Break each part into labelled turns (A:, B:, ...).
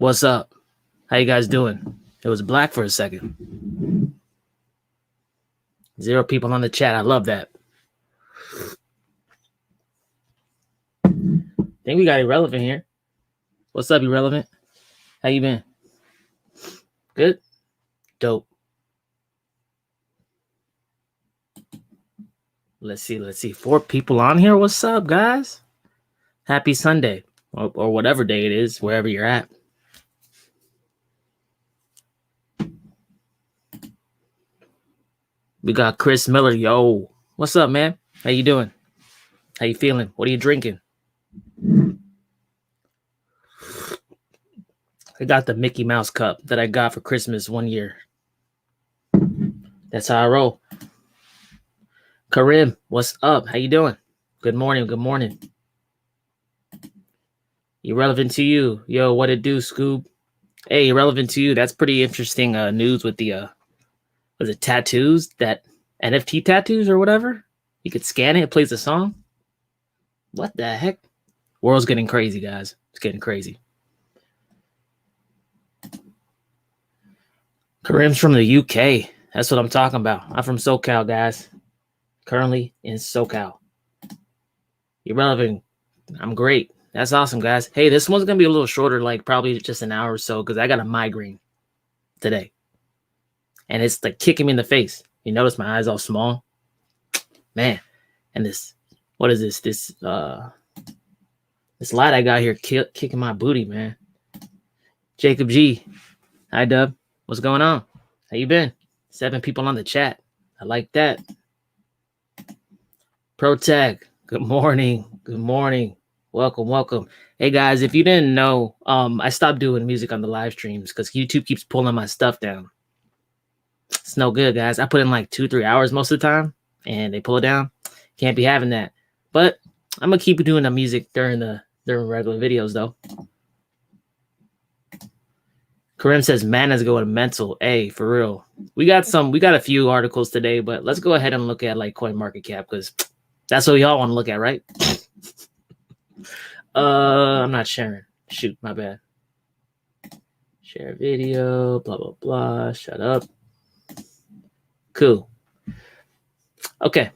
A: What's up? How you guys doing? It was black for a second. 0 people on the chat. I love that. Think we got Irrelevant here. What's up, Irrelevant? How you been? Good? Dope. Let's see. 4 people on here. What's up, guys? Happy Sunday. Or whatever day it is, wherever you're at. We got Chris Miller. Yo, what's up, man? How you doing? How you feeling? What are you drinking? I got the Mickey Mouse cup that I got for Christmas one year. That's how I roll. Karim, what's up? How you doing? Good morning. Irrelevant to you. Yo, what it do, Scoob? Hey, irrelevant to you. That's pretty interesting news with the was it tattoos, that NFT tattoos or whatever? You could scan it plays a song. What the heck? World's getting crazy, guys. It's getting crazy. Karim's from the UK. That's what I'm talking about. I'm from SoCal, guys. Currently in SoCal. Irrelevant. I'm great. That's awesome, guys. Hey, this one's going to be a little shorter, like probably just an hour or so, because I got a migraine today. And it's like kicking me in the face. You notice my eyes all small? Man. And this, what is this? This light I got here kicking my booty, man. Jacob G. Hi, Dub. What's going on? How you been? 7 people on the chat. I like that. ProTag. Good morning. Welcome. Hey, guys, if you didn't know, I stopped doing music on the live streams because YouTube keeps pulling my stuff down. It's no good, guys. I put in like 2-3 hours most of the time, and they pull it down. Can't be having that. But I'm gonna keep doing the music during regular videos, though. Karim says mana's going mental. Hey, for real. We got a few articles today, but let's go ahead and look at like CoinMarketCap because that's what we all want to look at, right? I'm not sharing. Shoot, my bad. Share video, blah, blah, blah. Shut up. Cool. Okay.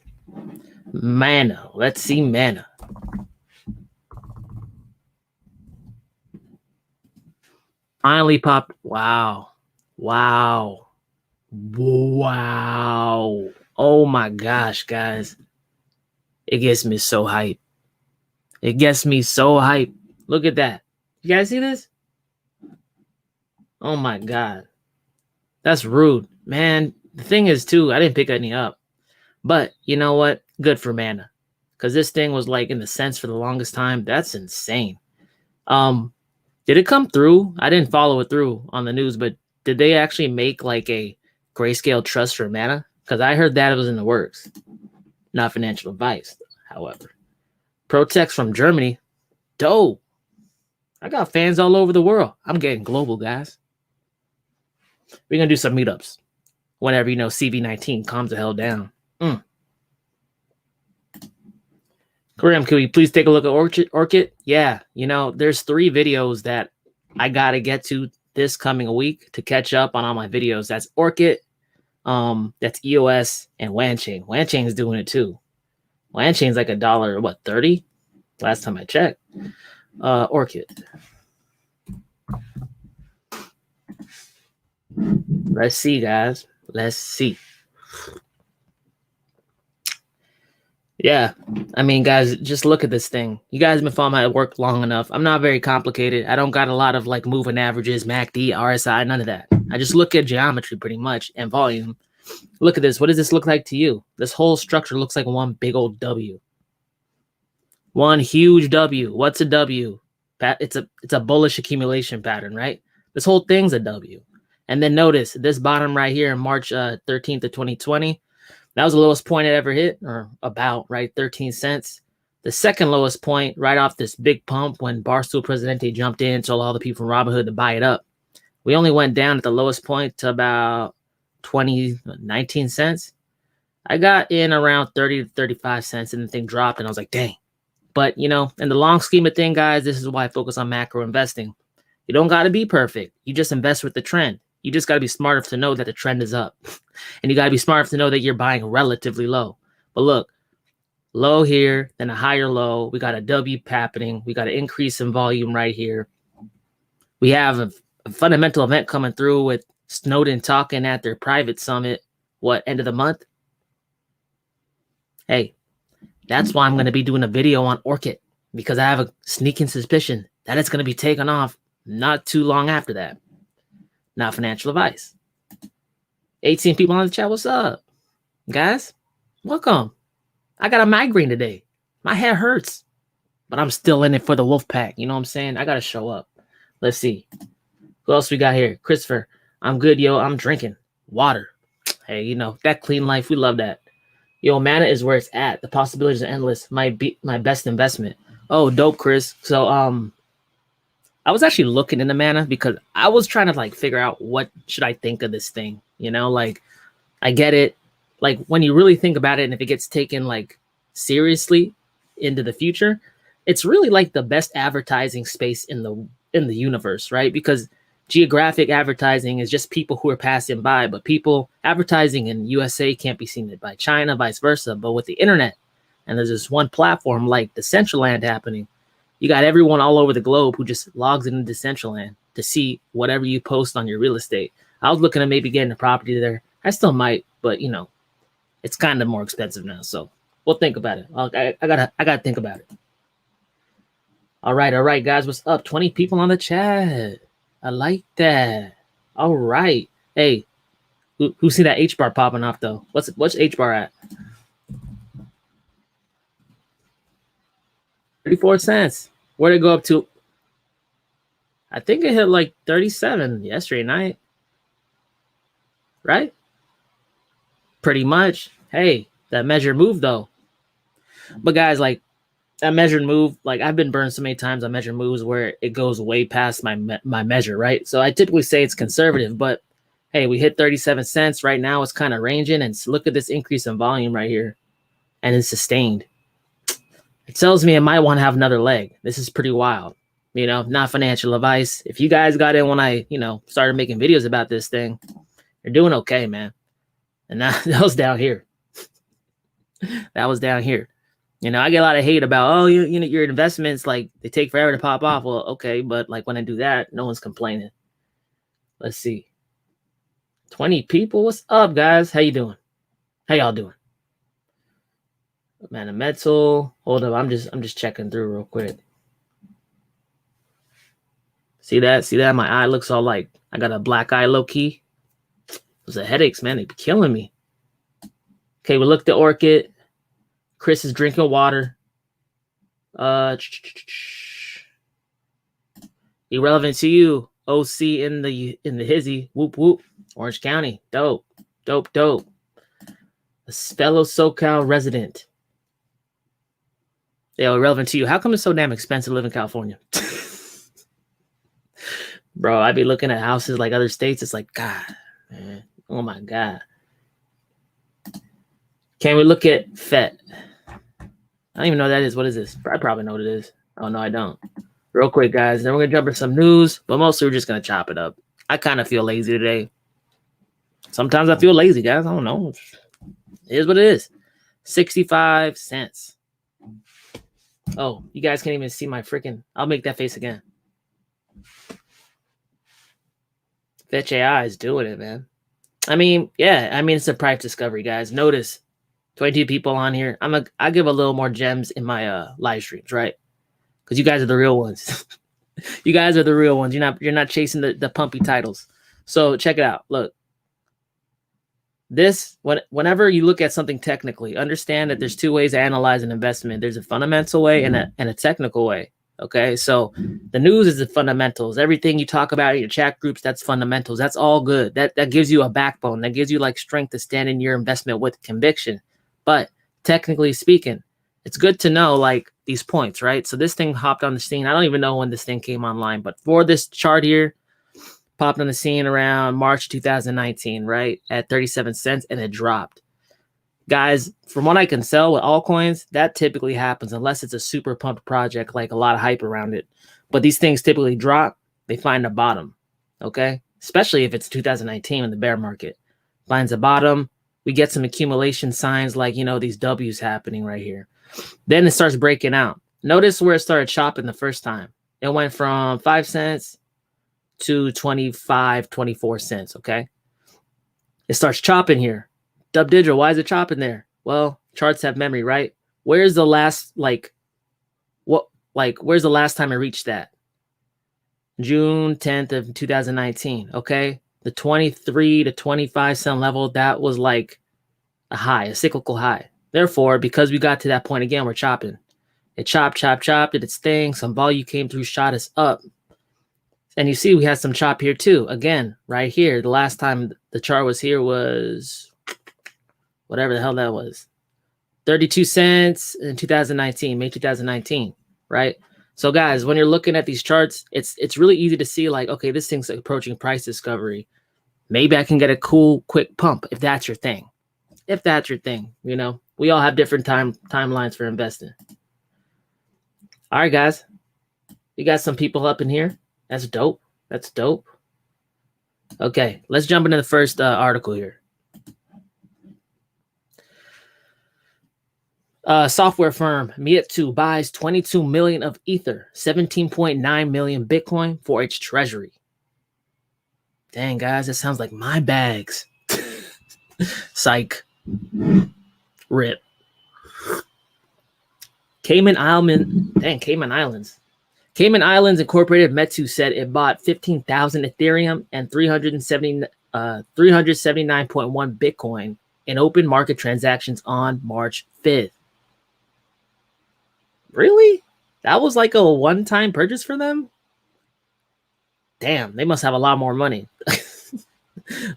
A: Mana. Let's see Mana. Finally popped. Wow. Oh my gosh, guys. It gets me so hyped. Look at that. You guys see this? Oh my God. That's rude. Man, the thing is too, I didn't pick any up. But you know what? Good for Mana. Because this thing was like in the cents for the longest time. That's insane. Did it come through? I didn't follow it through on the news, but did they actually make like a grayscale trust for Mana? Because I heard that it was in the works. Not financial advice, however. ProTex from Germany. Dope. I got fans all over the world. I'm getting global, guys. We're going to do some meetups. Whenever, CV19 calms the hell down. Karim, can we please take a look at Orchid? Yeah, there's 3 videos that I got to get to this coming week to catch up on all my videos. That's Orchid, that's EOS, and Wanchain. Wanchain's doing it too. Wanchain's like $1, 30? Last time I checked. Orchid. Let's see, guys. Let's see. Yeah, I mean, guys, just look at this thing. You guys have been following my work long enough. I'm not very complicated. I don't got a lot of like moving averages, MACD, RSI, none of that. I just look at geometry pretty much and volume. Look at this. What does this look like to you? This whole structure looks like one big old W. One huge W. What's a W? It's a bullish accumulation pattern, right? This whole thing's a W. And then notice this bottom right here in March 13th of 2020. That was the lowest point it ever hit, or about, right? 13 cents. The second lowest point right off this big pump when Barstool Presidente jumped in, told all the people from Robinhood to buy it up. We only went down at the lowest point to about 19 cents. I got in around 30 to 35 cents and the thing dropped and I was like, dang. But, in the long scheme of things, guys, this is why I focus on macro investing. You don't got to be perfect. You just invest with the trend. You just got to be smart enough to know that the trend is up. And you got to be smart enough to know that you're buying relatively low. But look, low here, then a higher low. We got a W happening. We got an increase in volume right here. We have a fundamental event coming through with Snowden talking at their private summit, end of the month? Hey, that's why I'm going to be doing a video on Orchid, because I have a sneaking suspicion that it's going to be taken off not too long after that. Not financial advice. 18 people on the chat. What's up, guys? Welcome. I got a migraine today. My head hurts, but I'm still in it for the wolf pack. You know what I'm saying? I got to show up. Let's see. Who else we got here? Christopher. I'm good, yo. I'm drinking water. Hey, you know, that clean life. We love that. Yo, mana is where it's at. The possibilities are endless. Might be my best investment. Oh, dope, Chris. So, I was actually looking into mana because I was trying to like figure out what should I think of this thing. You know, like I get it. Like when you really think about it, and if it gets taken like seriously into the future, it's really like the best advertising space in the universe, right? Because geographic advertising is just people who are passing by, but people advertising in USA can't be seen by China, vice versa. But with the internet, and there's this one platform like the Decentraland happening, you got everyone all over the globe who just logs into Decentraland to see whatever you post on your real estate. I was looking at maybe getting a property there. I still might, but you know, it's kind of more expensive now. So we'll think about it. I gotta think about it. All right, guys. What's up? 20 people on the chat. I like that. All right. Hey, who see that HBAR popping off though? What's HBAR at? 34 cents. Where'd it go up to? I think it hit like 37 yesterday night. Right? Pretty much. Hey, that measured move though. But guys, like that measured move, like I've been burned so many times on measured moves where it goes way past my measure, right? So I typically say it's conservative, but hey, we hit 37 cents right now. It's kind of ranging, and look at this increase in volume right here, and it's sustained. It tells me I might want to have another leg. This is pretty wild. You know, not financial advice. If you guys got in when I, you know, started making videos about this thing, you're doing okay, man. And that was down here. That was down here. You know, I get a lot of hate about, oh, you know, your investments, like they take forever to pop off. Well, okay, but like when I do that, no one's complaining. Let's see. 20 people. What's up, guys? How you doing? How y'all doing? Man, a metal. Hold up, I'm just checking through real quick. See that? See that? My eye looks all like I got a black eye low key. Those are headaches, man. They be killing me. Okay, we looked at Orchid. Chris is drinking water. Irrelevant to you. OC in the hizzy. Whoop whoop. Orange County. Dope. Dope. Dope. A fellow SoCal resident. Yeah, irrelevant to you. How come it's so damn expensive to live in California? Bro, I be looking at houses like other states. It's like, God, man. Oh my God. Can we look at FET? I don't even know what that is. What is this? I probably know what it is. Oh, no, I don't. Real quick, guys. Then we're going to jump into some news, but mostly we're just going to chop it up. I kind of feel lazy today. Sometimes I feel lazy, guys. I don't know. It is what it is. 65 cents. Oh, you guys can't even see my freaking... I'll make that face again. Fetch AI is doing it, man. I mean, yeah. I mean, it's a price discovery, guys. Notice 22 people on here. I give a little more gems in my live streams, right? Because you guys are the real ones. You guys are the real ones. You're not chasing the pumpy titles. So check it out. Look. Whenever you look at something technically, understand that there's two ways to analyze an investment. There's a fundamental way and a technical way. Okay, so the news is the fundamentals. Everything you talk about in your chat groups, that's fundamentals. That's all good. That gives you a backbone. That gives you like strength to stand in your investment with conviction. But technically speaking, it's good to know like these points, right? So this thing hopped on the scene. I don't even know when this thing came online, but for this chart here, popped on the scene around March 2019, right? At 37 cents, and it dropped. Guys, from what I can sell with altcoins, that typically happens unless it's a super pumped project, like a lot of hype around it. But these things typically drop they find a bottom, okay? Especially if it's 2019 in the bear market. Finds a bottom. We get some accumulation signs like, these W's happening right here. Then it starts breaking out. Notice where it started chopping the first time. It went from 5 cents to 25, 24 cents, okay? It starts chopping here. DubDigital, why is it chopping there? Well, charts have memory, right? Where's the last, where's the last time it reached that? June 10th of 2019, okay? The 23 to 25 cent level, that was like a high, a cyclical high. Therefore, because we got to that point again, we're chopping. It chopped, did its thing. Some volume came through, shot us up. And you see we had some chop here too. Again, right here. The last time the chart was here was whatever the hell that was. 32 cents in 2019, May 2019, right? So guys, when you're looking at these charts, it's really easy to see like, okay, this thing's approaching price discovery. Maybe I can get a cool, quick pump if that's your thing. If that's your thing, we all have different timelines for investing. All right, guys, we got some people up in here. That's dope. That's dope. Okay, let's jump into the first article here. Software firm Meitu buys 22 million of Ether, 17.9 million Bitcoin for its treasury. Dang, guys, that sounds like my bags. Psych. Rip. Cayman Islands. Cayman Islands Incorporated Meitu said it bought 15,000 Ethereum and 379.1 Bitcoin in open market transactions on March 5th. Really? That was like a one-time purchase for them? Damn, they must have a lot more money.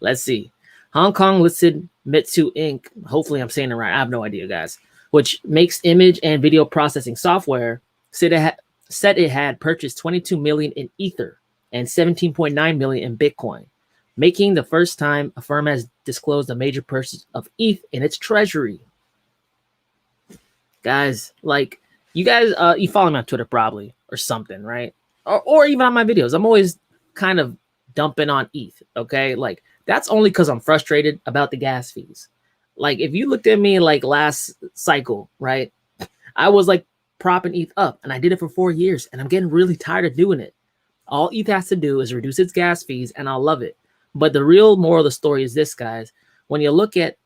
A: Let's see. Hong Kong listed Meitu Inc. Hopefully I'm saying it right. I have no idea, guys. Which makes image and video processing software, said it had purchased 22 million in Ether and 17.9 million in Bitcoin, making the first time a firm has disclosed a major purchase of ETH in its treasury. Guys, like, you guys, you follow me on Twitter probably or something, right? Or even on my videos. I'm always kind of dumping on ETH, okay? Like, that's only because I'm frustrated about the gas fees. Like, if you looked at me like last cycle, right? I was like propping ETH up, and I did it for 4 years, and I'm getting really tired of doing it. All ETH has to do is reduce its gas fees, and I'll love it. But the real moral of the story is this, guys. When you look at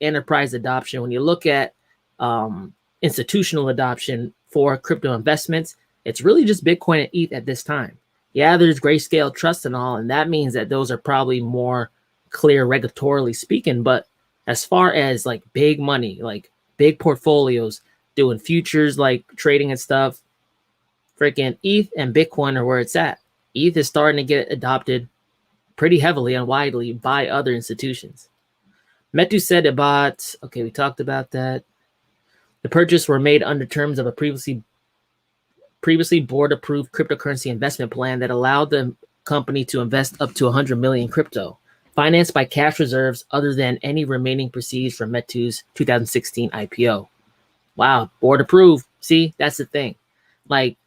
A: enterprise adoption, when you look at institutional adoption for crypto investments, it's really just Bitcoin and ETH at this time. Yeah, there's Grayscale Trust and all, and that means that those are probably more clear regulatorily speaking. But as far as like big money, like big portfolios, doing futures, like trading and stuff, freaking ETH and Bitcoin are where it's at. ETH is starting to get adopted pretty heavily and widely by other institutions. Meitu said it bought, okay, we talked about that. The purchase were made under terms of a previously board-approved cryptocurrency investment plan that allowed the company to invest up to 100 million crypto, financed by cash reserves other than any remaining proceeds from Meitu's 2016 IPO. Wow, board approved. See, that's the thing. Like,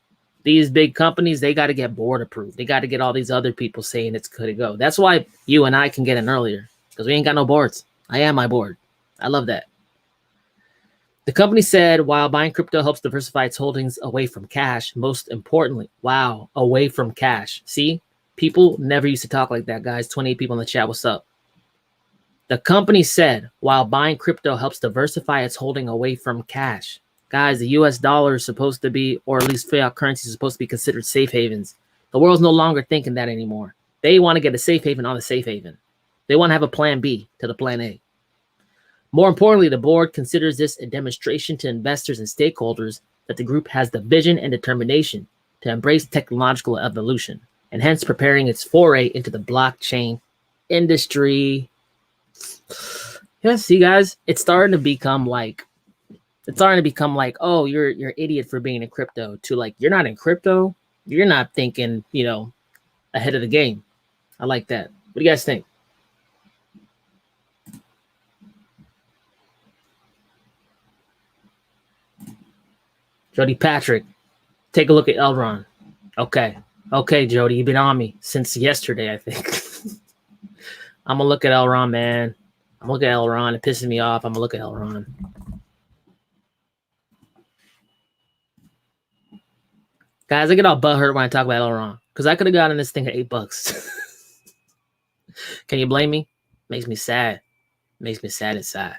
A: these big companies, they got to get board approved. They got to get all these other people saying it's good to go. That's why you and I can get in earlier, because we ain't got no boards. I am my board. I love that. The company said while buying crypto helps diversify its holdings away from cash, most importantly, wow, away from cash. See, people never used to talk like that, guys. 28 people in the chat. What's up? The company said while buying crypto helps diversify its holding away from cash. Guys, the US dollar is supposed to be, or at least fiat currency is supposed to be considered safe havens. The world's no longer thinking that anymore. They want to get a safe haven on the safe haven. They want to have a plan B to the plan A. More importantly, the board considers this a demonstration to investors and stakeholders that the group has the vision and determination to embrace technological evolution, and hence preparing its foray into the blockchain industry. Yeah, see, guys, it's starting to become like, oh, you're an idiot for being in crypto, to like, you're not in crypto, you're not thinking, ahead of the game. I like that. What do you guys think? Jody Patrick, take a look at Elron. Okay. Okay, Jody, you've been on me since yesterday, I think. I'm gonna look at Elron, man. I'm looking at Elron. It pisses me off. I'm gonna look at Elron. Guys, I get all butthurt when I talk about Elron because I could have gotten this thing at $8. Can you blame me? Makes me sad. Makes me sad inside.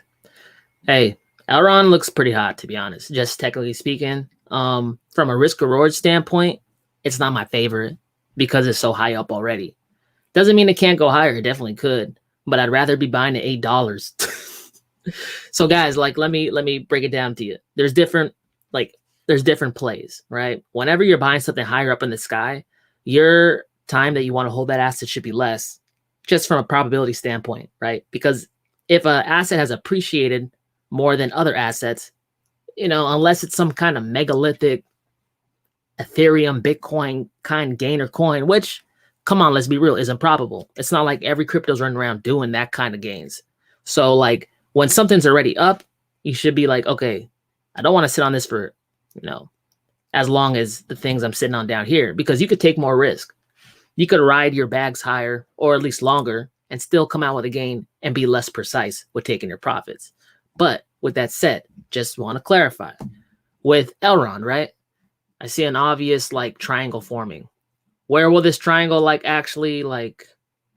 A: Hey, Elron looks pretty hot, to be honest. Just technically speaking, from a risk reward standpoint, it's not my favorite because it's so high up already. Doesn't mean it can't go higher. It definitely could, but I'd rather be buying at $8. So, guys, like let me break it down to you. There's different plays, right? Whenever you're buying something higher up in the sky, your time that you want to hold that asset should be less, just from a probability standpoint, right? Because if an asset has appreciated more than other assets, unless it's some kind of megalithic Ethereum, Bitcoin kind gainer coin, which, come on, let's be real, is improbable. It's not like every crypto's running around doing that kind of gains. So like when something's already up, you should be like, okay, I don't want to sit on this for, as long as the things I'm sitting on down here, because you could take more risk. You could ride your bags higher or at least longer and still come out with a gain and be less precise with taking your profits. But with that said, just want to clarify with Elron, right? I see an obvious like triangle forming. Where will this triangle actually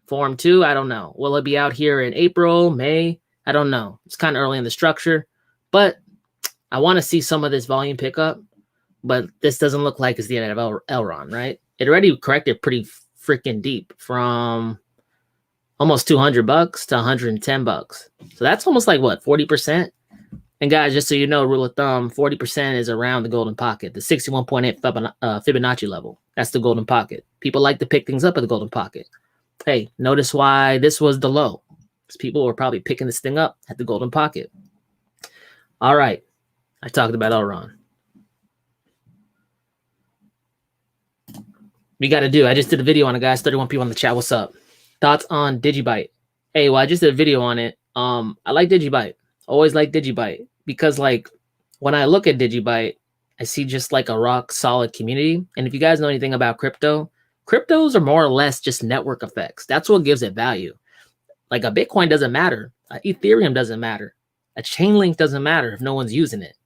A: form to? I don't know. Will it be out here in April, May? I don't know. It's kind of early in the structure, but I want to see some of this volume pick up. But this doesn't look like it's the end of Elron, right? It already corrected pretty freaking deep from almost $200 to $110. So that's almost like what, 40%? And guys, just so you know, rule of thumb, 40% is around the golden pocket, the 61.8 Fibonacci level. That's the golden pocket. People like to pick things up at the golden pocket. Hey, notice why this was the low. Because people were probably picking this thing up at the golden pocket. All right. I talked about Elron. We got to do. I just did a video on it, guys. 31 people in the chat. What's up? Thoughts on Digibyte? Hey, well, I just did a video on it. I like Digibyte. Always like Digibyte because when I look at Digibyte, I see just a rock solid community. And if you guys know anything about cryptos are more or less just network effects. That's what gives it value. Like a Bitcoin doesn't matter. Ethereum doesn't matter. A Chainlink doesn't matter if no one's using it,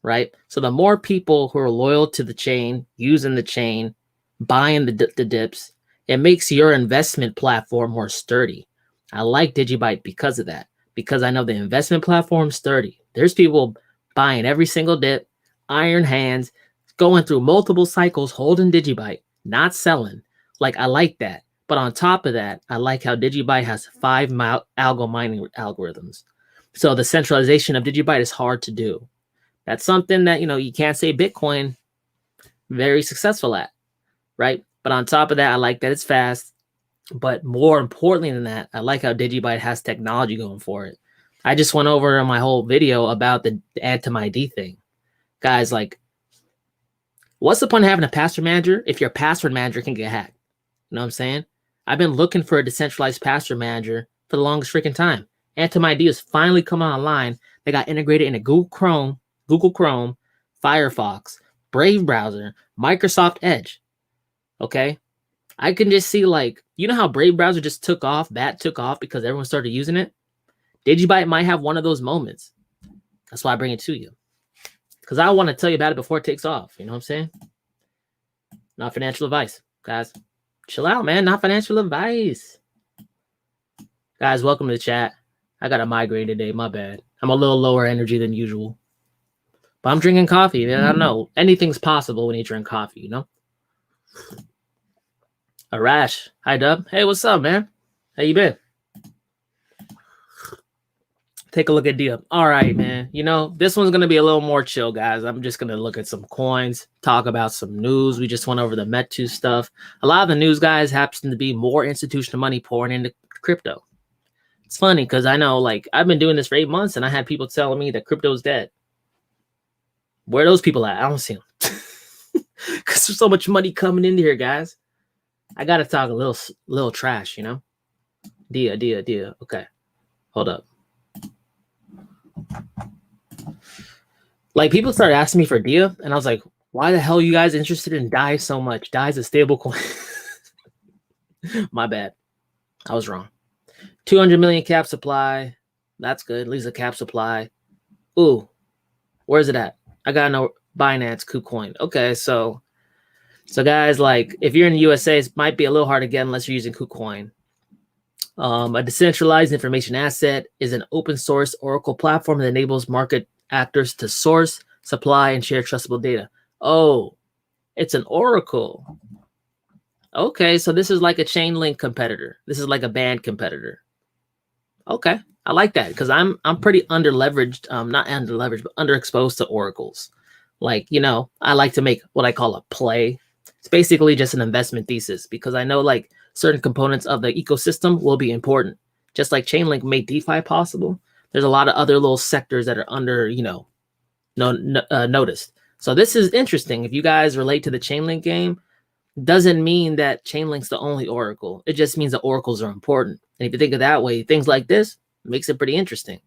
A: right? So the more people who are loyal to the chain, using the chain, buying the dips, it makes your investment platform more sturdy. I like Digibyte because of that. Because I know the investment platform's sturdy. There's people buying every single dip, iron hands, going through multiple cycles, holding Digibyte, not selling. I like that. But on top of that, I like how Digibyte has 5 algo mining algorithms. So the centralization of Digibyte is hard to do. That's something that, you can't say Bitcoin very successful at, right? But on top of that, I like that it's fast. But more importantly than that, I like how Digibyte has technology going for it. I just went over in my whole video about the add to my ID thing. Guys, what's the point of having a password manager if your password manager can get hacked? You know what I'm saying? I've been looking for a decentralized password manager for the longest freaking time. Add to my ID is finally coming online. They got integrated into Google Chrome, Firefox, Brave browser, Microsoft Edge. Okay? I can just see you know how Brave browser just took off because everyone started using it? Digibyte might have one of those moments. That's why I bring it to you. Because I want to tell you about it before it takes off. You know what I'm saying? Not financial advice, guys. Chill out, man. Not financial advice. Guys, welcome to the chat. I got a migraine today. My bad. I'm a little lower energy than usual. But I'm drinking coffee. Man. I don't know. Anything's possible when you drink coffee, you know? Arash. Hi, Dub. Hey, what's up, man? How you been? Take a look at Dia. All right, man. This one's going to be a little more chill, guys. I'm just going to look at some coins, talk about some news. We just went over the Met2 stuff. A lot of the news, guys, happens to be more institutional money pouring into crypto. It's funny because I know, I've been doing this for 8 months, and I had people telling me that crypto's dead. Where are those people at? I don't see them. Because there's so much money coming in here, guys. I got to talk a little trash, Dia. Okay. Hold up. People started asking me for Dia, and I was like, Why the hell are you guys interested in DAI so much? DAI is a stable coin. My bad. I was wrong. 200 million cap supply. That's good. At least a cap supply. Ooh, where's it at? I got no Binance KuCoin. Okay, so guys, like if you're in the USA, it might be a little hard to get unless you're using KuCoin. A decentralized information asset is an open source Oracle platform that enables market actors to source, supply, and share trustable data. Oh, it's an Oracle. Okay, so this is like a Chainlink competitor. This is like a band competitor. Okay, I like that because I'm pretty underleveraged, not underleveraged, but underexposed to oracles. Like, you know, I like to make what I call a play. It's basically just an investment thesis because I know like certain components of the ecosystem will be important. Just like Chainlink made DeFi possible, there's a lot of other little sectors that are under, you know, noticed. So this is interesting. If you guys relate to the Chainlink game, doesn't mean that Chainlink's the only oracle. It just means that oracles are important. And if you think of that way, things like this makes it pretty interesting.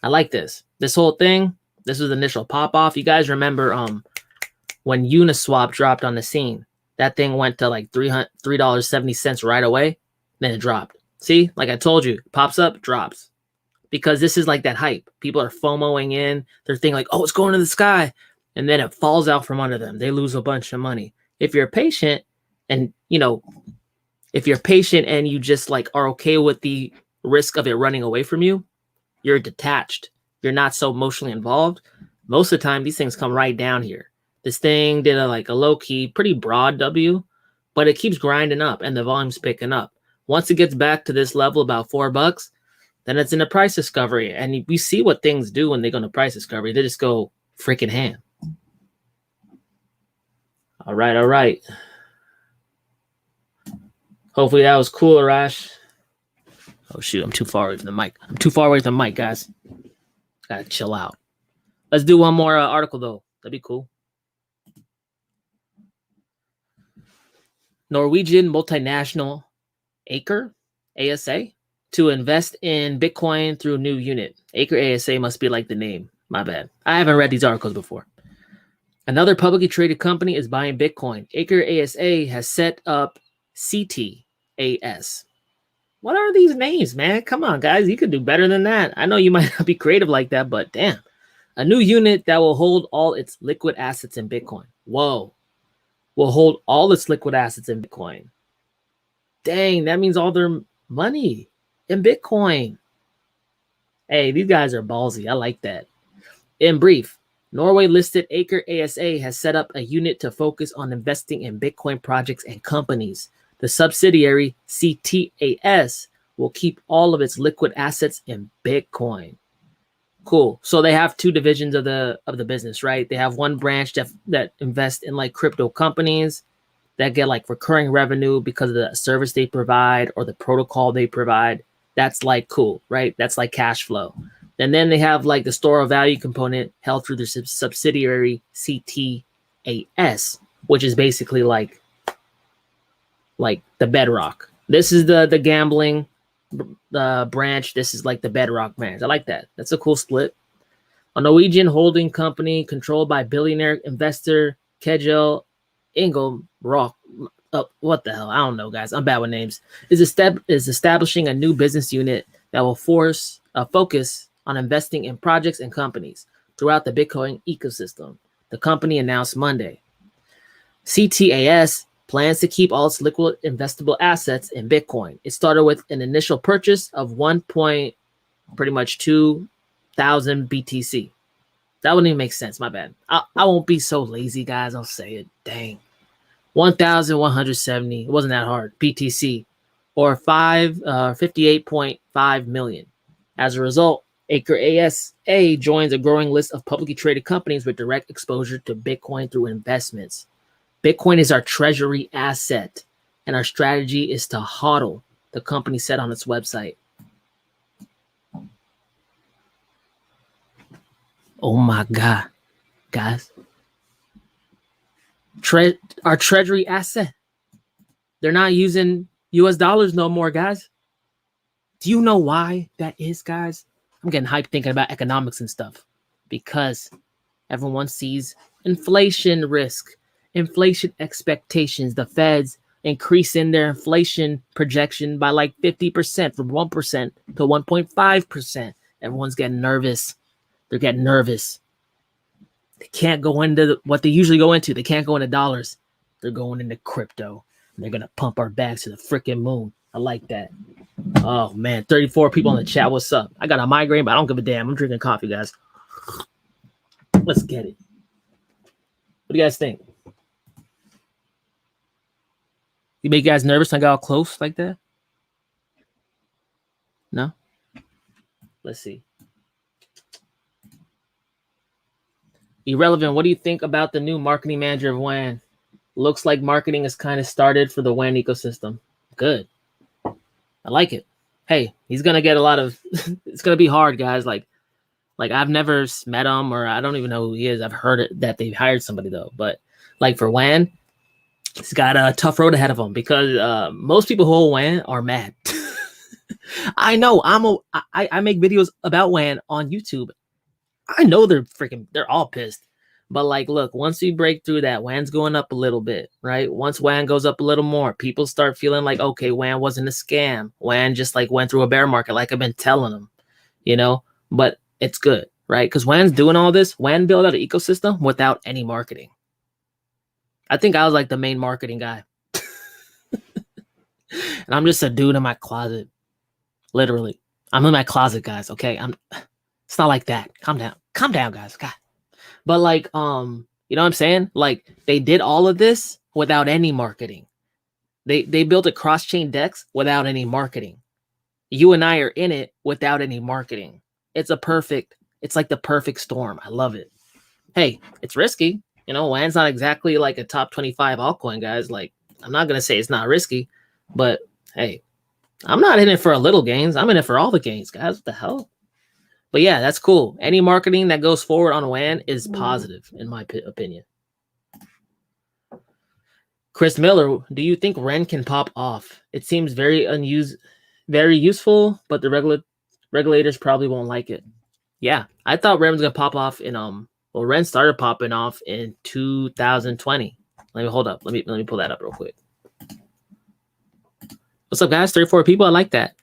A: I like this. This whole thing, this was the initial pop off. You guys remember when Uniswap dropped on the scene, that thing went to like $3.70 right away. Then it dropped. See, like I told you, it pops up, drops. Because this is like that hype. People are FOMOing in. They're thinking like, oh, it's going to the sky. And then it falls out from under them. They lose a bunch of money. If you're patient and, you know, if you're patient and you just like are okay with the risk of it running away from you, you're detached. You're not so emotionally involved. Most of the time, these things come right down here. This thing did a low key, pretty broad W, but it keeps grinding up and the volume's picking up. Once it gets back to this level, about $4, then it's in a price discovery. And we see what things do when they go into price discovery. They just go freaking ham. All right, all right. Hopefully that was cool, Arash. Oh, shoot, I'm too far away from the mic. I'm too far away from the mic, guys. Gotta chill out. Let's do one more article, though. That'd be cool. Norwegian multinational Acre, ASA, to invest in Bitcoin through new unit. Acre ASA must be like the name. My bad. I haven't read these articles before. Another publicly traded company is buying Bitcoin. Acre ASA has set up CTAS. What are these names, man? Come on, guys. You could do better than that. I know you might not be creative like that, but damn. A new unit that will hold all its liquid assets in Bitcoin. Whoa. Will hold all its liquid assets in Bitcoin. Dang, that means all their money in Bitcoin. Hey, these guys are ballsy. I like that. In brief, Norway-listed Acre ASA has set up a unit to focus on investing in Bitcoin projects and companies. The subsidiary CTAS will keep all of its liquid assets in Bitcoin. Cool. So they have two divisions of the business, right? They have one branch that invests in like crypto companies that get like recurring revenue because of the service they provide or the protocol they provide. That's like cool, right? That's like cash flow. And then they have like the store of value component held through the subsidiary CTAS, which is basically like the bedrock. This is the gambling branch. This is like the bedrock branch. I like that. That's a cool split. A Norwegian holding company controlled by billionaire investor Kjell Ingo Rock. What the hell? I don't know, guys. I'm bad with names. Is establishing a new business unit that will focus on investing in projects and companies throughout the Bitcoin ecosystem. The company announced Monday. CTAS plans to keep all its liquid investable assets in Bitcoin. It started with an initial purchase of 2,000 BTC. That wouldn't even make sense. My bad. I won't be so lazy, guys. I'll say it. Dang. 1,170. It wasn't that hard. BTC, or 58.5 million. As a result, Acre ASA joins a growing list of publicly traded companies with direct exposure to Bitcoin through investments. Bitcoin is our treasury asset, and our strategy is to hodl, the company said on its website. Oh my God, guys. Our treasury asset. They're not using US dollars no more, guys. Do you know why that is, guys? I'm getting hyped thinking about economics and stuff because everyone sees Inflation risk, inflation expectations. The Feds increasing their inflation projection by like 50% from 1% to 1.5%. Everyone's getting nervous. They're getting nervous. They can't go into what they usually go into. They can't go into dollars. They're going into crypto. They're going to pump our backs to the freaking moon. I like that. Oh, man. 34 people in the chat. What's up? I got a migraine, but I don't give a damn. I'm drinking coffee, guys. Let's get it. What do you guys think? You make you guys nervous when I got all close like that? No? Let's see. Irrelevant. What do you think about the new marketing manager of WAN? Looks like marketing is kind of started for the WAN ecosystem. Good. I like it. Hey, he's going to get a lot of, it's going to be hard, guys. Like I've never met him, or I don't even know who he is. I've heard that they've hired somebody though. But like for WAN, he's got a tough road ahead of him because most people who hold WAN are mad. I know I make videos about WAN on YouTube. I know they're all pissed. But like, look, once we break through that, WAN's going up a little bit, right? Once WAN goes up a little more, people start feeling like, okay, WAN wasn't a scam. WAN just like went through a bear market, like I've been telling them, you know, but it's good, right? Because WAN's doing all this. WAN built out an ecosystem without any marketing. I think I was like the main marketing guy. And I'm just a dude in my closet. Literally. I'm in my closet, guys. Okay. It's not like that. Calm down. Calm down, guys. God. But like, you know what I'm saying? Like they did all of this without any marketing. They built a cross-chain DEX without any marketing. You and I are in it without any marketing. It's like the perfect storm. I love it. Hey, it's risky. You know, WAN's not exactly like a top 25 altcoin, guys. Like, I'm not going to say it's not risky, but hey, I'm not in it for a little gains. I'm in it for all the gains, guys. What the hell? But yeah, that's cool. Any marketing that goes forward on WAN is positive, in my opinion. Chris Miller, do you think REN can pop off? It seems very useful, but the regulators probably won't like it. Yeah, I thought REN was gonna pop off in well, REN started popping off in 2020. Let me hold up. Let me pull that up real quick. What's up, guys? 34 people. I like that.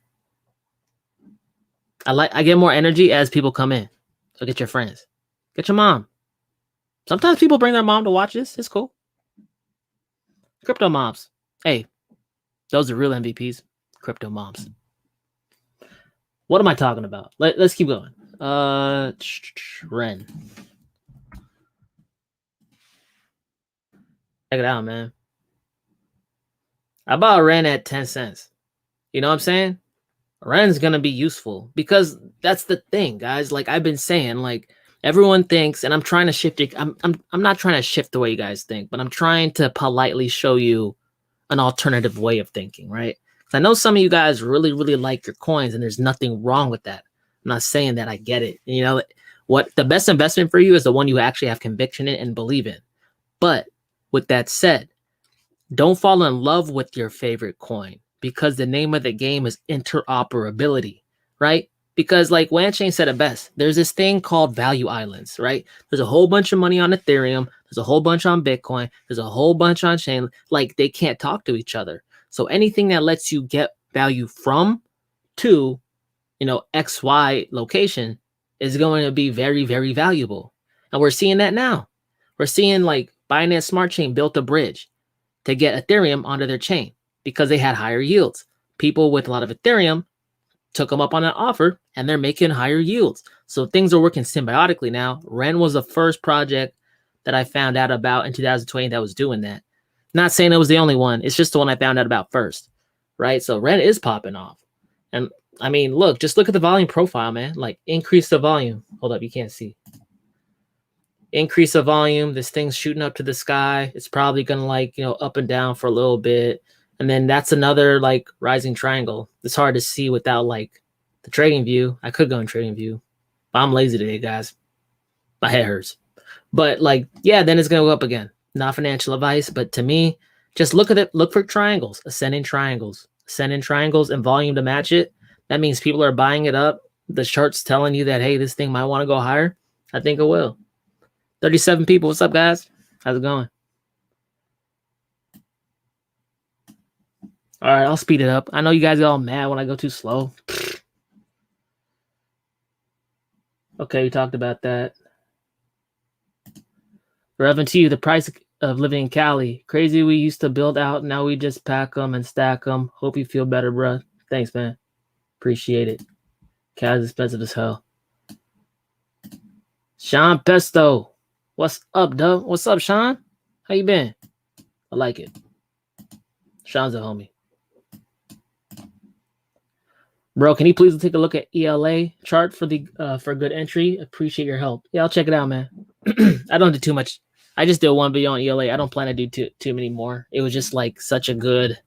A: I get more energy as people come in. So get your friends. Get your mom. Sometimes people bring their mom to watch this. It's cool. Crypto moms. Hey, those are real MVPs. Crypto moms. What am I talking about? Let's keep going. REN. Check it out, man. I bought REN at 10 cents. You know what I'm saying? REN's gonna be useful because that's the thing, guys. Like I've been saying, like everyone thinks, and I'm trying to shift it. I'm not trying to shift the way you guys think, but I'm trying to politely show you an alternative way of thinking, right? Because I know some of you guys really, really like your coins, and there's nothing wrong with that. I'm not saying that. I get it. You know what? The best investment for you is the one you actually have conviction in and believe in. But with that said, don't fall in love with your favorite coin. Because the name of the game is interoperability, right? Because like WANchain said it best, there's this thing called value islands, right? There's a whole bunch of money on Ethereum. There's a whole bunch on Bitcoin. There's a whole bunch on chain. Like they can't talk to each other. So anything that lets you get value from to, you know, XY location is going to be very, very valuable. And we're seeing that now. We're seeing like Binance Smart Chain built a bridge to get Ethereum onto their chain, because they had higher yields. People with a lot of Ethereum took them up on that offer, and they're making higher yields. So things are working symbiotically now. REN was the first project that I found out about in 2020 that was doing that. Not saying it was the only one. It's just the one I found out about first, right? So REN is popping off. And I mean, look, just look at the volume profile, man. Like increase the volume. Hold up, you can't see. Increase the volume. This thing's shooting up to the sky. It's probably going to like, you know, up and down for a little bit. And then that's another like rising triangle. It's hard to see without like the trading view. I could go in trading view, but I'm lazy today, guys. My head hurts. But like, yeah, then it's going to go up again. Not financial advice, but to me, just look at it. Look for triangles, ascending triangles and volume to match it. That means people are buying it up. The chart's telling you that, hey, this thing might want to go higher. I think it will. 37 people. What's up, guys? How's it going? All right, I'll speed it up. I know you guys get all mad when I go too slow. Okay, we talked about that. Reverend to you, the price of living in Cali. Crazy we used to build out. Now we just pack them and stack them. Hope you feel better, bro. Thanks, man. Appreciate it. Cali's expensive as hell. Sean Pesto. What's up, Dub? What's up, Sean? How you been? I like it. Sean's a homie. Bro, can you please take a look at ELA chart for the for good entry? Appreciate your help. Yeah, I'll check it out, man. I don't do too much. I just did one video on ELA. I don't plan to do too many more. It was just like such a good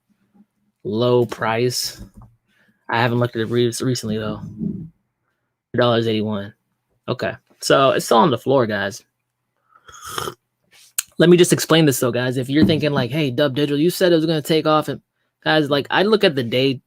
A: low price. I haven't looked at it recently though. $81. Okay, so it's still on the floor, guys. Let me just explain this though, guys. If you're thinking like, hey, DubDigital, you said it was going to take off, and guys, like I look at the day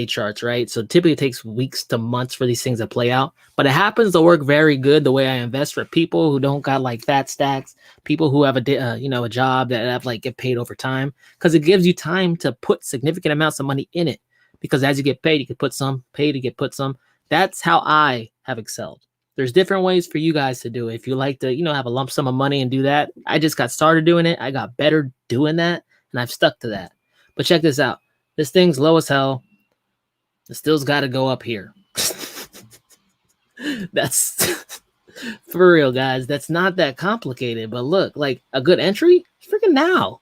A: charts, right? So typically it takes weeks to months for these things to play out, but it happens to work very good the way I invest for people who don't got like fat stacks, people who have a a job that have like get paid over time, because it gives you time to put significant amounts of money in it. Because as you get paid, you can put some, pay to get put some. That's how I have excelled. There's different ways for you guys to do it. If you like to, have a lump sum of money and do that, I just got started doing it. I got better doing that, and I've stuck to that. But check this out. This thing's low as hell. It still's got to go up here. That's for real, guys. That's not that complicated. But look, like a good entry, freaking now.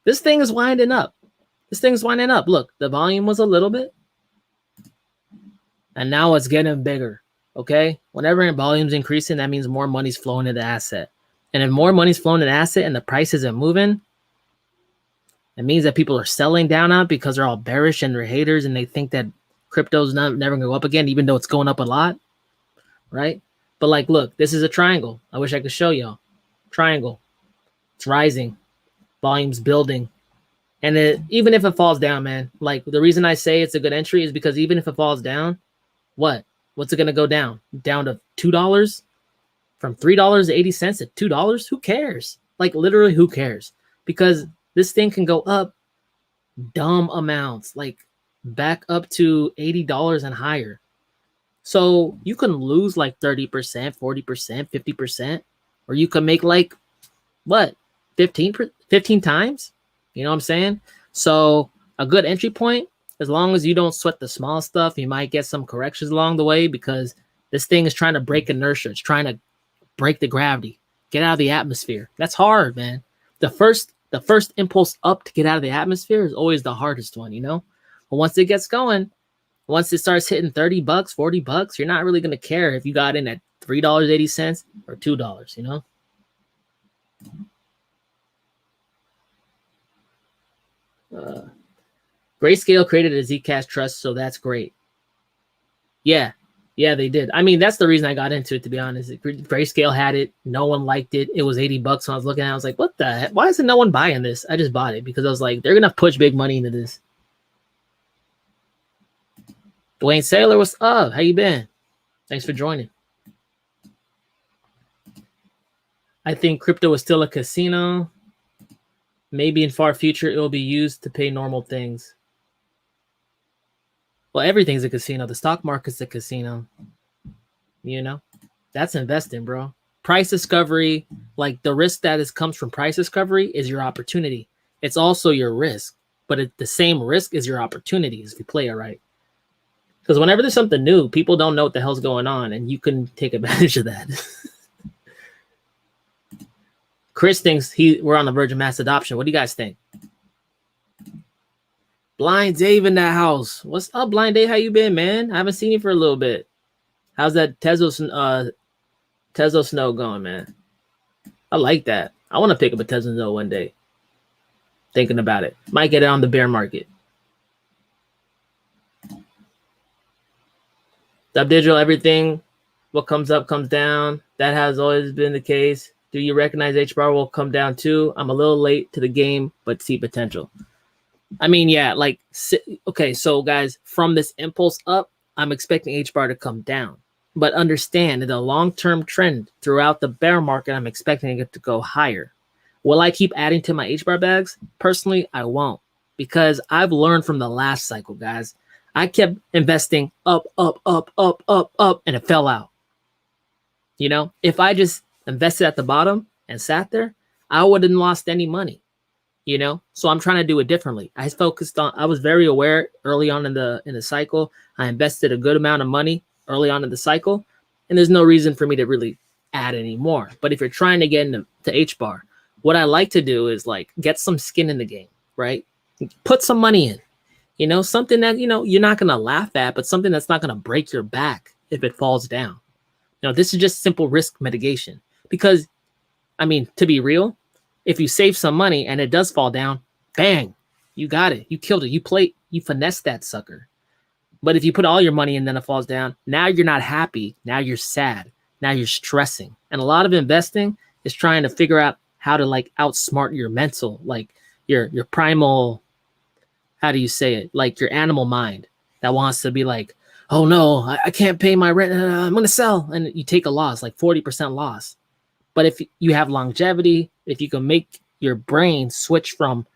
A: This thing is winding up. Look, the volume was a little bit, and now it's getting bigger. Okay, whenever volume's increasing, that means more money's flowing into the asset. And if more money's flowing into the asset and the price isn't moving, it means that people are selling down on it because they're all bearish and they're haters and they think that crypto's never gonna go up again, even though it's going up a lot, right? But like, look, this is a triangle. I wish I could show y'all. Triangle. It's rising. Volume's building. And even if it falls down, man, like the reason I say it's a good entry is because even if it falls down, what's it going to go down? Down to $2? From $3.80 to $2? Who cares? Like literally who cares? Because this thing can go up dumb amounts, like back up to $80 and higher. So you can lose like 30%, 40%, 50%, or you can make like, 15 times? You know what I'm saying? So a good entry point, as long as you don't sweat the small stuff, you might get some corrections along the way because this thing is trying to break inertia. It's trying to break the gravity, get out of the atmosphere. That's hard, man. The first impulse up to get out of the atmosphere is always the hardest one, But once it gets going, once it starts hitting $30, $40, you're not really going to care if you got in at $3.80 or $2, Grayscale created a Zcash trust, so that's great. Yeah, they did. I mean, that's the reason I got into it, to be honest. Grayscale had it. No one liked it. It was $80 when I was looking at it. I was like, what the heck? Why isn't no one buying this? I just bought it because I was like, they're going to push big money into this. Dwayne Saylor, what's up? How you been? Thanks for joining. I think crypto is still a casino. Maybe in far future, it will be used to pay normal things. Well, everything's a casino. The stock market's a casino. That's investing, bro. Price discovery, like the risk that comes from price discovery is your opportunity. It's also your risk, but the same risk is your opportunities if you play it right. Because whenever there's something new, people don't know what the hell's going on, and you can take advantage of that. Chris thinks we're on the verge of mass adoption. What do you guys think? Blind Dave in that house. What's up, Blind Dave? How you been, man? I haven't seen you for a little bit. How's that Tesla Snow going, man? I like that. I want to pick up a Tesla Snow one day. Thinking about it. Might get it on the bear market. DubDigital, everything. What comes up comes down. That has always been the case. Do you recognize HBAR will come down too? I'm a little late to the game, but see potential. I mean, yeah, okay, so guys, from this impulse up, I'm expecting HBAR to come down. but understand the long-term trend throughout the bear market, I'm expecting it to go higher. Will I keep adding to my HBAR bags? Personally, I won't, because I've learned from the last cycle, guys. I kept investing up, up, up, up, up, up, and it fell out. You know, if I just invested at the bottom and sat there, I wouldn't lost any money. You know, so I'm trying to do it differently. I was very aware early on in the cycle. I invested a good amount of money early on in the cycle, and there's no reason for me to really add any more. But if you're trying to get into HBAR, what I like to do is like get some skin in the game, right? Put some money in, you know, something that, you know, you're not going to laugh at, but something that's not going to break your back if it falls down. You know, this is just simple risk mitigation, because, I mean, to be real, if you save some money and it does fall down, bang, you got it. You killed it. You finessed that sucker. But if you put all your money in, then it falls down, now you're not happy. Now you're sad. Now you're stressing. And a lot of investing is trying to figure out how to like outsmart your mental, like your primal, how do you say it? Like your animal mind that wants to be like, oh no, I can't pay my rent. I'm going to sell. And you take a loss, like 40% loss. But if you have longevity, if you can make your brain switch from,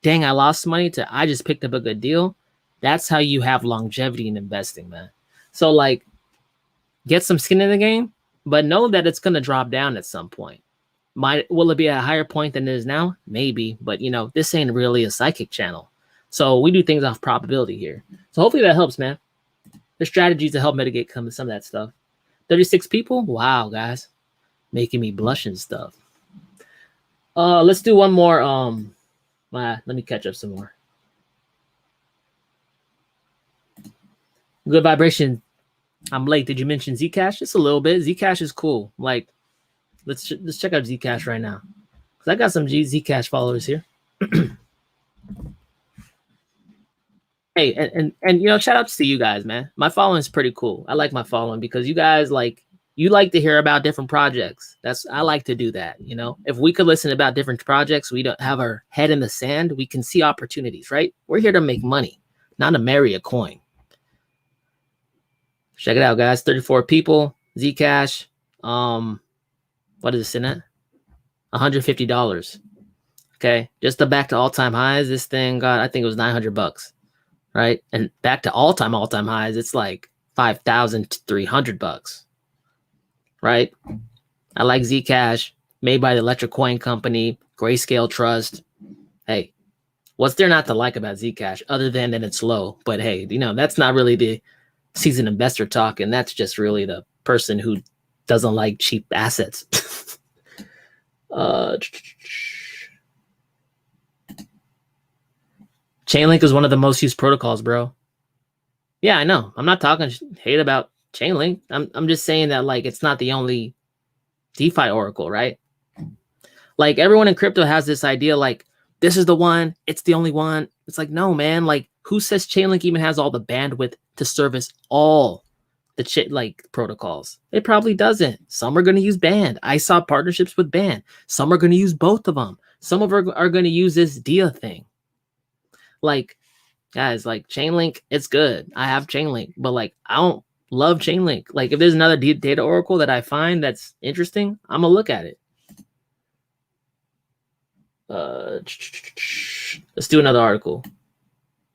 A: dang, I lost money, to I just picked up a good deal, that's how you have longevity in investing, man. So like, get some skin in the game, but know that it's going to drop down at some point. Will it be at a higher point than it is now? Maybe, but you know, this ain't really a psychic channel. So we do things off probability here. So hopefully that helps, man. There's strategies to help mitigate some of that stuff. 36 people? Wow, guys. Making me blush and stuff. Let's do one more. Let me catch up some more. Good vibration. I'm late. Did you mention Zcash? Just a little bit. Zcash is cool. Like, let's check out Zcash right now, because I got some Zcash followers here. Hey, and you know, shout outs to you guys, man. My following is pretty cool. I like my following because you guys like to hear about different projects. I like to do that. You know, if we could listen about different projects, we don't have our head in the sand. We can see opportunities, right? We're here to make money, not to marry a coin. Check it out, guys. 34 people. Zcash. What is this in it? $150. Okay, just back to all-time highs. This thing got, I think it was $900, right? And back to all-time highs, it's like $5,300. Right? I like Zcash, made by the Electric Coin Company, Grayscale Trust. Hey, what's there not to like about Zcash other than that it's low? But hey, you know, that's not really the seasoned investor talk, and that's just really the person who doesn't like cheap assets. Chainlink is one of the most used protocols, bro. Yeah, I know. I'm not talking hate about Chainlink. I'm just saying that like it's not the only DeFi oracle, right? Like everyone in crypto has this idea like this is the one, it's the only one. It's like, no, man, like who says Chainlink even has all the bandwidth to service all the like protocols? It probably doesn't. Some are going to use Band. I saw partnerships with Band. Some are going to use both of them. Some of them are going to use this DIA thing. Like, guys, like Chainlink, it's good. I have Chainlink, but like I don't love Chainlink. Like if there's another data oracle that I find that's interesting, I'm gonna look at it. Let's do another article.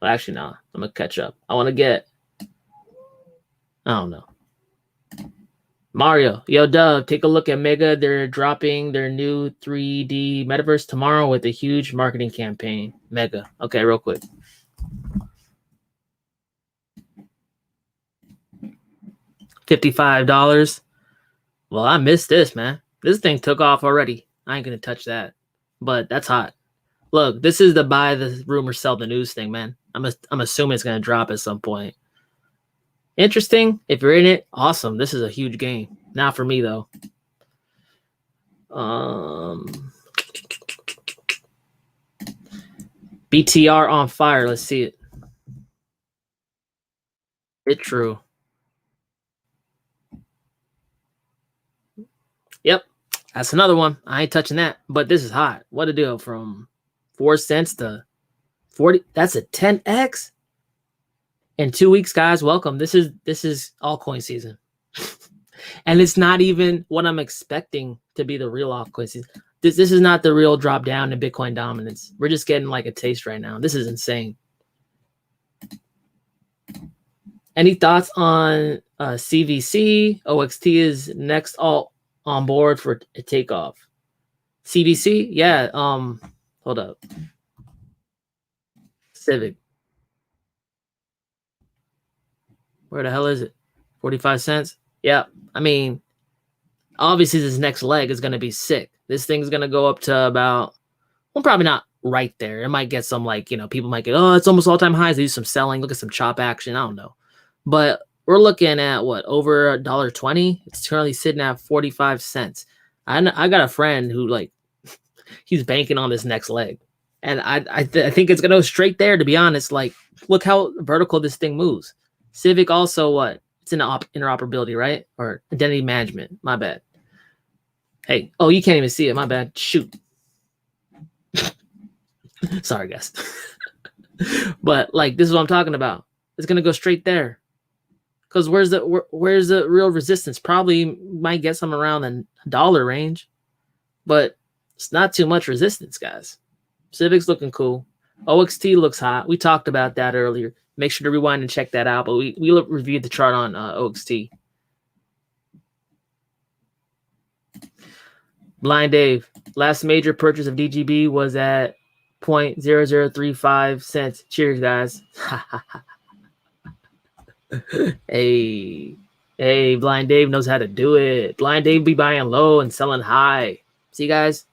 A: Well, actually, no, I'm gonna catch up. I want to get, I don't know. Mario, yo, Dub, take a look at Mega. They're dropping their new 3D metaverse tomorrow with a huge marketing campaign. Mega. Okay, real quick. $55. Well, I missed this, man. This thing took off already. I ain't gonna touch that. But that's hot. Look, this is the buy the rumor, sell the news thing, man. I'm assuming it's gonna drop at some point. Interesting. If you're in it, awesome. This is a huge game. Not for me though. BTR on fire. Let's see it. It's true. Yep. That's another one. I ain't touching that. But this is hot. What a deal. From 4 cents to 40. That's a 10x in 2 weeks, guys. Welcome. This is altcoin season. And it's not even what I'm expecting to be the real altcoins. This is not the real drop down in Bitcoin dominance. We're just getting like a taste right now. This is insane. Any thoughts on CVC? OXT is next alt on board for a takeoff. CVC? Yeah. Hold up. Civic. Where the hell is it? 45 cents? Yeah. I mean, obviously this next leg is going to be sick. This thing's going to go up to about, well, probably not right there. It might get some, like, you know, people might get, oh, it's almost all-time highs. They do some selling. Look at some chop action. I don't know. But we're looking at what, over $1.20? It's currently sitting at 45 cents. I got a friend who, like, he's banking on this next leg. And I think it's going to go straight there, to be honest. Like, look how vertical this thing moves. Civic also, what? It's in interoperability, right? Or identity management. My bad. Hey, oh, you can't even see it. My bad. Shoot. Sorry, guys. But, like, this is what I'm talking about. It's going to go straight there. Because where's the real resistance? Probably might get some around the $1 range. But it's not too much resistance, guys. Civic's looking cool. OXT looks hot. We talked about that earlier. Make sure to rewind and check that out. But we reviewed the chart on OXT. Blind Dave. Last major purchase of DGB was at 0.0035 cents. Cheers, guys. Hey, Blind Dave knows how to do it. Blind Dave be buying low and selling high. See, guys,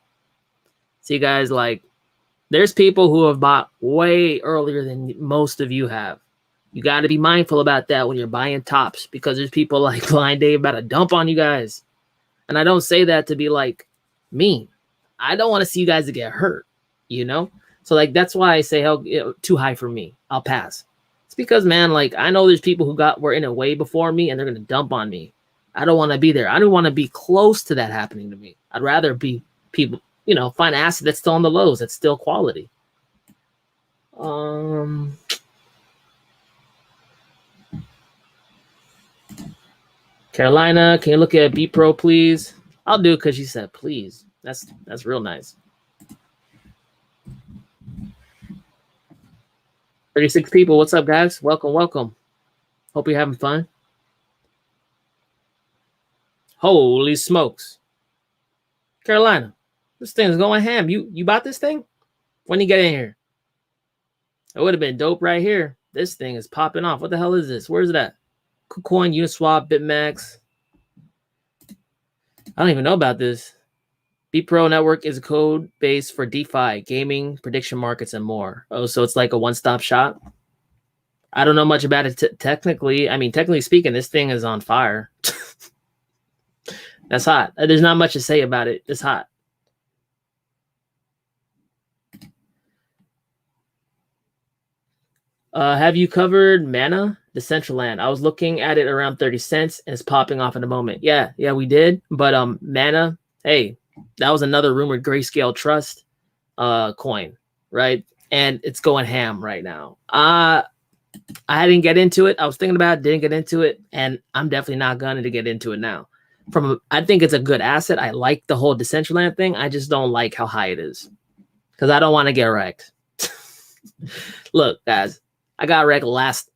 A: like, there's people who have bought way earlier than most of you have. You got to be mindful about that when you're buying tops, because there's people like Blind Dave about to dump on you guys. And I don't say that to be like mean. I don't want to see you guys to get hurt, you know? So, like, that's why I say, hell, too high for me. I'll pass. It's because, man, like, I know there's people who were in a way before me and they're going to dump on me. I don't want to be there. I don't want to be close to that happening to me. I'd rather be people, you know, find an asset that's still on the lows, that's still quality. Carolina, can you look at B Pro, please? I'll do it because she said please. That's real nice. 36 people. What's up, guys? Welcome. Hope you're having fun. Holy smokes. Carolina, this thing's going ham. You bought this thing? When you get in here? It would have been dope right here. This thing is popping off. What the hell is this? Where's it at? KuCoin, Uniswap, BitMax. I don't even know about this. BPro Network is a code base for DeFi, gaming, prediction markets, and more. Oh, so it's like a one-stop shop? I don't know much about it technically. I mean, technically speaking, this thing is on fire. That's hot. There's not much to say about it. It's hot. Have you covered Mana, Decentraland? I was looking at it around 30 cents and it's popping off in a moment. Yeah, we did. But Mana, hey, that was another rumored Grayscale Trust coin, right? And it's going ham right now. I didn't get into it. I was thinking about it, didn't get into it, and I'm definitely not going to get into it now. I think it's a good asset. I like the whole Decentraland thing. I just don't like how high it is because I don't want to get wrecked. Look, guys, I got wrecked last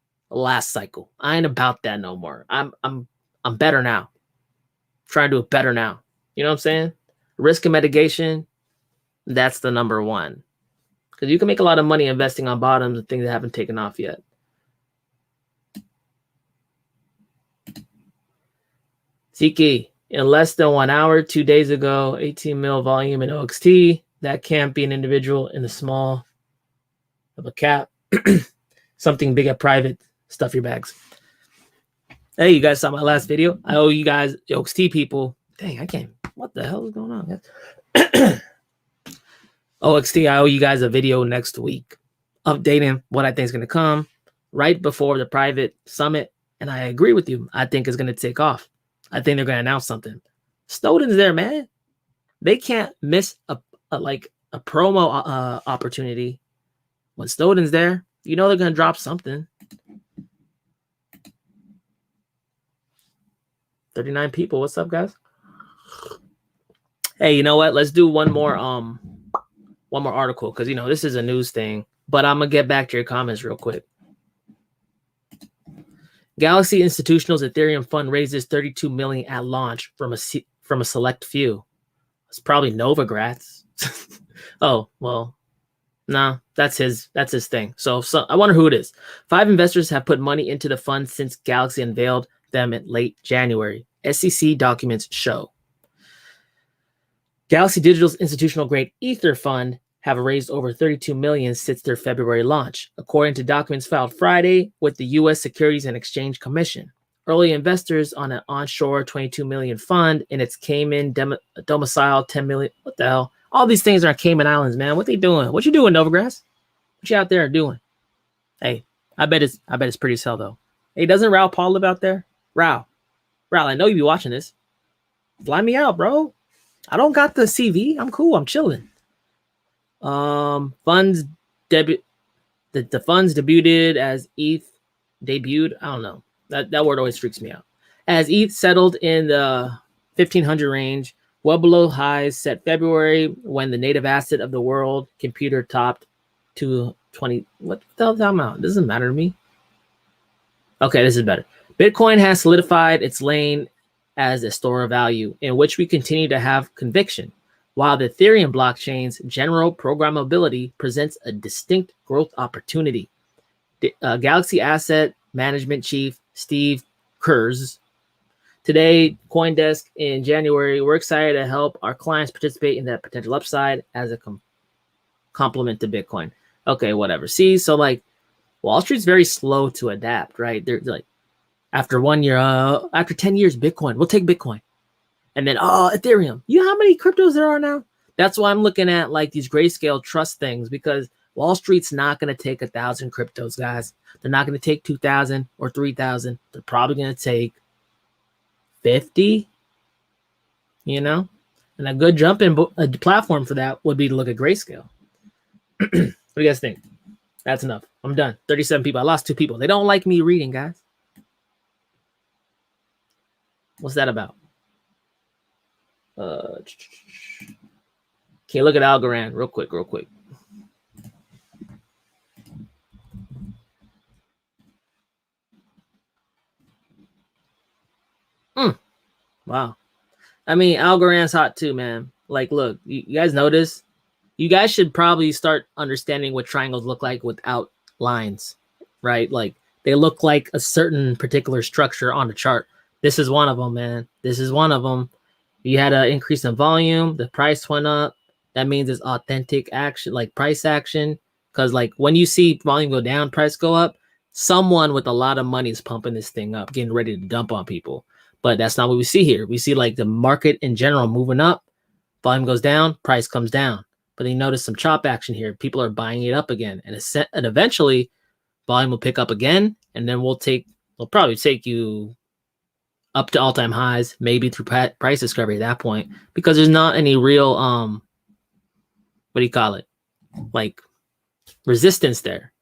A: cycle. I ain't about that no more. I'm better now. I'm trying to do it better now. You know what I'm saying? Risk and mitigation, that's the number one. Because you can make a lot of money investing on bottoms and things that haven't taken off yet. Ziki, in less than 1 hour, 2 days ago, 18 mil volume in OXT. That can't be an individual in the small of a cap. Something big at private. Stuff your bags. Hey, you guys saw my last video. I owe you guys, OXT people. Dang, I can't. What the hell is going on, guys? OXT, I owe you guys a video next week updating what I think is going to come right before the private summit. And I agree with you. I think it's going to take off. I think they're going to announce something. Snowden's there, man. They can't miss a promo opportunity. When Snowden's there, you know they're going to drop something. 39 people. What's up, guys? Hey, you know what? Let's do one more article because this is a news thing. But I'm gonna get back to your comments real quick. Galaxy Institutional's Ethereum fund raises 32 million at launch from a select few. It's probably Novogratz. Oh well, no, that's his thing. So I wonder who it is. 5 investors have put money into the fund since Galaxy unveiled them in late January. SEC documents show. Galaxy Digital's institutional grade Ether fund have raised over 32 million since their February launch, according to documents filed Friday with the U.S. Securities and Exchange Commission. Early investors on an onshore 22 million fund in its Cayman domicile 10 million. What the hell? All these things are Cayman Islands, man. What they doing? What you doing, Novogratz? What you out there doing? Hey, I bet it's pretty as hell though. Hey, doesn't Raul Paul live out there? Raul, I know you be watching this. Fly me out, bro. I don't got the CV. I'm cool. I'm chilling. Funds debut. The funds debuted as ETH debuted. I don't know. That word always freaks me out. As ETH settled in the 1500 range, well below highs set February when the native asset of the world computer topped 220. What the hell talking about? It doesn't matter to me. Okay, this is better. Bitcoin has solidified its lane as a store of value in which we continue to have conviction, while the Ethereum blockchain's general programmability presents a distinct growth opportunity. Galaxy Asset Management Chief Steve Kurz. Today, CoinDesk in January, we're excited to help our clients participate in that potential upside as a complement to Bitcoin. Okay, whatever. See, so like Wall Street's very slow to adapt, right? They're like, after 1 year, after 10 years, Bitcoin, we'll take Bitcoin. And then, Ethereum. You know how many cryptos there are now? That's why I'm looking at like these grayscale trust things, because Wall Street's not going to take 1,000 cryptos, guys. They're not going to take 2,000 or 3,000. They're probably going to take 50, And a good jumping platform for that would be to look at grayscale. What do you guys think? That's enough. I'm done. 37 people. I lost 2 people. They don't like me reading, guys. What's that about? Can you look at Algorand real quick? Wow. I mean, Algorand's hot too, man. Like, look, you guys notice? You guys should probably start understanding what triangles look like without lines, right? Like, they look like a certain particular structure on the chart. This is one of them, man. This is one of them. You had an increase in volume. The price went up. That means it's authentic action, like price action. Because like when you see volume go down, price go up, someone with a lot of money is pumping this thing up, getting ready to dump on people. But that's not what we see here. We see like the market in general moving up. Volume goes down, price comes down. But then you notice some chop action here. People are buying it up again. And eventually, volume will pick up again. And then we'll probably take you up to all-time highs, maybe through price discovery at that point, because there's not any real what do you call it, like resistance there.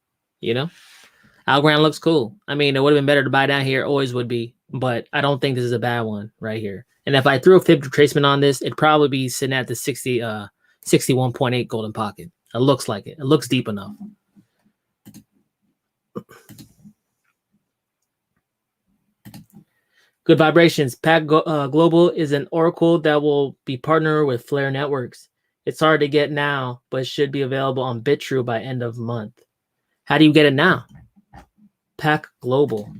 A: Algorand looks cool. I mean, it would have been better to buy down here, always would be, but I don't think this is a bad one right here. And if I threw a fib retracement on this, it'd probably be sitting at the 61.8 golden pocket. It looks like it looks deep enough. Good vibrations. Pack Global is an oracle that will be partnered with Flare Networks. It's hard to get now, but it should be available on BitTrue by end of month. How do you get it now? Pack Global.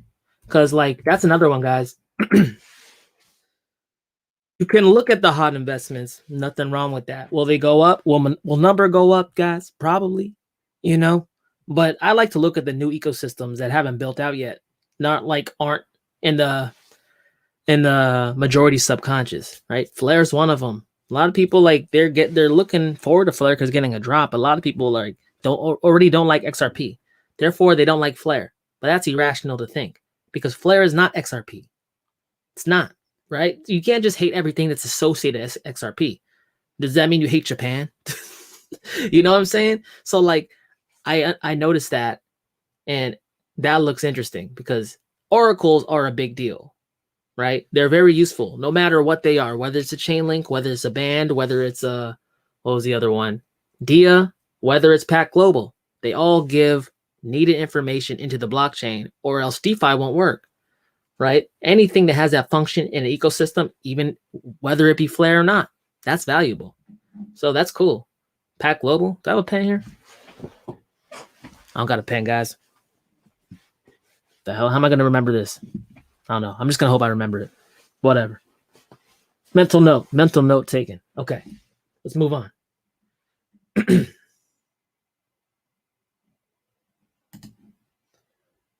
A: Because like that's another one, guys. You can look at the hot investments. Nothing wrong with that. Will they go up? Will number go up, guys? Probably. But I like to look at the new ecosystems that haven't built out yet. Not like aren't in the majority subconscious, right? Flare's one of them. A lot of people like they're looking forward to Flare because getting a drop. A lot of people like don't like XRP, therefore they don't like Flare. But that's irrational to think because Flare is not XRP. It's not, right? You can't just hate everything that's associated as XRP. Does that mean you hate Japan? You know what I'm saying? So like, I noticed that, and that looks interesting because oracles are a big deal. right? They're very useful, no matter what they are, whether it's a chain link, whether it's a band, whether it's a, what was the other one? DIA, whether it's Pack Global. They all give needed information into the blockchain, or else DeFi won't work, right? Anything that has that function in an ecosystem, even whether it be Flare or not, that's valuable. So that's cool. Pack Global, do I have a pen here? I don't got a pen, guys. The hell? How am I going to remember this? I don't know. I'm just going to hope I remember it. Whatever. Mental note taken. Okay. Let's move on.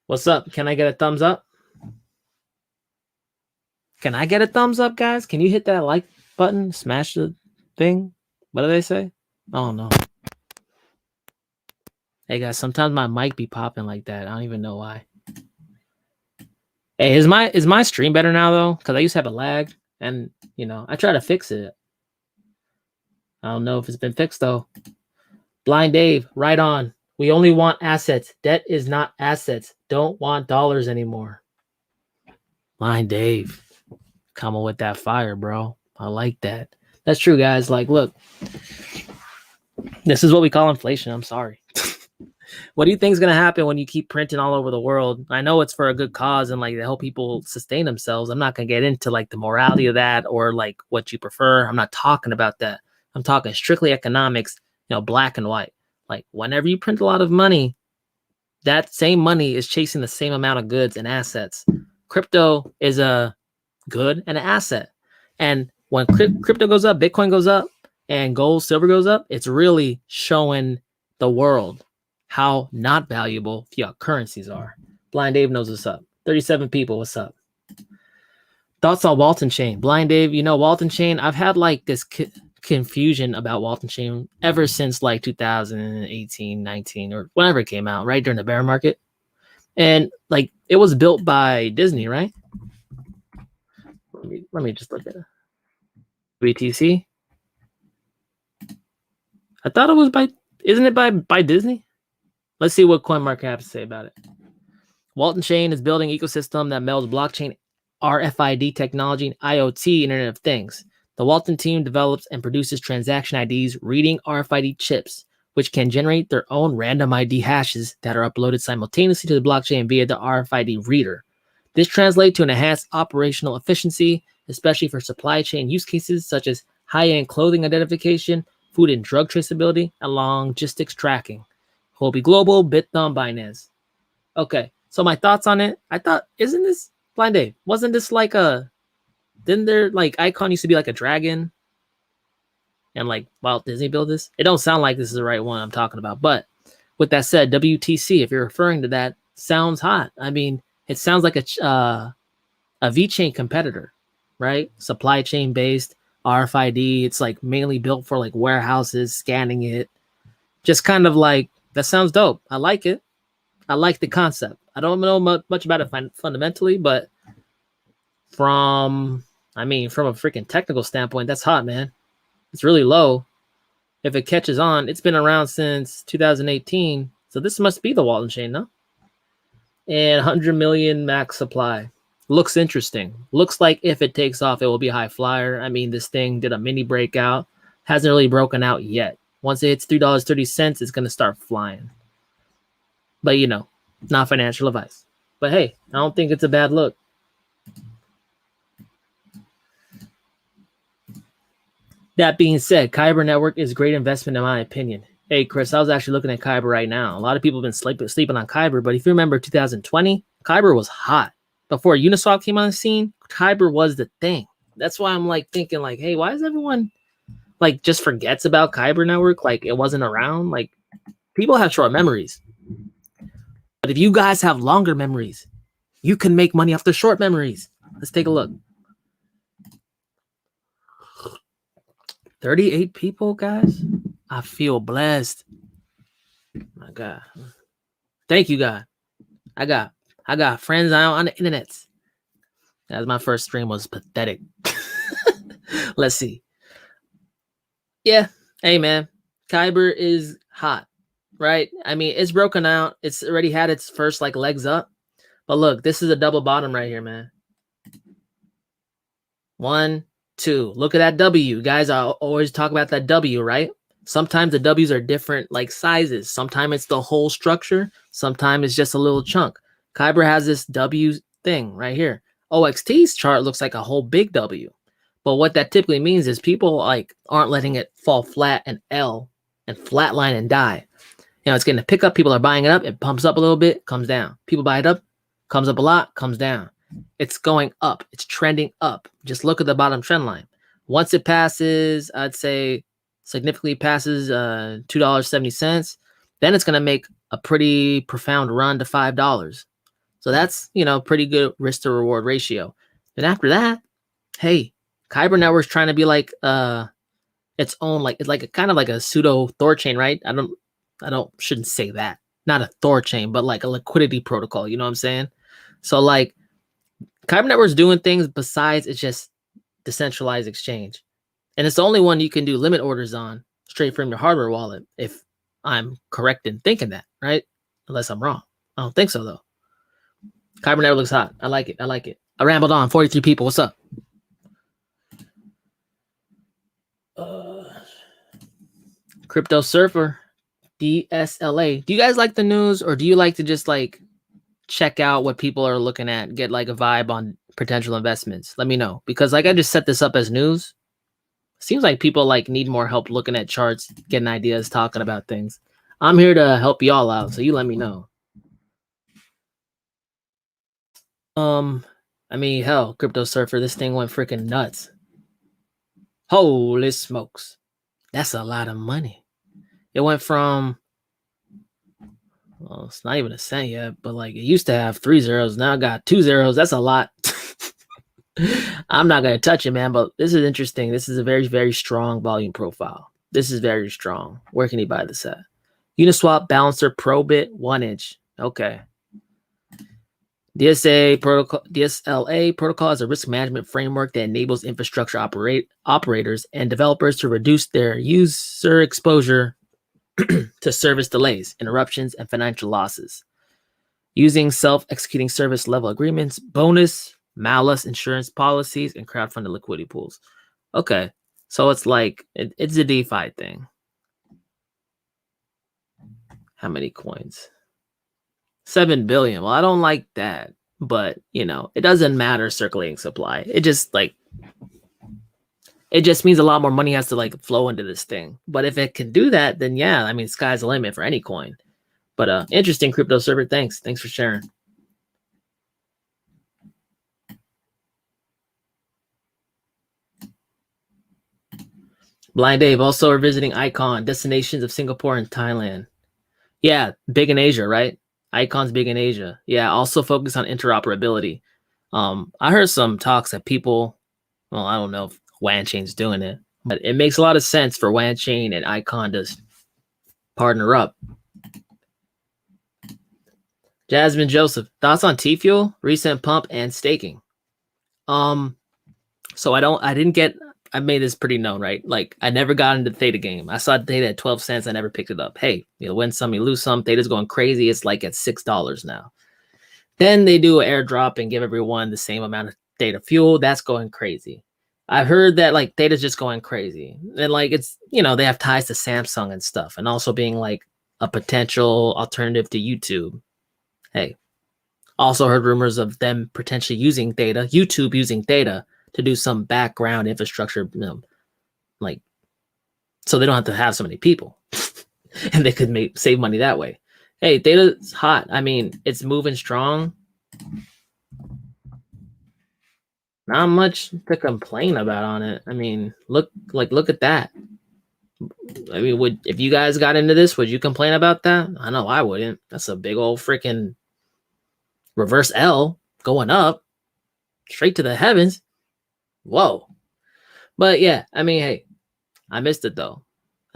A: What's up? Can I get a thumbs up? Can I get a thumbs up, guys? Can you hit that like button? Smash the thing? What do they say? I don't know. Hey, guys, sometimes my mic be popping like that. I don't even know why. Hey, is my stream better now, though? Because I used to have a lag, and, I try to fix it. I don't know if it's been fixed, though. Blind Dave, right on. We only want assets. Debt is not assets. Don't want dollars anymore. Blind Dave, coming with that fire, bro. I like that. That's true, guys. Like, look, this is what we call inflation. I'm sorry. What do you think is going to happen when you keep printing all over the world? I know it's for a good cause and like to help people sustain themselves. I'm not going to get into like the morality of that or like what you prefer. I'm not talking about that. I'm talking strictly economics, black and white. Like whenever you print a lot of money, that same money is chasing the same amount of goods and assets. Crypto is a good and an asset. And when crypto goes up, Bitcoin goes up, and gold, silver goes up, it's really showing the world how not valuable fiat currencies are. Blind Dave knows what's up. 37 people, what's up? Thoughts on Walton Chain? Blind Dave, Walton Chain, I've had like this confusion about Walton Chain ever since like 2018, 19, or whenever it came out, right during the bear market. And like it was built by Disney, right? Let me just look at it. BTC. I thought it was isn't it by Disney? Let's see what CoinMarket has to say about it. Walton Chain is building an ecosystem that melds blockchain, RFID technology, and IoT, Internet of Things. The Walton team develops and produces transaction IDs reading RFID chips, which can generate their own random ID hashes that are uploaded simultaneously to the blockchain via the RFID reader. This translates to an enhanced operational efficiency, especially for supply chain use cases such as high-end clothing identification, food and drug traceability, and logistics tracking. Huobi Global, BitThumb, Binance. Okay, so my thoughts on it. I thought, isn't this Blind Dave? Wasn't this like didn't their like icon used to be like a dragon? And like Walt Disney built this? It don't sound like this is the right one I'm talking about. But with that said, WTC, if you're referring to that, sounds hot. I mean, it sounds like a VeChain competitor, right? Supply chain based, RFID. It's like mainly built for like warehouses, scanning it. Just kind of like, that sounds dope. I like it. I like the concept. I don't know much about it fundamentally, but from a freaking technical standpoint, that's hot, man. It's really low. If it catches on, it's been around since 2018. So this must be the Walton Chain, no? And 100 million max supply. Looks interesting. Looks like if it takes off, it will be a high flyer. I mean, this thing did a mini breakout. Hasn't really broken out yet. Once it hits $3.30, it's going to start flying. But, not financial advice. But hey, I don't think it's a bad look. That being said, Kyber Network is a great investment in my opinion. Hey, Chris, I was actually looking at Kyber right now. A lot of people have been sleeping on Kyber, but if you remember 2020, Kyber was hot. Before Uniswap came on the scene, Kyber was the thing. That's why I'm like thinking like, hey, why is everyone like just forgets about Kyber Network? Like it wasn't around. Like people have short memories. But if you guys have longer memories, you can make money off the short memories. Let's take a look. 38 people, guys. I feel blessed. My God. Thank you, God. I got friends on the internet. As my first stream was pathetic. Let's see. Yeah. Hey, man. Kyber is hot, right? I mean, it's broken out. It's already had its first like legs up. But look, this is a double bottom right here, man. 1, 2. Look at that W. Guys, I always talk about that W, right? Sometimes the W's are different like sizes. Sometimes it's the whole structure. Sometimes it's just a little chunk. Kyber has this W thing right here. OXT's chart looks like a whole big W. But what that typically means is people like aren't letting it fall flat and L and flatline and die. You know, it's getting a pickup. People are buying it up. It pumps up a little bit, comes down. People buy it up, comes up a lot, comes down. It's going up. It's trending up. Just look at the bottom trend line. Once it passes, I'd say significantly passes $2.70, then it's going to make a pretty profound run to $5. So that's, you know, pretty good risk to reward ratio. Then after that, hey, Kyber Network's trying to be like its own, like it's like a kind of like a pseudo Thor chain, right? Shouldn't say that. Not a Thor chain, but like a liquidity protocol. You know what I'm saying? So like Kyber Network's doing things besides it's just decentralized exchange. And it's the only one you can do limit orders on straight from your hardware wallet, if I'm correct in thinking that, right? Unless I'm wrong. I don't think so, though. Kyber Network looks hot. I like it. I like it. I rambled on. 43 people. What's up? Crypto Surfer, DSLA. Do you guys like the news, or do you like to just like check out what people are looking at, get like a vibe on potential investments? Let me know, because like I just set this up as news. Seems like people like need more help looking at charts, getting ideas, talking about things. I'm here to help y'all out, so you let me know. I mean, hell, Crypto Surfer, this thing went freaking nuts. Holy smokes. That's a lot of money. It went from, well, it's not even a cent yet, but like it used to have 3 zeros. Now I got 2 zeros. That's a lot. I'm not going to touch it, man, but this is interesting. This is a very, very strong volume profile. This is very strong. Where can you buy this at? Uniswap Balancer Probit 1 inch. Okay. DSLA protocol is a risk management framework that enables infrastructure operators and developers to reduce their user exposure to service delays, interruptions, and financial losses. Using self-executing service level agreements, bonus, malus insurance policies, and crowdfunded liquidity pools. Okay, so it's like, it's a DeFi thing. How many coins? 7 billion. Well, I don't like that, but you know, it doesn't matter circulating supply. It just means a lot more money has to like flow into this thing. But if it can do that, then yeah, I mean, sky's the limit for any coin. But interesting, Crypto Server. Thanks for sharing. Blind Dave also are visiting Icon destinations of Singapore and Thailand. Yeah, big in Asia, right? Icon's big in Asia. Yeah, also focus on interoperability. I heard some talks that people, well, I don't know if WanChain's doing it, but it makes a lot of sense for WanChain and Icon to partner up. Jasmine Joseph, thoughts on T-Fuel, recent pump, and staking? So I made this pretty known, right? Like I never got into the Theta game. I saw Theta at 12 cents. I never picked it up. Hey, you win some, you lose some. Theta's going crazy. It's like at $6 now. Then they do an airdrop and give everyone the same amount of Theta fuel. That's going crazy. I've heard that like Theta's just going crazy. And like it's, you know, they have ties to Samsung and stuff, and also being like a potential alternative to YouTube. Hey, also heard rumors of them potentially using Theta, YouTube using Theta to do some background infrastructure, you know, like so they don't have to have so many people and they could save money that way. Hey, Theta's hot. I mean, it's moving strong. Not much to complain about on it. I mean, look at that. I mean, if you guys got into this, would you complain about that? I know I wouldn't. That's a big old freaking reverse L going up straight to the heavens. Whoa. But yeah, I mean, hey, I missed it though.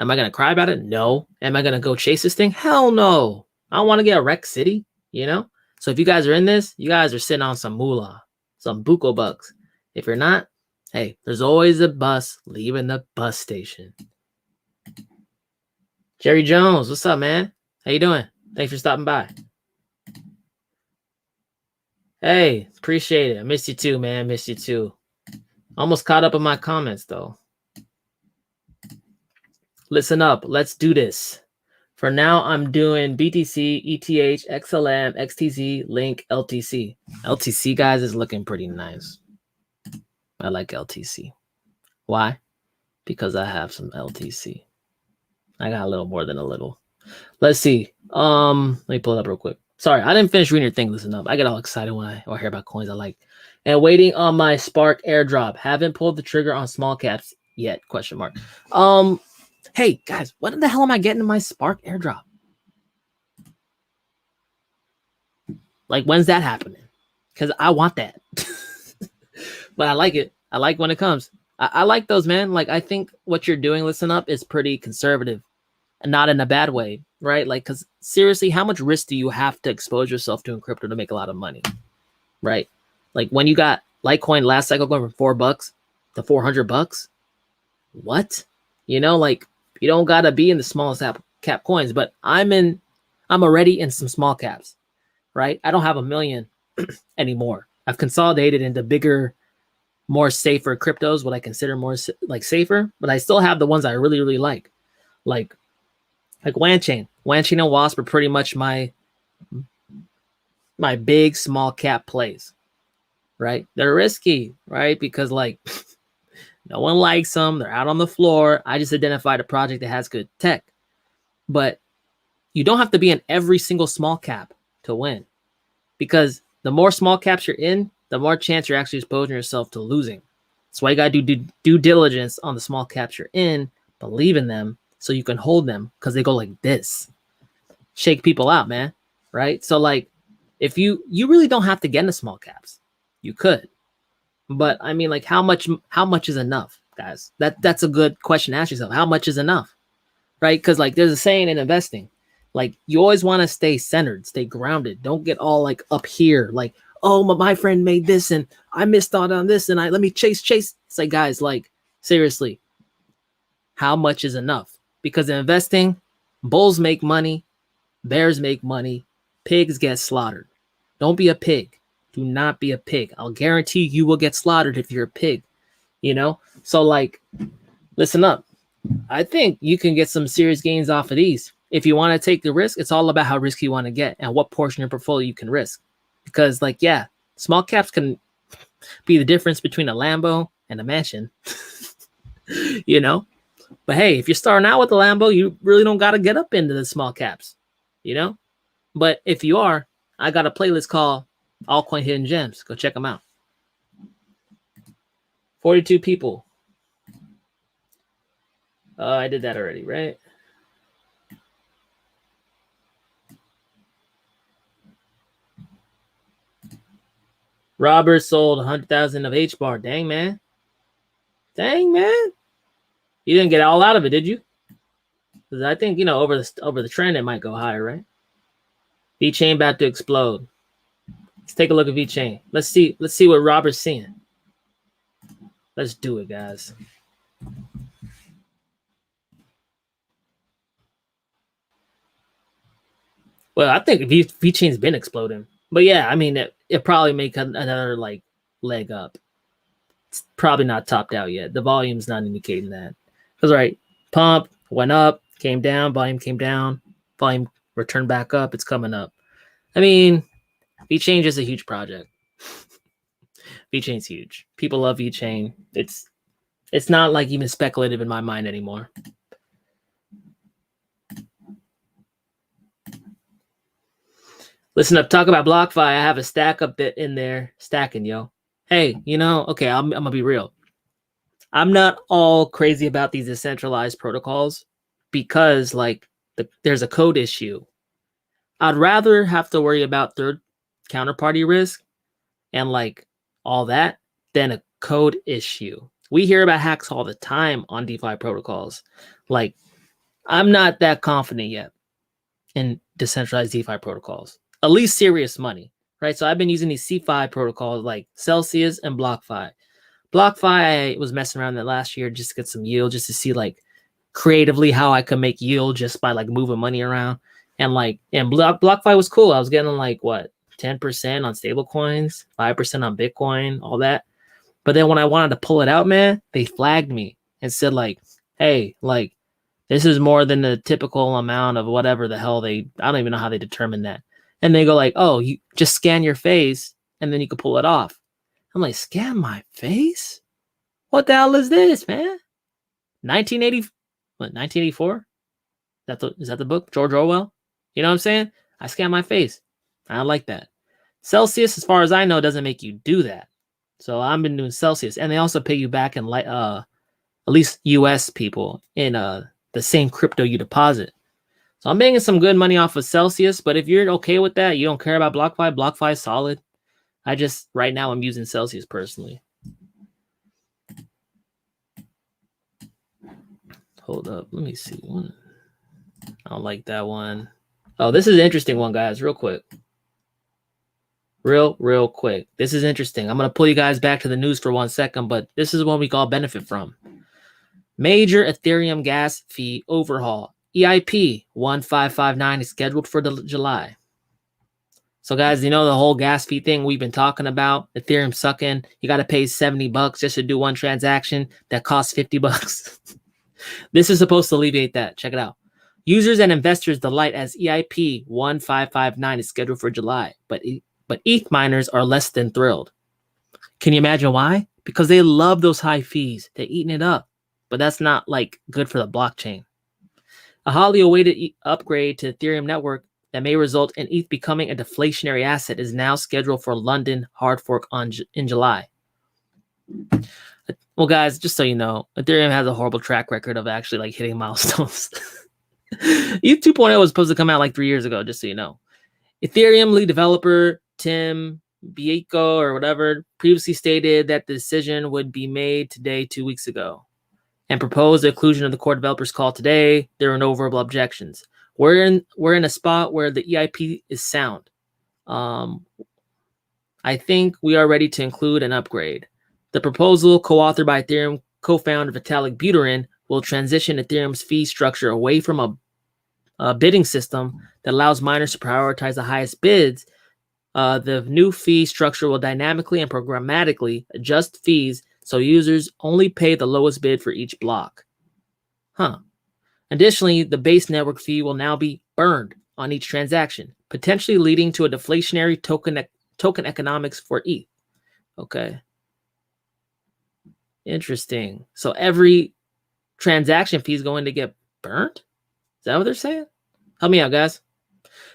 A: Am I going to cry about it? No. Am I going to go chase this thing? Hell no. I don't want to get a wreck city, you know? So if you guys are in this, you guys are sitting on some moolah, some buco bucks. If you're not, hey, there's always a bus leaving the bus station. Jerry Jones, what's up, man? How you doing? Thanks for stopping by. Hey, appreciate it. I miss you too, man. Miss you too. Almost caught up in my comments though. Listen up. Let's do this. For now, I'm doing BTC, ETH, XLM, XTZ, Link, LTC. LTC, guys, is looking pretty nice. I like LTC. Why? Because I have some LTC. I got a little more than a little. Let's see. Let me pull it up real quick. Sorry, I didn't finish reading your thing. Listen up. I get all excited when I hear about coins I like. And waiting on my Spark airdrop. Haven't pulled the trigger on small caps yet? Question mark. Hey guys, what the hell am I getting in my Spark airdrop? Like, when's that happening? Because I want that. But I like it. I like when it comes. I like those, man. Like, I think what you're doing, listen up, is pretty conservative. And not in a bad way, right? Like, because seriously, how much risk do you have to expose yourself to in crypto to make a lot of money, right? Like, when you got Litecoin last cycle going from $4 to $400, what? You know, like, you don't gotta be in the smallest cap coins, but I'm already in some small caps, right? I don't have a million anymore. I've consolidated into bigger, more safer cryptos, what I consider more like safer, but I still have the ones I really, really like Wanchain. Wanchain and Wasp are pretty much my big small cap plays, right? They're risky, right? Because like no one likes them. They're out on the floor. I just identified a project that has good tech, but you don't have to be in every single small cap to win, because the more small caps you're in, the more chance you're actually exposing yourself to losing. That's why you got to do due diligence on the small caps you're in, believe in them so you can hold them, because they go like this. Shake people out, man, right? So like, if you really don't have to get into small caps. You could. But I mean, like, how much is enough, guys? That's a good question to ask yourself. How much is enough, right? Because like there's a saying in investing, like you always want to stay centered, stay grounded. Don't get all like up here, like, oh, my friend made this and I missed out on this and let me chase. It's like, guys, like seriously, how much is enough? Because in investing, bulls make money, bears make money, pigs get slaughtered. Don't be a pig. Do not be a pig. I'll guarantee you will get slaughtered if you're a pig, you know? So like, listen up. I think you can get some serious gains off of these. If you want to take the risk, it's all about how risky you want to get and what portion of your portfolio you can risk. Because like, yeah, small caps can be the difference between a Lambo and a mansion, you know? But hey, if you're starting out with a Lambo, you really don't got to get up into the small caps, you know? But if you are, I got a playlist called Altcoin Hidden Gems. Go check them out. 42 people. I did that already, right? Robert sold 100,000 of HBAR. Dang, man. You didn't get all out of it, did you? Because I think, you know, over the trend, it might go higher, right? VeChain about to explode. Let's take a look at VeChain. Let's see what Robert's seeing. Let's do it, guys. Well, I think VeChain's been exploding. But yeah, I mean, it probably make another like leg up. It's probably not topped out yet. The volume's not indicating that. Because right, pump went up, came down, volume came down, volume returned back up. It's coming up. I mean, VeChain is a huge project. VeChain's huge. People love VeChain. It's not like even speculative in my mind anymore. Listen up, talk about BlockFi. I have a stack up in there, stacking, yo. Hey, you know, okay, I'm gonna be real. I'm not all crazy about these decentralized protocols because like there's a code issue. I'd rather have to worry about third counterparty risk and like all that than a code issue. We hear about hacks all the time on DeFi protocols. Like, I'm not that confident yet in decentralized DeFi protocols, at least serious money, right? So I've been using these C5 protocols like Celsius and BlockFi. BlockFi, I was messing around that last year just to get some yield, just to see like creatively how I could make yield just by like moving money around. And like, and BlockFi was cool. I was getting like what, 10% on stable coins, 5% on Bitcoin, all that. But then when I wanted to pull it out, man, they flagged me and said like, hey, like, this is more than the typical amount of whatever the hell I don't even know how they determine that. And they go like, oh, you just scan your face and then you can pull it off. I'm like, scan my face? What the hell is this, man? 1984? Is that the book? George Orwell? You know what I'm saying? I scan my face. I don't like that. Celsius, as far as I know, doesn't make you do that. So I've been doing Celsius. And they also pay you back in at least US people in the same crypto you deposit. So I'm making some good money off of Celsius, but if you're okay with that, you don't care about BlockFi, BlockFi is solid. Right now I'm using Celsius personally. Hold up, let me see one. I don't like that one. Oh, this is an interesting one, guys, real quick. Real quick. This is interesting. I'm going to pull you guys back to the news for 1 second, but this is what we all benefit from. Major Ethereum gas fee overhaul. EIP 1559 is scheduled for July. So guys, you know the whole gas fee thing we've been talking about, Ethereum sucking. You got to pay $70 just to do one transaction that costs $50. This is supposed to alleviate that. Check it out. Users and investors delight as EIP 1559 is scheduled for July, but ETH miners are less than thrilled. Can you imagine why? Because they love those high fees. They're eating it up, but that's not like good for the blockchain. A highly awaited upgrade to Ethereum network that may result in ETH becoming a deflationary asset is now scheduled for London hard fork in July. Well, guys, just so you know, Ethereum has a horrible track record of actually like hitting milestones. ETH 2.0 was supposed to come out like 3 years ago, just so you know. Ethereum lead developer Tim Bieko or whatever previously stated that the decision would be made today 2 weeks ago and proposed the inclusion of the core developers call today. There were no verbal objections. We're in a spot where the EIP is sound. I think we are ready to include an upgrade. The proposal, co-authored by Ethereum co-founder Vitalik Buterin, will transition Ethereum's fee structure away from a bidding system that allows miners to prioritize the highest bids. The new fee structure will dynamically and programmatically adjust fees so users only pay the lowest bid for each block. Additionally, the base network fee will now be burned on each transaction, potentially leading to a deflationary token economics for ETH. Okay. Interesting. So every transaction fee is going to get burnt? Is that what they're saying? Help me out, guys.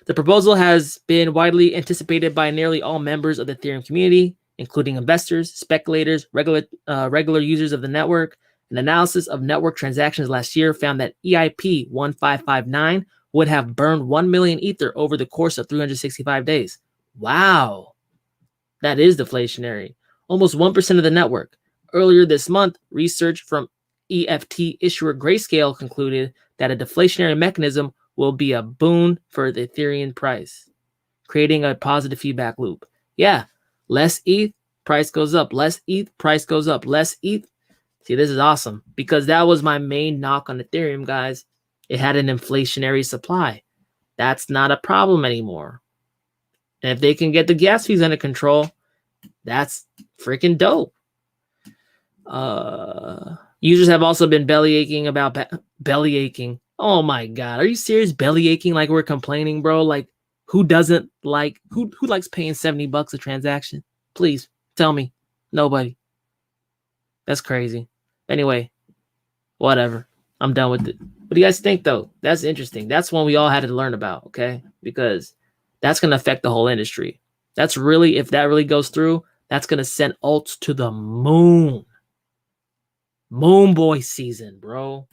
A: The proposal has been widely anticipated by nearly all members of the Ethereum community, including investors, speculators, regular users of the network. An analysis of network transactions last year found that EIP 1559 would have burned 1 million Ether over the course of 365 days. Wow. That is deflationary. Almost 1% of the network. Earlier this month, research from EFT issuer Grayscale concluded that a deflationary mechanism will be a boon for the Ethereum price, creating a positive feedback loop. Yeah, less ETH, price goes up. Less ETH, price goes up. Less ETH. See, this is awesome because that was my main knock on Ethereum, guys. It had an inflationary supply. That's not a problem anymore. And if they can get the gas fees under control, that's freaking dope. Users have also been belly aching about belly aching. Oh my god, are you serious? Belly aching like we're complaining, bro? Like who doesn't like who likes paying $70 a transaction? Please tell me. Nobody. That's crazy. Anyway, whatever. I'm done with it. What do you guys think though? That's interesting. That's one we all had to learn about, okay? Because that's going to affect the whole industry. That's really, if that really goes through, that's going to send alts to the moon. Moon boy season, bro.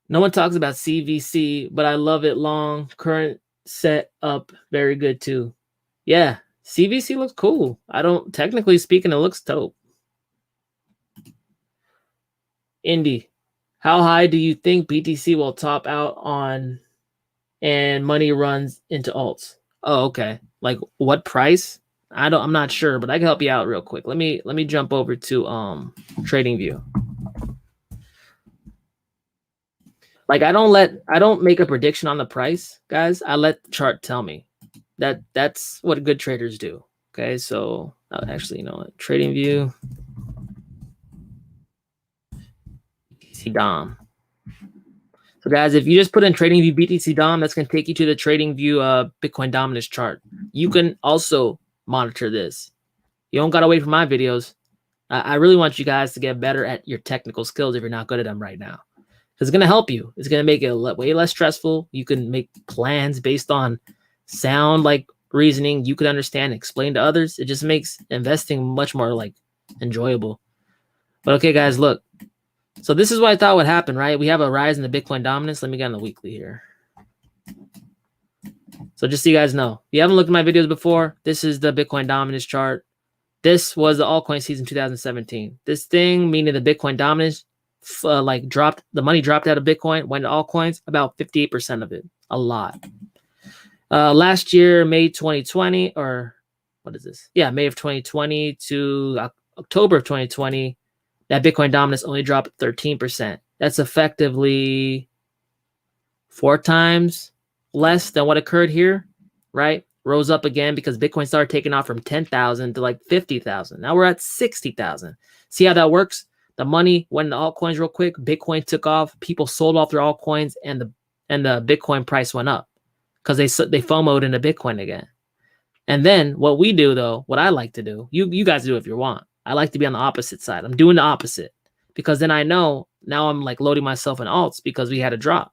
A: No one talks about CVC, but I love it long. Current set up, very good too. Yeah, CVC looks cool. Technically speaking, it looks dope. Indy, how high do you think BTC will top out on and money runs into alts? Oh, okay. Like what price? I'm not sure, but I can help you out real quick. Let me jump over to TradingView. Like I don't make a prediction on the price, guys. I let the chart tell me. That's what good traders do. Okay, so Oh, actually, you know what? Trading View. BTC Dom. So guys, if you just put in Trading View BTC Dom, that's going to take you to the Trading View Bitcoin dominance chart. You can also monitor this. You don't got to wait for my videos. I really want you guys to get better at your technical skills if you're not good at them right now. It's going to help you. It's going to make it way less stressful. You can make plans based on sound like reasoning you could understand, explain to others. It just makes investing much more like enjoyable. But okay, guys, look. So this is what I thought would happen, right? We have a rise in the Bitcoin dominance. Let me get on the weekly here. So just so you guys know, if you haven't looked at my videos before, this is the Bitcoin dominance chart. This was the altcoin season 2017. This thing, meaning the Bitcoin dominance, like dropped, the money dropped out of Bitcoin, went to altcoins, about 58% of it, a lot. Last year, May 2020, or what is this? Yeah, May of 2020 to October of 2020, that Bitcoin dominance only dropped 13%. That's effectively 4 times less than what occurred here, right? Rose up again because Bitcoin started taking off from 10,000 to like 50,000. Now we're at 60,000. See how that works? The money went into altcoins real quick. Bitcoin took off. People sold off their altcoins, and the Bitcoin price went up because they FOMO'd into Bitcoin again. And then what we do, though, what I like to do, you guys do if you want. I like to be on the opposite side. I'm doing the opposite because then I know now I'm like loading myself in alts because we had a drop.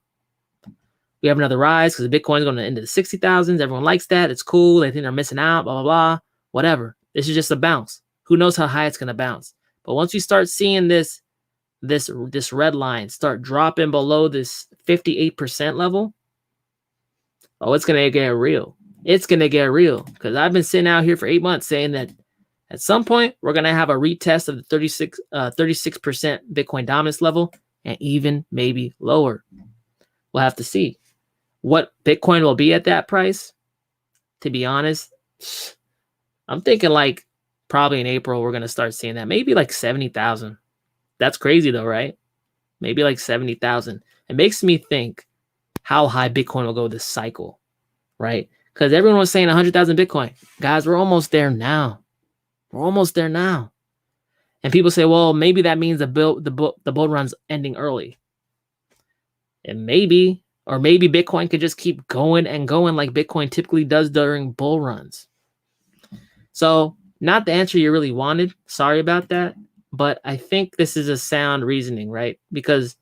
A: We have another rise because the Bitcoin is going to into the 60,000s. Everyone likes that. It's cool. They think they're missing out, blah, blah, blah, whatever. This is just a bounce. Who knows how high it's going to bounce? But once you start seeing this red line start dropping below this 58% level, oh, it's going to get real. It's going to get real because I've been sitting out here for 8 months saying that at some point we're going to have a retest of the 36% Bitcoin dominance level and even maybe lower. We'll have to see. What Bitcoin will be at that price, to be honest, I'm thinking like probably in April we're going to start seeing that. Maybe like 70,000. That's crazy though, right? Maybe like 70,000. It makes me think how high Bitcoin will go this cycle, right? Because everyone was saying 100,000 Bitcoin. Guys, we're almost there now. We're almost there now. And people say, well, maybe that means the bull run's ending early. And maybe, or maybe Bitcoin could just keep going and going like Bitcoin typically does during bull runs. So not the answer you really wanted. Sorry about that. But I think this is a sound reasoning, right? Because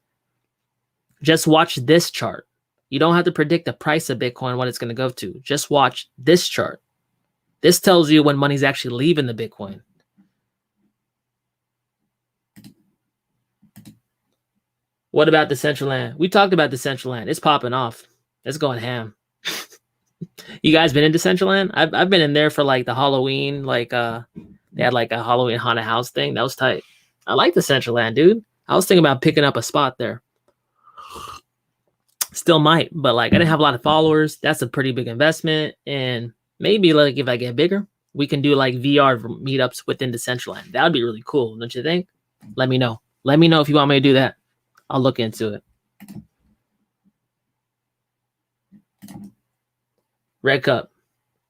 A: just watch this chart. You don't have to predict the price of Bitcoin, what it's going to go to. Just watch this chart. This tells you when money's actually leaving the Bitcoin. What about Decentraland? We talked about Decentraland. It's popping off. It's going ham. You guys been in Decentraland? I've been in there for like the Halloween, like they had like a Halloween haunted house thing. That was tight. I like Decentraland, dude. I was thinking about picking up a spot there. Still might, but like I didn't have a lot of followers. That's a pretty big investment. And maybe like if I get bigger, we can do like VR meetups within Decentraland. That would be really cool, don't you think? Let me know. Let me know if you want me to do that. I'll look into it. Red Cup.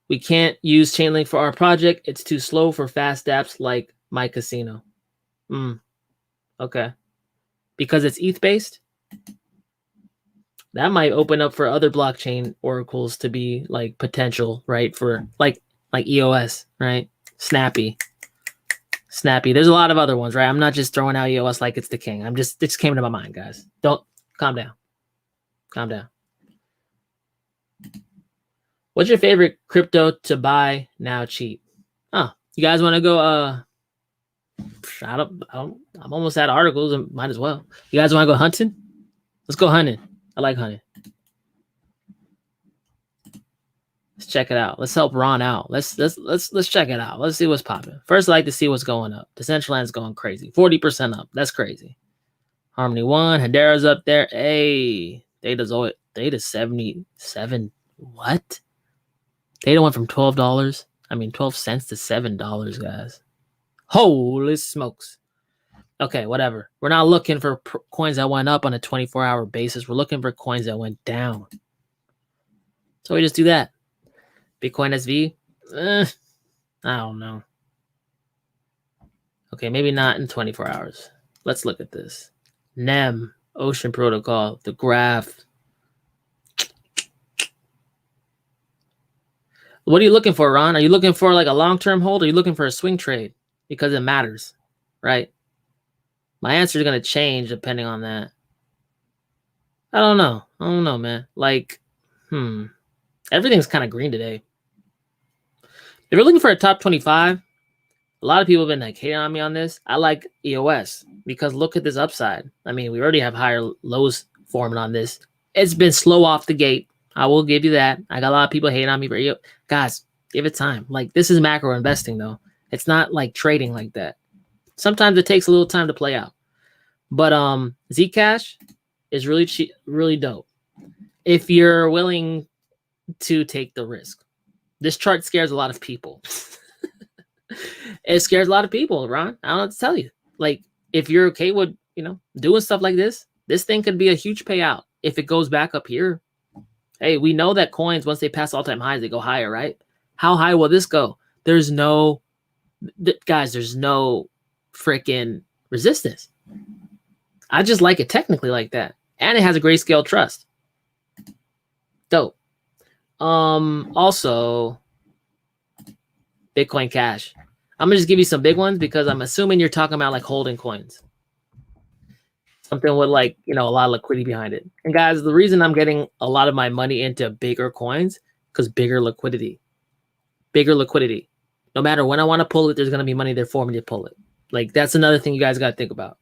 A: We can't use Chainlink for our project. It's too slow for fast apps like My Casino. Okay. Because it's ETH based? That might open up for other blockchain oracles to be like potential, right? For like EOS, right? Snappy. There's a lot of other ones, right? I'm not just throwing out EOS like it's the king. It just came to my mind, guys. Don't calm down. Calm down. What's your favorite crypto to buy now cheap? Oh, you guys want to go I'm almost out of articles and might as well. You guys want to go hunting? Let's go hunting. I like hunting. Let's check it out. Let's help Ron out. Let's check it out. Let's see what's popping. First, I like to see what's going up. Decentraland's going crazy. 40% up. That's crazy. Harmony 1. Hedera's up there. Hey, Theta's 77. What? Theta went from $12. 12 cents to $7, guys. Holy smokes. Okay, whatever. We're not looking for coins that went up on a 24-hour basis. We're looking for coins that went down. So we just do that. Bitcoin SV? I don't know. Okay, maybe not in 24 hours. Let's look at this. NEM, Ocean Protocol, the graph. What are you looking for, Ron? Are you looking for like a long-term hold? Or are you looking for a swing trade? Because it matters, right? My answer is going to change depending on that. I don't know, man. Like, everything's kind of green today. If you're looking for a top 25, a lot of people have been like hating on me on this. I like EOS because look at this upside. I mean, we already have higher lows forming on this. It's been slow off the gate. I will give you that. I got a lot of people hating on me for EOS. Guys, give it time. Like, this is macro investing, though. It's not like trading like that. Sometimes it takes a little time to play out. But Zcash is really cheap, really dope if you're willing to take the risk. This chart scares a lot of people. It scares a lot of people, Ron. I don't know what to tell you. Like, if you're okay with, doing stuff like this thing could be a huge payout. If it goes back up here, hey, we know that coins, once they pass all-time highs, they go higher, right? How high will this go? There's no freaking resistance. I just like it technically like that. And it has a grayscale trust. Dope. Also, Bitcoin Cash. I'm going to just give you some big ones because I'm assuming you're talking about like holding coins. Something with like, a lot of liquidity behind it. And guys, the reason I'm getting a lot of my money into bigger coins, because bigger liquidity. No matter when I want to pull it, there's going to be money there for me to pull it. Like, that's another thing you guys got to think about.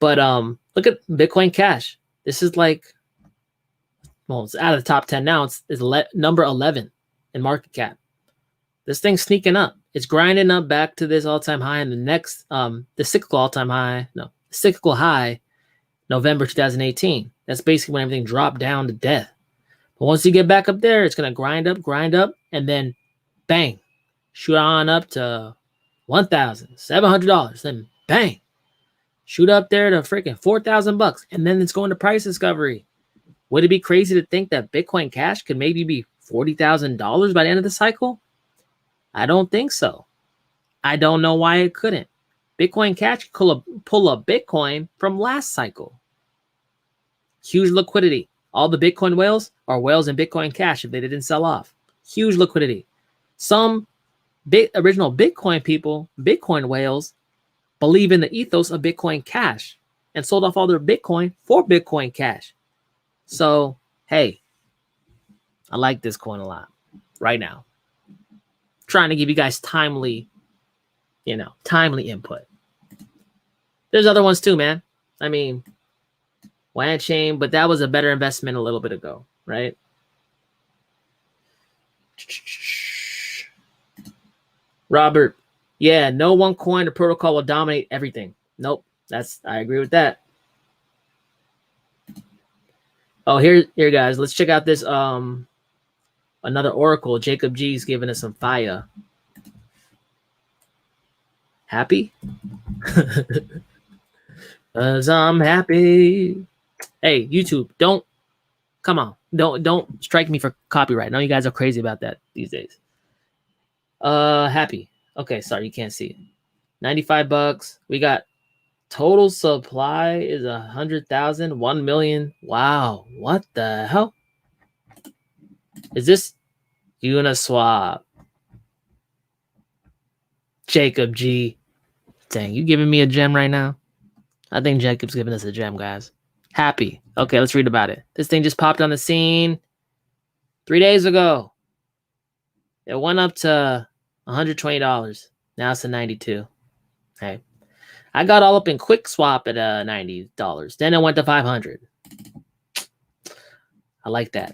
A: But look at Bitcoin Cash. This is like, well, it's out of the top 10 now. It's number 11 in market cap. This thing's sneaking up. It's grinding up back to this all-time high, and the next, the cyclical high, November 2018. That's basically when everything dropped down to death. But once you get back up there, it's gonna grind up, and then bang, shoot on up to $1,700. Then bang, shoot up there to freaking $4,000, and then it's going to price discovery. Would it be crazy to think that Bitcoin Cash could maybe be $40,000 by the end of the cycle? I don't think so. I don't know why it couldn't. Bitcoin Cash could pull a Bitcoin from last cycle. Huge liquidity. All the Bitcoin whales are whales in Bitcoin Cash if they didn't sell off. Huge liquidity. Some original Bitcoin people, Bitcoin whales, believe in the ethos of Bitcoin Cash and sold off all their Bitcoin for Bitcoin Cash. So, hey, I like this coin a lot right now. Trying to give you guys timely input. There's other ones too, man. I mean, WAN chain, but that was a better investment a little bit ago, right? Robert, yeah, no one coin or protocol will dominate everything. Nope, I agree with that. Oh, here guys, let's check out this another Oracle. Jacob G's giving us some fire. Happy? Cause I'm happy. Hey, YouTube, don't strike me for copyright. I know you guys are crazy about that these days. Happy. Okay, sorry, you can't see it. $95. We got total supply is 100,000, 1 million. Wow, what the hell? Is this Uniswap? Jacob G. Dang, you giving me a gem right now? I think Jacob's giving us a gem, guys. Happy. Okay, let's read about it. This thing just popped on the scene 3 days ago. It went up to $120. Now it's at $92. Hey, I got all up in quick swap at $90. Then it went to $500. I like that.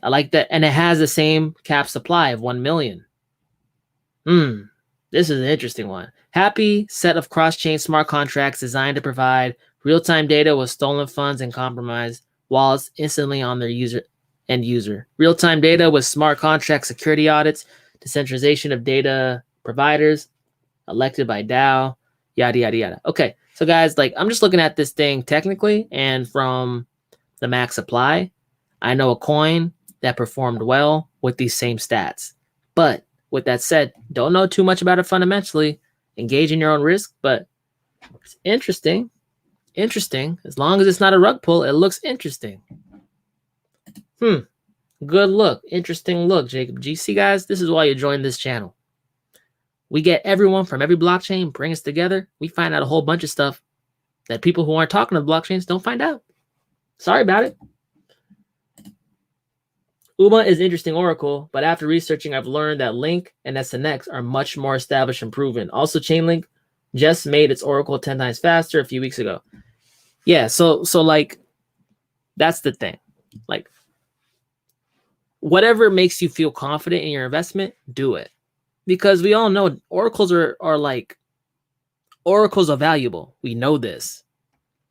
A: And it has the same cap supply of 1 million. This is an interesting one. Happy set of cross-chain smart contracts designed to provide real-time data with stolen funds and compromised wallets instantly on their end user. Real-time data with smart contract security audits, decentralization of data providers, elected by DAO, yada, yada, yada. Okay, so guys, I'm just looking at this thing technically, and from the max supply, I know a coin that performed well with these same stats. But with that said, don't know too much about it fundamentally. engage in your own risk, but it's interesting. Interesting. As long as it's not a rug pull, it looks interesting. Good look. Interesting look, Jacob G. See, guys, this is why you join this channel. We get everyone from every blockchain, bring us together. We find out a whole bunch of stuff that people who aren't talking to blockchains don't find out. Sorry about it. UMA is interesting oracle, but after researching, I've learned that Link and SNX are much more established and proven. Also, Chainlink just made its oracle 10 times faster a few weeks ago. Yeah, so like, that's the thing. Like, whatever makes you feel confident in your investment, do it. Because we all know oracles are like, oracles are valuable. We know this.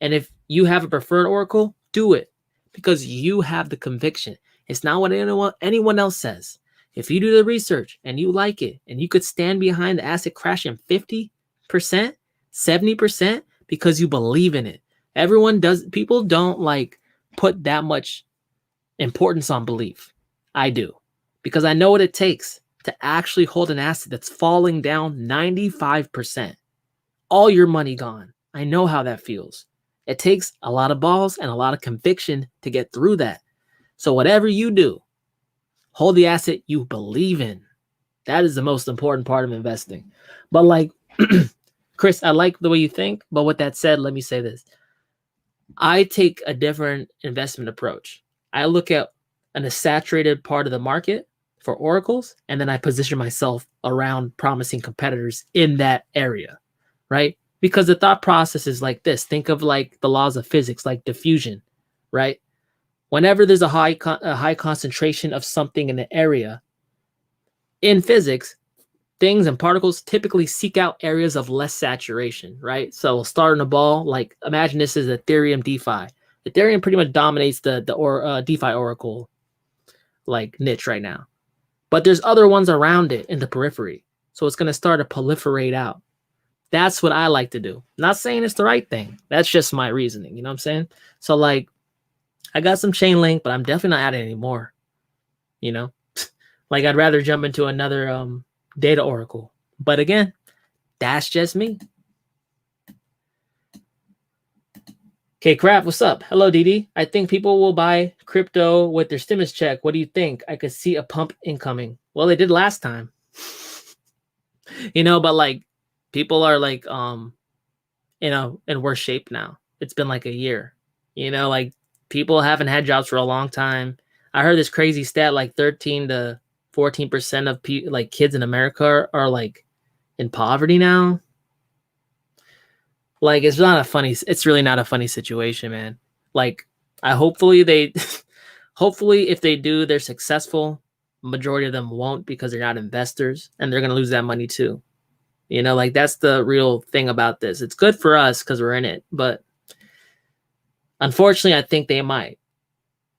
A: And if you have a preferred oracle, do it. Because you have the conviction. It's not what anyone else says. If you do the research and you like it, and you could stand behind the asset crashing 50%, 70% because you believe in it. Everyone does. People don't like put that much importance on belief. I do, because I know what it takes to actually hold an asset that's falling down 95%. All your money gone. I know how that feels. It takes a lot of balls and a lot of conviction to get through that. So whatever you do, hold the asset you believe in. That is the most important part of investing. But like, Chris, I like the way you think. But with that said, let me say this. I take a different investment approach. I look at a saturated part of the market for oracles, and then I position myself around promising competitors in that area, right? Because the thought process is like this. Think of like the laws of physics, like diffusion, right? Whenever there's a high concentration of something in the area, in physics, things and particles typically seek out areas of less saturation, right? So we'll start in a ball, like imagine this is Ethereum DeFi. Ethereum pretty much dominates the DeFi oracle like niche right now. But there's other ones around it in the periphery. So it's going to start to proliferate out. That's what I like to do. Not saying it's the right thing. That's just my reasoning. You know what I'm saying? So like, I got some Chainlink, but I'm definitely not adding any more. You know? Like I'd rather jump into another data oracle. But again, that's just me. Okay, Crap, what's up? Hello, DD. I think people will buy crypto with their stimulus check. What do you think? I could see a pump incoming. Well, they did last time. You know, but like people are like in worse shape now. It's been like a year. You know, like people haven't had jobs for a long time. I heard this crazy stat like 13 to 14% of like kids in America are like in poverty now. Like it's really not a funny situation, man. Like hopefully if they do, they're successful. Majority of them won't because they're not investors and they're going to lose that money too. You know, like that's the real thing about this. It's good for us because we're in it, but unfortunately, I think they might.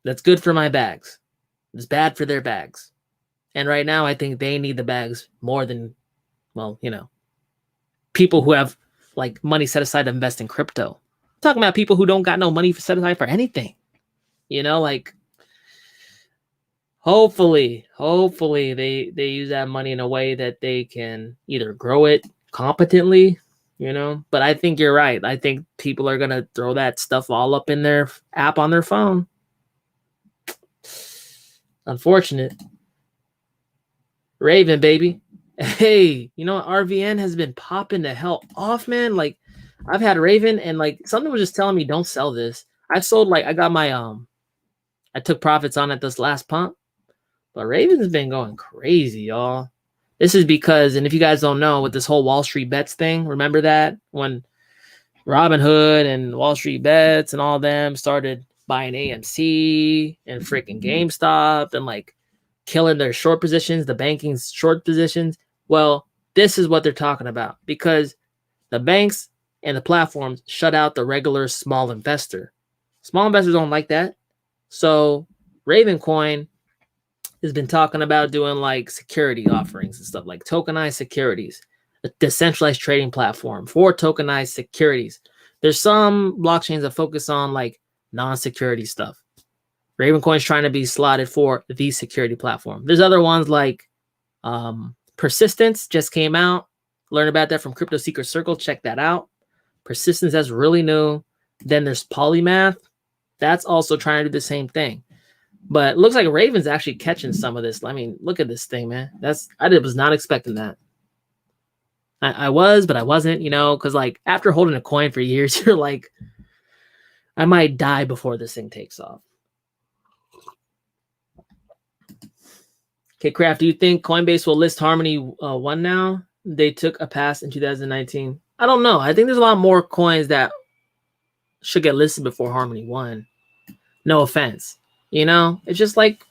A: That's good for my bags. It's bad for their bags. And right now, I think they need the bags more than, well, you know, people who have like money set aside to invest in crypto. I'm talking about people who don't got no money set aside for anything. You know, like hopefully they use that money in a way that they can either grow it competently, you know. But I think you're right. I think people are gonna throw that stuff all up in their app on their phone. Unfortunate. Raven, baby. Hey, you know, RVN has been popping the hell off, man. Like, I've had Raven, and like something was just telling me don't sell this. I sold like I got my I took profits on it this last pump, but Raven's been going crazy, y'all. This is because, and if you guys don't know, with this whole Wall Street Bets thing, remember that when Robinhood and Wall Street Bets and all them started buying AMC and freaking GameStop and like killing their short positions, the banking short positions. Well, this is what they're talking about because the banks and the platforms shut out the regular small investor. Small investors don't like that. So Ravencoin has been talking about doing like security offerings and stuff like tokenized securities, a decentralized trading platform for tokenized securities. There's some blockchains that focus on like non-security stuff. Ravencoin's trying to be slotted for the security platform. There's other ones like Persistence just came out Learn about that from Crypto Secret Circle. Check that out. Persistence, that's really new. Then there's Polymath. That's also trying to do the same thing. But it looks like Raven's actually catching some of this. I mean, look at this thing, man. Was not expecting that. I was, but I wasn't, you know, because like after holding a coin for years, you're like, I might die before this thing takes off. Okay, Kraft, do you think Coinbase will list Harmony 1 now? They took a pass in 2019. I don't know. I think there's a lot more coins that should get listed before Harmony 1. No offense. You know, it's just like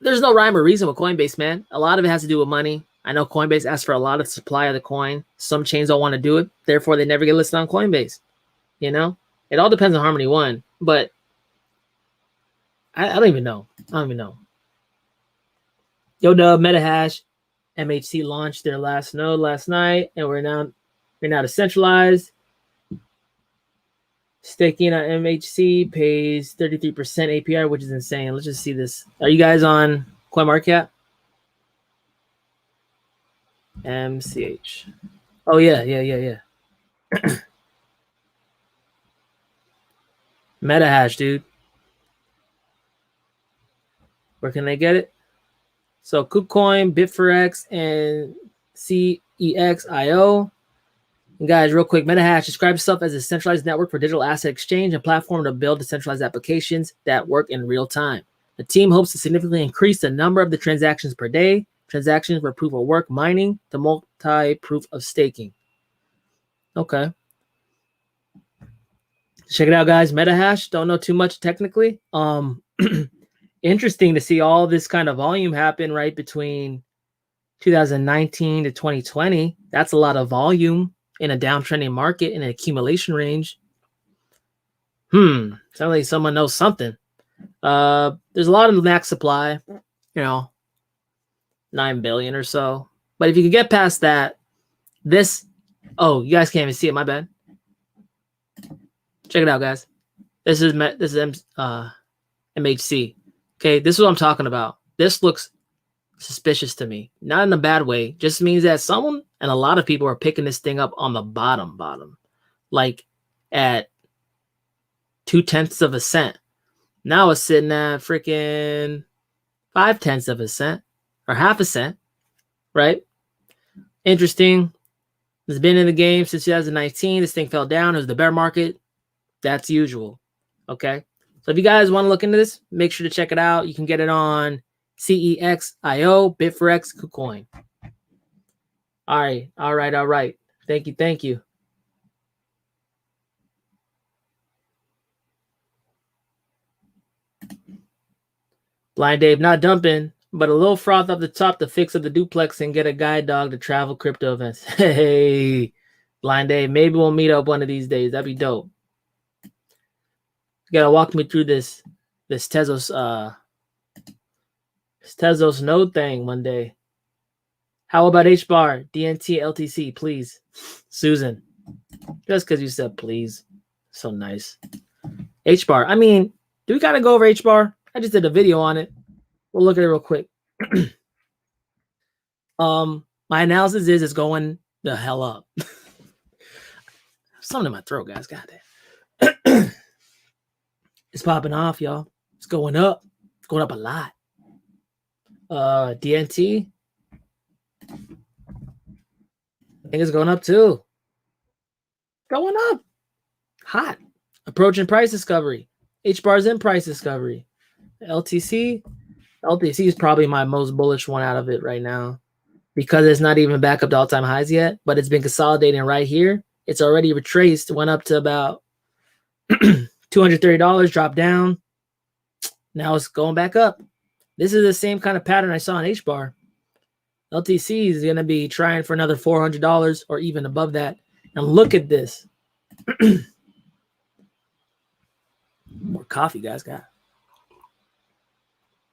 A: there's no rhyme or reason with Coinbase, man. A lot of it has to do with money. I know Coinbase asks for a lot of supply of the coin. Some chains don't want to do it. Therefore, they never get listed on Coinbase. You know, it all depends on Harmony 1. But I don't even know. Yo, Dub, MetaHash, MHC launched their last node last night, and we're now decentralized. Staking on MHC pays 33% APR, which is insane. Let's just see this. Are you guys on CoinMarketCap? MCH. Oh, yeah. MetaHash, dude. Where can they get it? So KuCoin, Bit4X, and CEX.io. And guys, real quick, MetaHash describes itself as a centralized network for digital asset exchange and platform to build decentralized applications that work in real time. The team hopes to significantly increase the number of the transactions per day, transactions for proof of work mining to multi-proof of staking. Okay. Check it out, guys. MetaHash. Don't know too much technically. Interesting to see all this kind of volume happen right between 2019 to 2020. That's a lot of volume in a downtrending market in an accumulation range. Sounds like someone knows something. There's a lot of max supply, 9 billion or so. But if you can get past that, this, you guys can't even see it, my bad. Check it out, guys. This is MHC. Okay, this is what I'm talking about. This looks suspicious to me. Not in a bad way. Just means that someone and a lot of people are picking this thing up on the bottom. Like at 0.2 of a cent. Now it's sitting at freaking 0.5 of a cent or half a cent, right? Interesting. It's been in the game since 2019. This thing fell down. It was the bear market. That's usual. Okay. So if you guys want to look into this, make sure to check it out. You can get it on CEX.io, Bit4X, KuCoin. All right. Thank you. Blind Dave, not dumping, but a little froth up the top to fix up the duplex and get a guide dog to travel crypto events. Hey, Blind Dave, maybe we'll meet up one of these days. That'd be dope. You gotta walk me through this Tezos node thing one day. How about HBAR, DNT, LTC, please? Susan, just because you said please. So nice. HBAR, I mean, do we gotta go over HBAR? I just did a video on it. We'll look at it real quick. My analysis is it's going the hell up. Something in my throat, guys. Goddamn. It's popping off, y'all. It's going up. It's going up a lot. DNT. I think it's going up too. Going up. Hot. Approaching price discovery. HBAR's in price discovery. LTC is probably my most bullish one out of it right now because it's not even back up to all-time highs yet, but it's been consolidating right here. It's already retraced, went up to about $230, dropped down. Now it's going back up. This is the same kind of pattern I saw in HBAR. LTC is going to be trying for another $400 or even above that. And look at this. More coffee, guys. Got.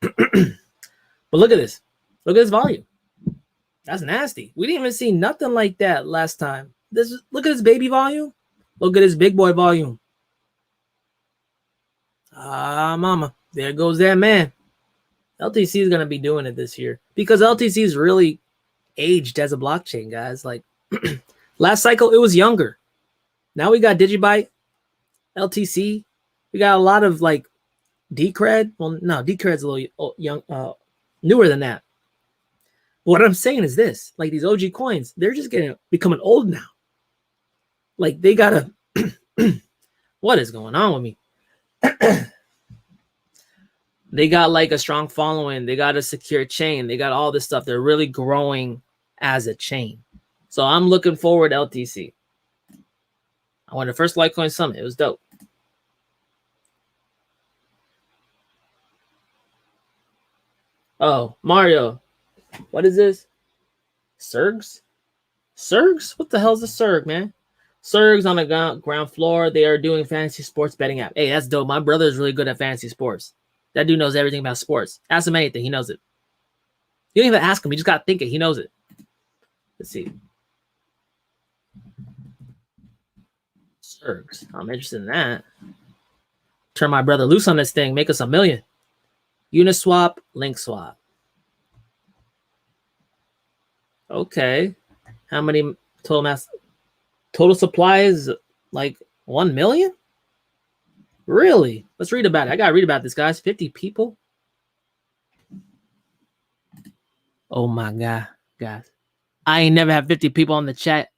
A: But look at this. Look at this volume. That's nasty. We didn't even see nothing like that last time. Look at this baby volume. Look at this big boy volume. Mama. There goes that man. LTC is going to be doing it this year because LTC is really aged as a blockchain, guys. Like last cycle, it was younger. Now we got Digibyte, LTC. We got a lot of like Decred. Well, no, Decred's a little young, newer than that. What I'm saying is this: like these OG coins, they're just becoming old now. Like they gotta. What is going on with me? They got like a strong following. They got a secure chain. They got all this stuff. They're really growing as a chain. So I'm looking forward to LTC. I went to the first Litecoin Summit. It was dope. Oh, Mario. What is this? Surgs? Surgs? What the hell is a Surg, man? Surgs on the ground floor. They are doing fantasy sports betting app. Hey, that's dope. My brother is really good at fantasy sports. That dude knows everything about sports. Ask him anything. He knows it. You don't even ask him. You just got to think it. He knows it. Let's see. Surgs. I'm interested in that. Turn my brother loose on this thing. Make us $1 million. Uniswap, LinkSwap. Okay. How many total supply is like 1 million? Really? Let's read about it. I gotta read about this, guys. 50 people. Oh my god, guys. I ain't never had 50 people on the chat.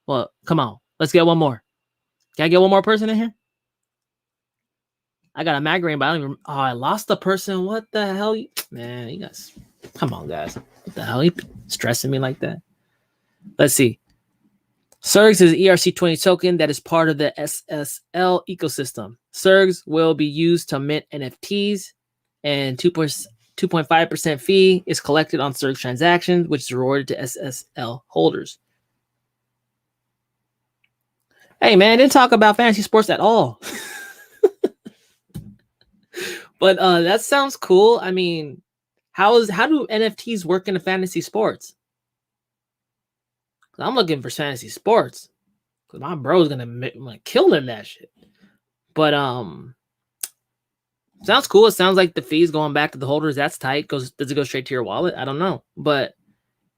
A: Well, come on. Let's get one more. Can I get one more person in here? I got a migraine, but I don't even. Oh, I lost a person. What the hell? Man, you guys. Come on, guys. What the hell? You stressing me like that? Let's see. Surgs is an ERC20 token that is part of the SSL ecosystem. Surgs will be used to mint NFTs, and 2.5% fee is collected on Surgs transactions, which is rewarded to SSL holders. Hey, man, I didn't talk about fantasy sports at all. But that sounds cool. I mean, how do NFTs work in the fantasy sports? I'm looking for fantasy sports because my bro's gonna kill in that shit. But sounds cool. It sounds like the fees going back to the holders. That's tight. Does it go straight to your wallet? I don't know, but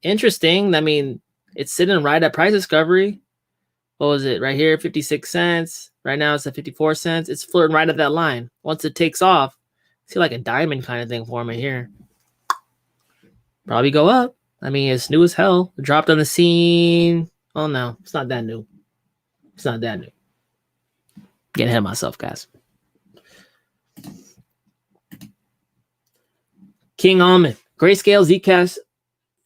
A: interesting. I mean, it's sitting right at price discovery. What was it right here? 56 cents. Right now it's at 54 cents. It's flirting right at that line. Once it takes off, I see like a diamond kind of thing for me here. Probably go up. I mean, it's new as hell. It dropped on the scene. Oh, no. It's not that new. It's not that new. Getting ahead of myself, guys. King Almond. Grayscale Zcash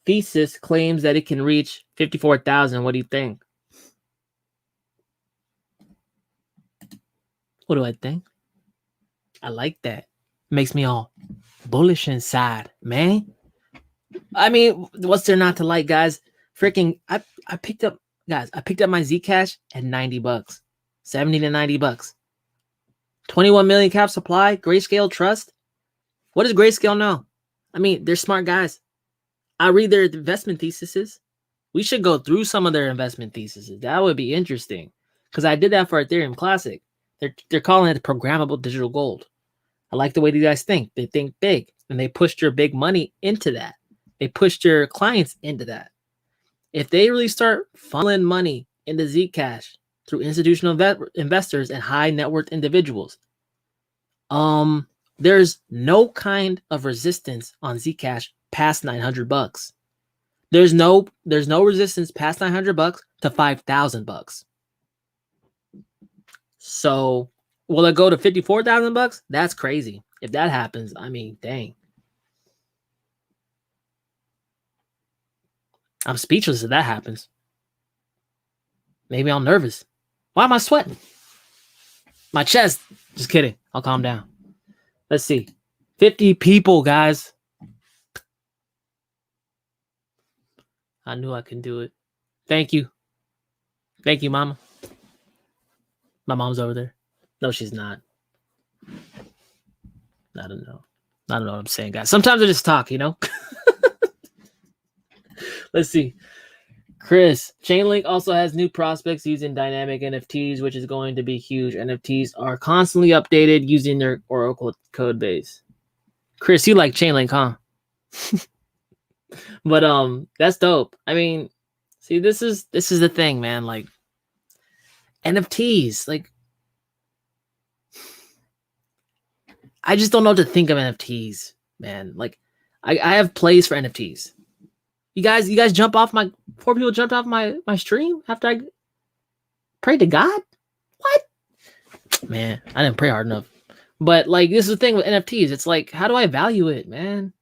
A: thesis claims that it can reach 54,000. What do you think? What do I think? I like that. Makes me all bullish inside, man. I mean, what's there not to like, guys? Freaking, I picked up my Zcash at $90, 70 to $90. 21 million cap supply, Grayscale Trust. What does Grayscale know? I mean, they're smart guys. I read their investment theses. We should go through some of their investment theses. That would be interesting because I did that for Ethereum Classic. They're calling it programmable digital gold. I like the way these guys think. They think big, and they pushed your big money into that. They pushed your clients into that. If they really start funneling money into Zcash through institutional investors and high net worth individuals, there's no kind of resistance on Zcash past $900. There's no resistance past $900 to $5,000. So will it go to $54,000? That's crazy. If that happens, I mean, dang. I'm speechless if that happens. Maybe I'm nervous. Why am I sweating? My chest. Just kidding. I'll calm down. Let's see. 50 people, guys. I knew I can do it. Thank you. Thank you, Mama. My mom's over there. No, she's not. I don't know. I don't know what I'm saying, guys. Sometimes I just talk, you know? Let's see. Chris, Chainlink also has new prospects using dynamic NFTs, which is going to be huge. NFTs are constantly updated using their Oracle code base. Chris, you like Chainlink, huh? But that's dope. I mean, see, this is the thing, man. Like NFTs, like I just don't know what to think of NFTs, man. Like I have plays for NFTs. You guys jump off my 4 people jumped off my stream after I prayed to God? What? Man, I didn't pray hard enough. But like this is the thing with NFTs. It's like, how do I value it, man?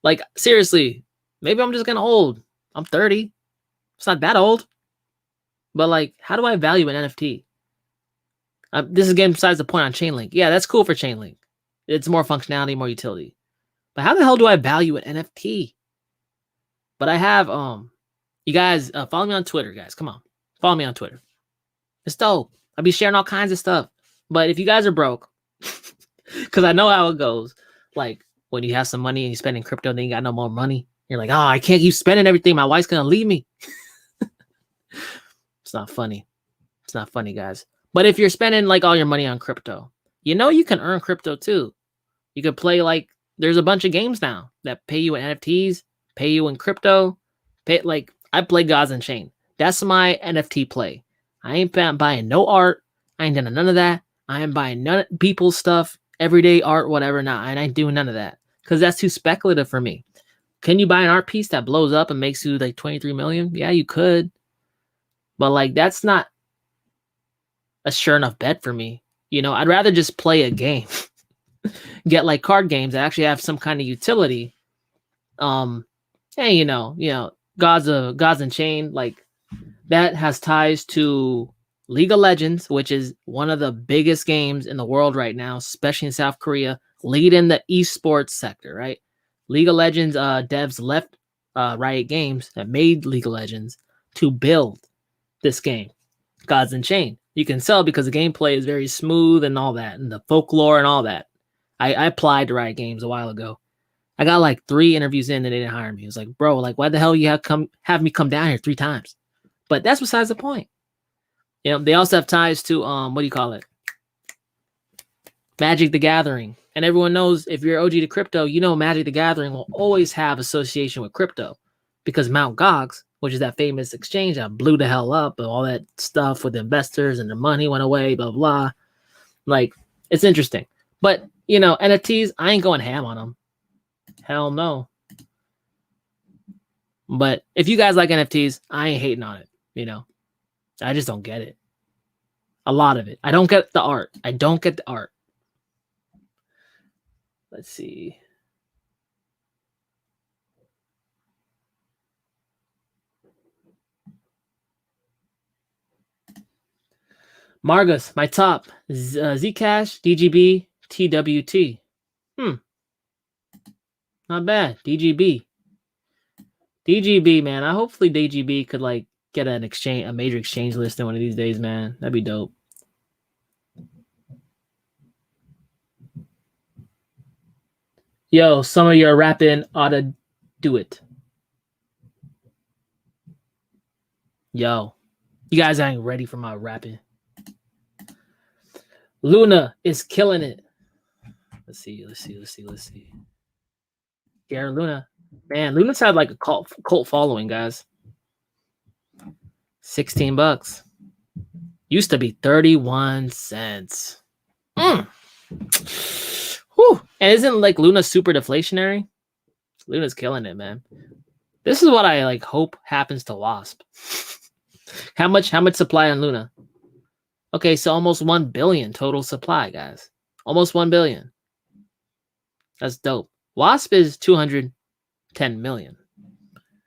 A: Like seriously, maybe I'm just getting old. I'm 30. It's not that old. But like, how do I value an NFT? This is getting besides the point on Chainlink. Yeah, that's cool for Chainlink. It's more functionality, more utility. But how the hell do I value an NFT? But I have you guys follow me on Twitter, guys. Come on. Follow me on Twitter. It's dope. I'll be sharing all kinds of stuff. But if you guys are broke, because I know how it goes, like when you have some money and you spend in crypto, then you got no more money. You're like, oh, I can't keep spending everything. My wife's gonna leave me. It's not funny. It's not funny, guys. But if you're spending like all your money on crypto, you know you can earn crypto too. You could play like there's a bunch of games now that pay you in NFTs, pay you in crypto. Like I play Gods Unchained. That's my NFT play. I ain't buying no art. I ain't done none of that. I ain't buying none of people's stuff, everyday art, whatever. Nah, I ain't doing none of that because that's too speculative for me. Can you buy an art piece that blows up and makes you like 23 million? Yeah, you could. But like that's not a sure enough bet for me. You know, I'd rather just play a game. Get like card games that actually have some kind of utility. And you know, Gods Unchained, like that has ties to League of Legends, which is one of the biggest games in the world right now, especially in South Korea, leading the esports sector, right? League of Legends devs left Riot Games that made League of Legends to build this game, Gods Unchained. You can sell because the gameplay is very smooth and all that, and the folklore and all that. I applied to Riot Games a while ago. I got like 3 interviews in and they didn't hire me. It was like, bro, like why the hell you have me come down here 3 times? But that's besides the point. You know, they also have ties to what do you call it? Magic the Gathering. And everyone knows if you're OG to crypto, you know Magic the Gathering will always have association with crypto because Mt. Gox, which is that famous exchange that blew the hell up and all that stuff with investors and their money went away, blah, blah. Like, it's interesting. But, you know, NFTs, I ain't going ham on them. Hell no. But if you guys like NFTs, I ain't hating on it, you know. I just don't get it. A lot of it. I don't get the art. I don't get the art. Let's see. Margus, my top. Zcash, DGB, TWT. Not bad. DGB. DGB, man. I hopefully DGB could like get a major exchange list in one of these days, man. That'd be dope. Yo, some of your rapping ought to do it. Yo, you guys ain't ready for my rapping. Luna is killing it. Let's see. Gary Luna. Man, Luna's had like a cult following, guys. $16. Used to be 31 cents. Whew. And isn't like Luna super deflationary? Luna's killing it, man. This is what I like hope happens to Wasp. How much supply on Luna? Okay, so almost 1 billion total supply, guys. Almost 1 billion. That's dope. Wasp is 210 million.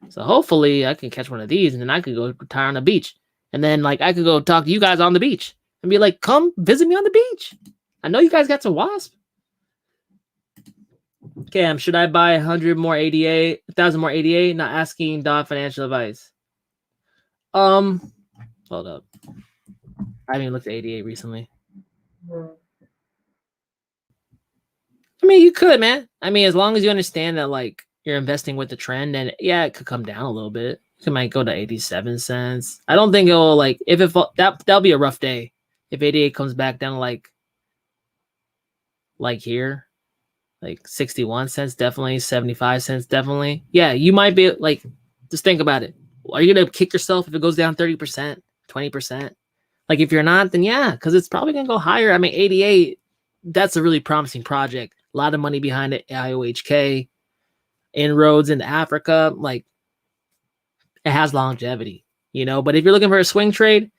A: So hopefully I can catch one of these and then I could go retire on the beach. And then like I could go talk to you guys on the beach and be like, come visit me on the beach. I know you guys got some Wasp. Cam, should I buy 100 more ADA, 1,000 more ADA? Not asking Dot financial advice. Hold up. I haven't even looked at ADA recently. I mean, you could, man. I mean, as long as you understand that, like, you're investing with the trend, and yeah, it could come down a little bit. It might go to 87 cents. I don't think it'll, like, if it that'll be a rough day. If ADA comes back down, like here. like 61 cents, definitely 75 cents, definitely. Yeah, you might be like, just think about it. Are you gonna kick yourself if it goes down 30%, 20%? Like if you're not, then yeah, because it's probably gonna go higher. I mean, 88, that's a really promising project. A lot of money behind it. IOHK, inroads into Africa, like it has longevity, you know. But if you're looking for a swing trade,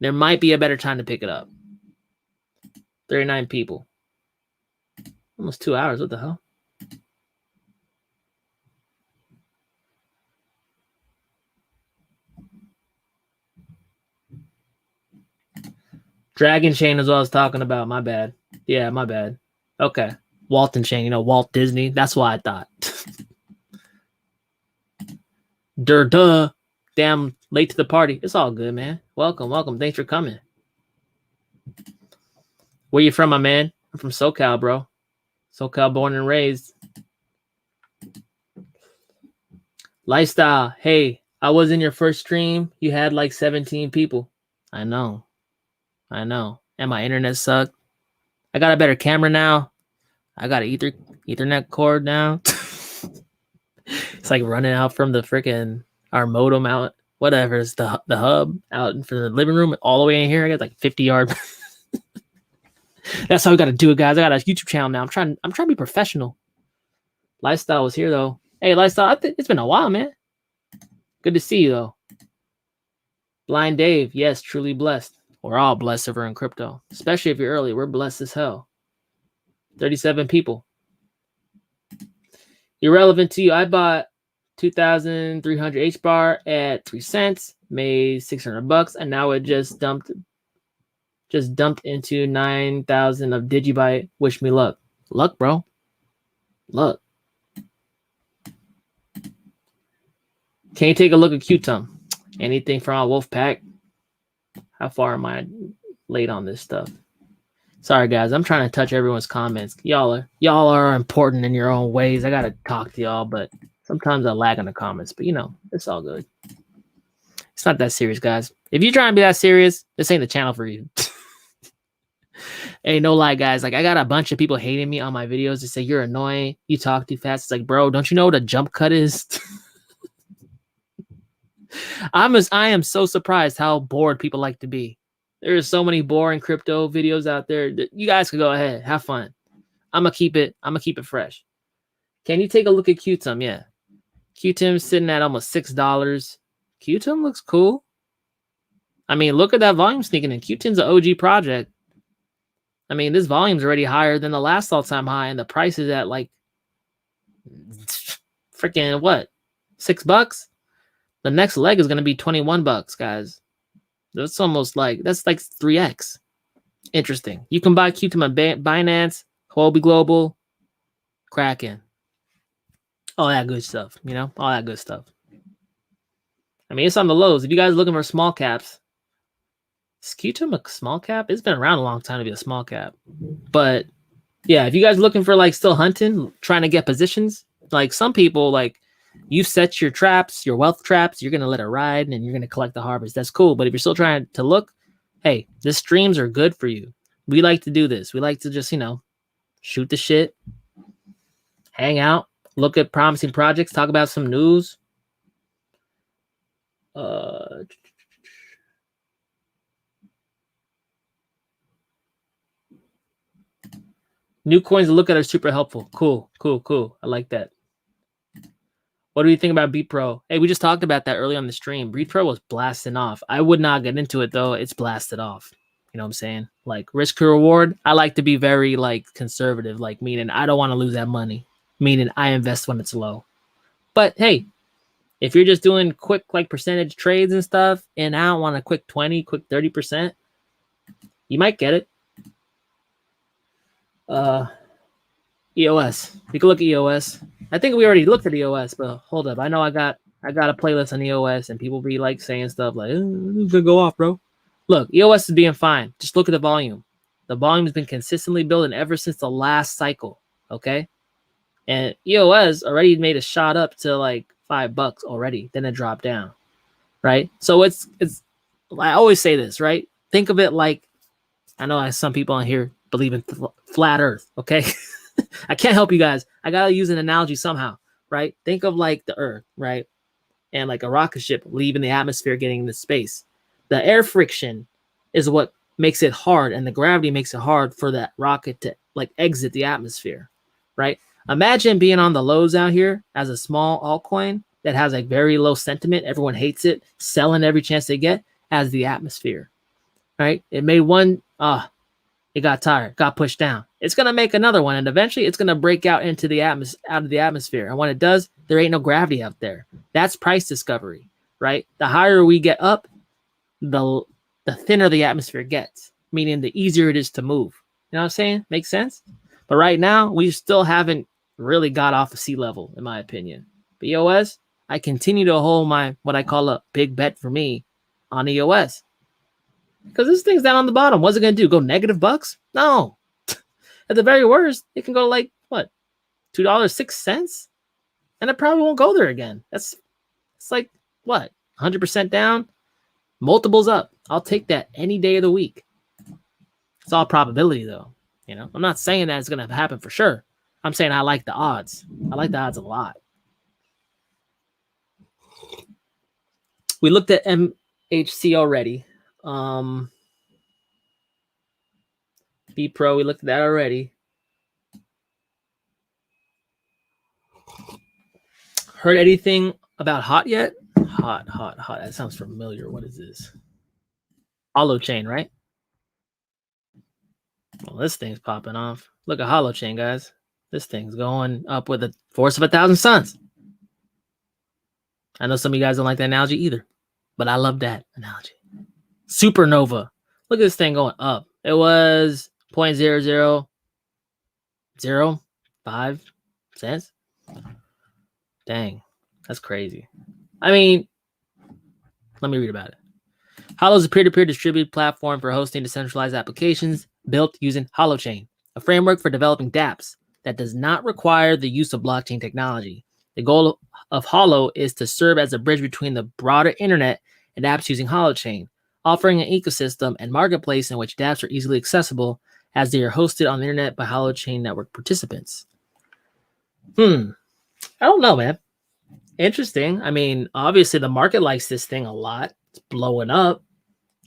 A: there might be a better time to pick it up. 39 people. Almost 2 hours. What the hell? Dragon Chain is what I was talking about. My bad. Yeah, my bad. Okay. Walton Chain, you know, Walt Disney. That's why I thought. Duh. Damn, late to the party. It's all good, man. Welcome. Thanks for coming. Where you from, my man? I'm from SoCal, bro. SoCal born and raised. Lifestyle. Hey, I was in your first stream. You had like 17 people. I know. And my internet sucked. I got a better camera now. I got an Ethernet cord now. It's like running out from the freaking our modem out, whatever. It's the hub out in the living room all the way in here. I got like 50 yards. That's how we got to do it, guys. I got a YouTube channel now. I'm trying to be professional. Lifestyle was here though. Hey, Lifestyle, it's been a while, man. Good to see you though. Blind Dave, yes, truly blessed. We're all blessed over in crypto, especially if you're early. We're blessed as hell. 37 people. Irrelevant to you. I bought 2,300 HBAR at 3 cents, made $600, and now it just dumped into 9,000 of Digibyte. Wish me luck. Luck, bro. Luck. Can you take a look at QTUM? Anything from our Wolfpack? How far am I late on this stuff? Sorry, guys. I'm trying to touch everyone's comments. Y'all are important in your own ways. I gotta talk to y'all, but sometimes I lag on the comments. But you know, it's all good. It's not that serious, guys. If you're trying to be that serious, this ain't the channel for you. Hey, no lie, guys. Like I got a bunch of people hating me on my videos to say you're annoying. You talk too fast. It's like, bro, don't you know what a jump cut is? I am so surprised how bored people like to be. There's so many boring crypto videos out there. You guys can go ahead, have fun. I'm gonna keep it fresh. Can you take a look at QTUM? Yeah, QTUM's sitting at almost $6. QTUM looks cool. I mean, look at that volume sneaking in. QTUM's an OG project. I mean, this volume's already higher than the last all-time high, and the price is at like freaking what? $6. The next leg is gonna be $21, guys. That's almost like 3x. Interesting. You can buy QTUM on Binance, Huobi Global, Kraken, all that good stuff. You know, all that good stuff. I mean, it's on the lows. If you guys are looking for small caps, is QTUM a small cap? It's been around a long time to be a small cap. But yeah, if you guys are looking for like still hunting, trying to get positions, like some people like. You set your traps, your wealth traps, you're going to let it ride and you're going to collect the harvest. That's cool. But if you're still trying to look, hey, the streams are good for you. We like to do this. We like to just, you know, shoot the shit, hang out, look at promising projects, talk about some news. New coins to look at are super helpful. Cool. I like that. What do you think about Beat Pro? Hey, we just talked about that early on the stream. Beat Pro was blasting off. I would not get into it though. It's blasted off. You know what I'm saying? Like risk to reward. I like to be very like conservative, like meaning I don't want to lose that money. Meaning I invest when it's low. But hey, if you're just doing quick like percentage trades and stuff, and I don't want a quick 20, quick 30%, you might get it. EOS. We can look at EOS. I think we already looked at EOS, but hold up. I know I got a playlist on EOS, and people be like saying stuff like, "It's gonna go off, bro." Look, EOS is being fine. Just look at the volume. The volume has been consistently building ever since the last cycle. Okay, and EOS already made a shot up to like $5 already. Then it dropped down, right? So it's. I always say this, right? Think of it like, I know some people on here believe in flat Earth. Okay. I can't help you guys. I gotta use an analogy somehow, right? Think of like the Earth, right? And like a rocket ship leaving the atmosphere, getting into space. The air friction is what makes it hard, and the gravity makes it hard for that rocket to like exit the atmosphere, right? Imagine being on the lows out here as a small altcoin that has like very low sentiment. Everyone hates it, selling every chance they get as the atmosphere, right? It made one, it got tired, got pushed down. It's gonna make another one, and eventually it's gonna break out into the out of the atmosphere. And when it does, there ain't no gravity out there. That's price discovery, right? The higher we get up, the thinner the atmosphere gets, meaning the easier it is to move. You know what I'm saying? Makes sense? But right now, we still haven't really got off of sea level, in my opinion. But EOS, I continue to hold my, what I call a big bet for me on EOS. Because this thing's down on the bottom. What's it going to do? Go negative bucks? No. At the very worst, it can go like, what, $2.06? And it probably won't go there again. It's like, what, 100% down? Multiples up. I'll take that any day of the week. It's all probability, though. You know, I'm not saying that it's going to happen for sure. I'm saying I like the odds. I like the odds a lot. We looked at MHC already. B Pro, we looked at that already. Heard anything about hot yet? Hot. That sounds familiar. What is this? Holochain, right? Well, this thing's popping off. Look at Holochain, guys. This thing's going up with a force of 1,000 suns. I know some of you guys don't like that analogy either, but I love that analogy. Supernova. Look at this thing going up. It was 0.0005 cents. Dang, that's crazy. I mean, let me read about it. Holo is a peer-to-peer distributed platform for hosting decentralized applications built using Holochain, a framework for developing dApps that does not require the use of blockchain technology. The goal of Holo is to serve as a bridge between the broader internet and apps using Holochain, offering an ecosystem and marketplace in which dApps are easily accessible as they are hosted on the internet by Holochain network participants. I don't know, man. Interesting. I mean, obviously the market likes this thing a lot. It's blowing up.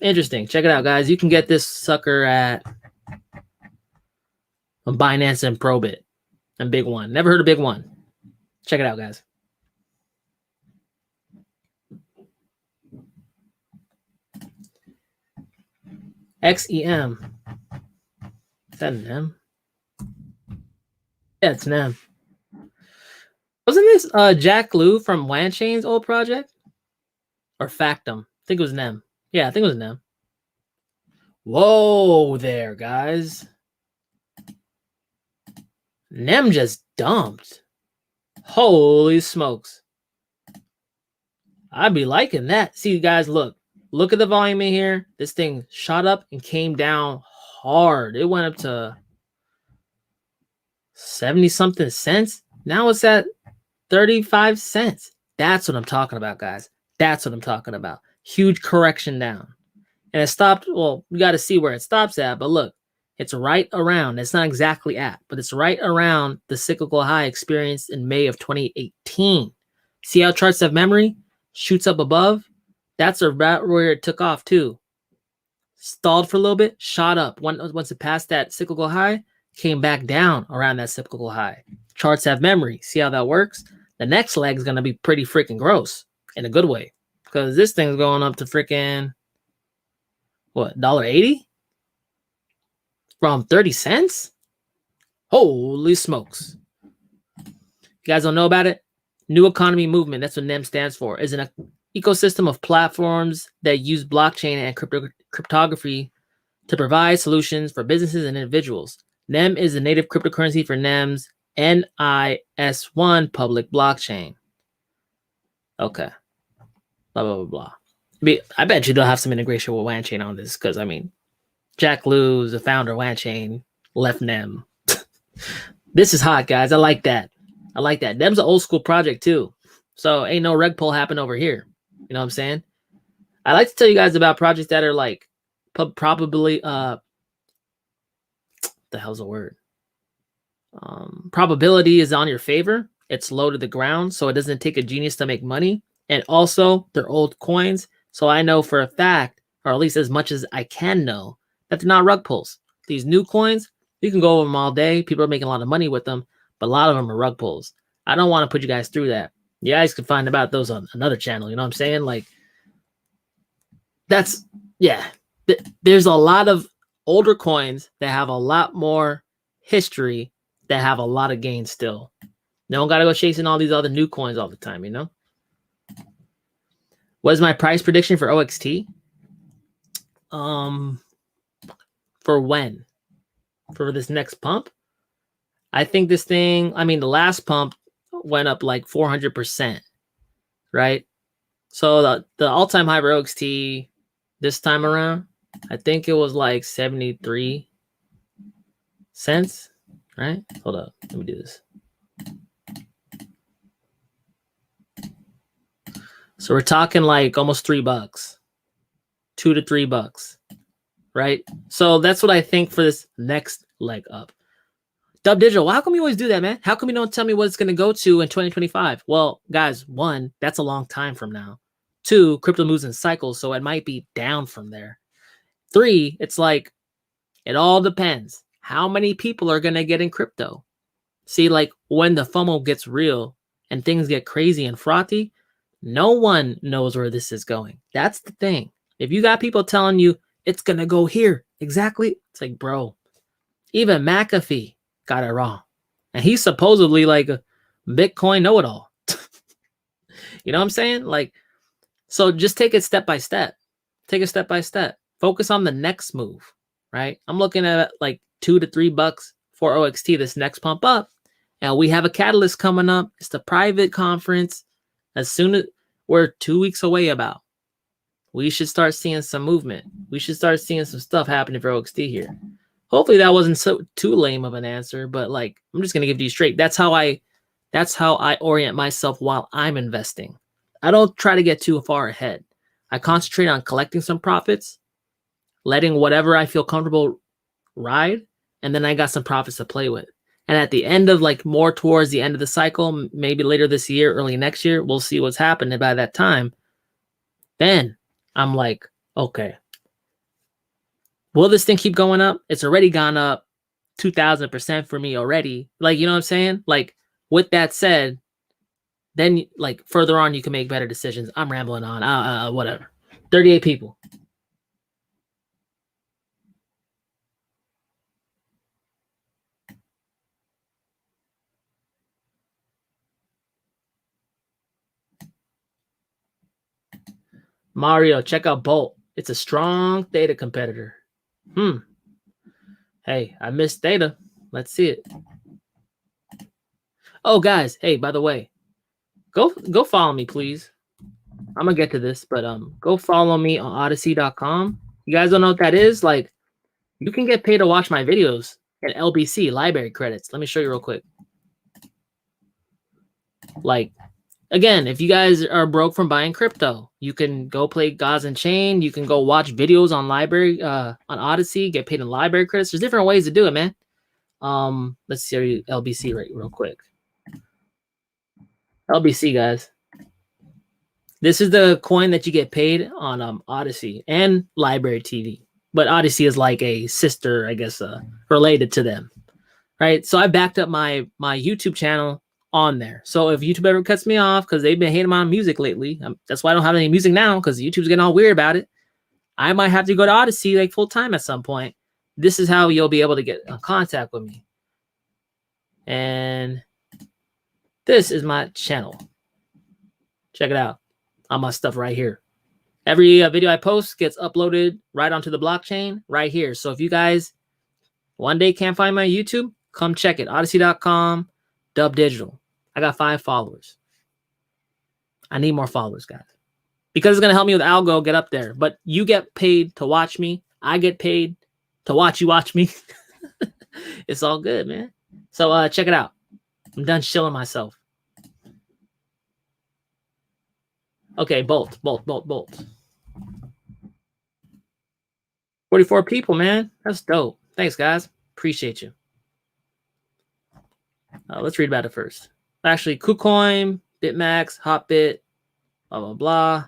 A: Interesting. Check it out, guys. You can get this sucker at Binance and Probit and Big One. Never heard of Big One. Check it out, guys. XEM. Is that NEM? Yeah, it's NEM. Wasn't this Jack Liu from Wanchain's old project? Or Factum? I think it was NEM. Yeah, I think it was NEM. Whoa there, guys. NEM just dumped. Holy smokes. I'd be liking that. See, guys, look at the volume in here. This thing shot up and came down hard. It went up to 70-something cents. Now it's at 35 cents. That's what I'm talking about, guys. That's what I'm talking about. Huge correction down. And it stopped. Well, you got to see where it stops at. But look, it's right around. It's not exactly at, but it's right around the cyclical high experienced in May of 2018. See how charts have memory? Shoots up above. That's about where it took off too. Stalled for a little bit, shot up. Once it passed that cyclical high, came back down around that cyclical high. Charts have memory. See how that works? The next leg is going to be pretty freaking gross in a good way, because this thing's going up to freaking, what, $1.80 from 30 cents? Holy smokes. You guys don't know about it? New Economy Movement, that's what NEM stands for, is an ecosystem of platforms that use blockchain and cryptography to provide solutions for businesses and individuals. NEM is the native cryptocurrency for NEM's NIS1 public blockchain. Okay. Blah, blah, blah, blah. I bet you they'll have some integration with Wanchain on this, because, I mean, Jack Liu, the founder of Wanchain, left NEM. This is hot, guys. I like that. I like that. NEM's an old school project, too. So ain't no reg pull happen over here. You know what I'm saying? I like to tell you guys about projects that are like probably, the hell's the word? Probability is on your favor. It's low to the ground, so it doesn't take a genius to make money. And also, they're old coins, so I know for a fact, or at least as much as I can know, that they're not rug pulls. These new coins, you can go over them all day. People are making a lot of money with them, but a lot of them are rug pulls. I don't want to put you guys through that. You guys can find about those on another channel. You know what I'm saying? Like, that's, yeah. There's a lot of older coins that have a lot more history that have a lot of gains still. You don't got to go chasing all these other new coins all the time, you know? What is my price prediction for OXT? For when? For this next pump? I think this thing, I mean, the last pump went up like 400%, right? So the all-time high for OXT this time around, I think it was like 73 cents, right? Hold up, let me do this. So we're talking like almost $3, $2 to $3, right? So that's what I think for this next leg up. DubDigital, well, how come you always do that, man? How come you don't tell me what it's going to go to in 2025? Well, guys, one, that's a long time from now. Two, crypto moves in cycles, so it might be down from there. Three, it's like, it all depends. How many people are going to get in crypto? See, like when the FOMO gets real and things get crazy and frothy, no one knows where this is going. That's the thing. If you got people telling you it's going to go here, exactly, it's like, bro, even McAfee got it wrong. And he's supposedly like a Bitcoin know-it-all. You know what I'm saying? Like, so just take it step by step. Take it step by step. Focus on the next move, right? I'm looking at like $2 to $3 for OXT this next pump up. And we have a catalyst coming up. It's the private conference. As soon as we're 2 weeks away about, we should start seeing some movement. We should start seeing some stuff happening for OXT here. Hopefully that wasn't so too lame of an answer, but like, I'm just gonna give you straight. That's how I orient myself while I'm investing. I don't try to get too far ahead. I concentrate on collecting some profits, letting whatever I feel comfortable ride, and then I got some profits to play with. And at the end of like more towards the end of the cycle, maybe later this year, early next year, we'll see what's happening by that time. Then I'm like, okay, will this thing keep going up? It's already gone up 2,000% for me already. Like, you know what I'm saying? Like, with that said, then like further on, you can make better decisions. I'm rambling on, whatever. 38 people. Mario, check out Bolt. It's a strong theta competitor. Hey, I missed theta. Let's see it. Oh, guys. Hey, by the way, go follow me, please. I'm gonna get to this, but go follow me on odyssey.com. You guys don't know what that is? Like, you can get paid to watch my videos at LBC, library credits. Let me show you real quick. Like, again, if you guys are broke from buying crypto, you can go play Gods and Chain. You can go watch videos on library, on Odyssey, get paid in library credits. There's different ways to do it, man. Let's see LBC right real quick. LBC, guys. This is the coin that you get paid on Odyssey and Library TV. But Odyssey is like a sister, I guess, related to them, right? So I backed up my YouTube channel on there. So if YouTube ever cuts me off because they've been hating my music lately, that's why I don't have any music now, because YouTube's getting all weird about it. I might have to go to Odyssey like full time at some point. This is how you'll be able to get in contact with me. And this is my channel. Check it out. All my stuff right here. Every video I post gets uploaded right onto the blockchain right here. So if you guys one day can't find my YouTube, come check it. Odyssey.com, DubDigital. I got 5 followers. I need more followers, guys, because it's going to help me with algo get up there. But you get paid to watch me. I get paid to watch you watch me. It's all good, man. So check it out. I'm done shilling myself. Okay, Bolt. 44 people, man. That's dope. Thanks, guys. Appreciate you. Let's read about it first. Actually, KuCoin, BitMax, Hotbit, blah, blah, blah.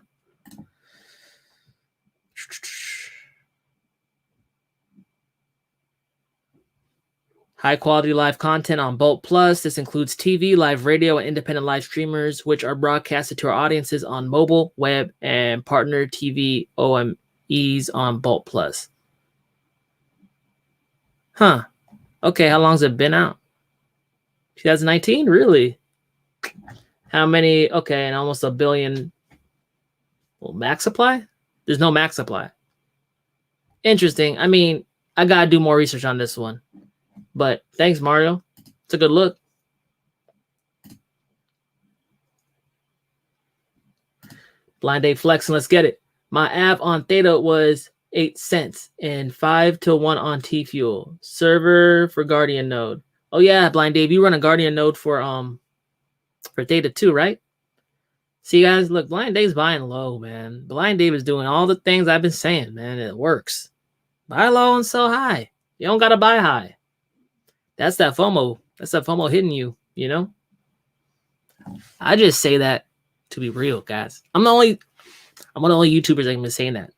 A: High quality live content on Bolt Plus. This includes TV, live radio, and independent live streamers, which are broadcasted to our audiences on mobile, web, and partner TV OMEs on Bolt Plus. Huh. Okay, how long's it been out? 2019? Really? How many? Okay, and almost 1 billion. Well, max supply? There's no max supply. Interesting. I mean, I gotta do more research on this one. But thanks, Mario. It's a good look. Blind Day Flex, and let's get it. My AV on Theta was 8 cents and 5 to 1 on T-Fuel. Server for Guardian node. Oh yeah, Blind Dave, you run a Guardian node for Theta too, right? See, guys, look, Blind Dave's buying low, man. Blind Dave is doing all the things I've been saying, man. It works. Buy low and sell high. You don't gotta buy high. That's that FOMO. That's that FOMO hitting you, you know? I just say that to be real, guys. I'm one of the only YouTubers that can be saying that.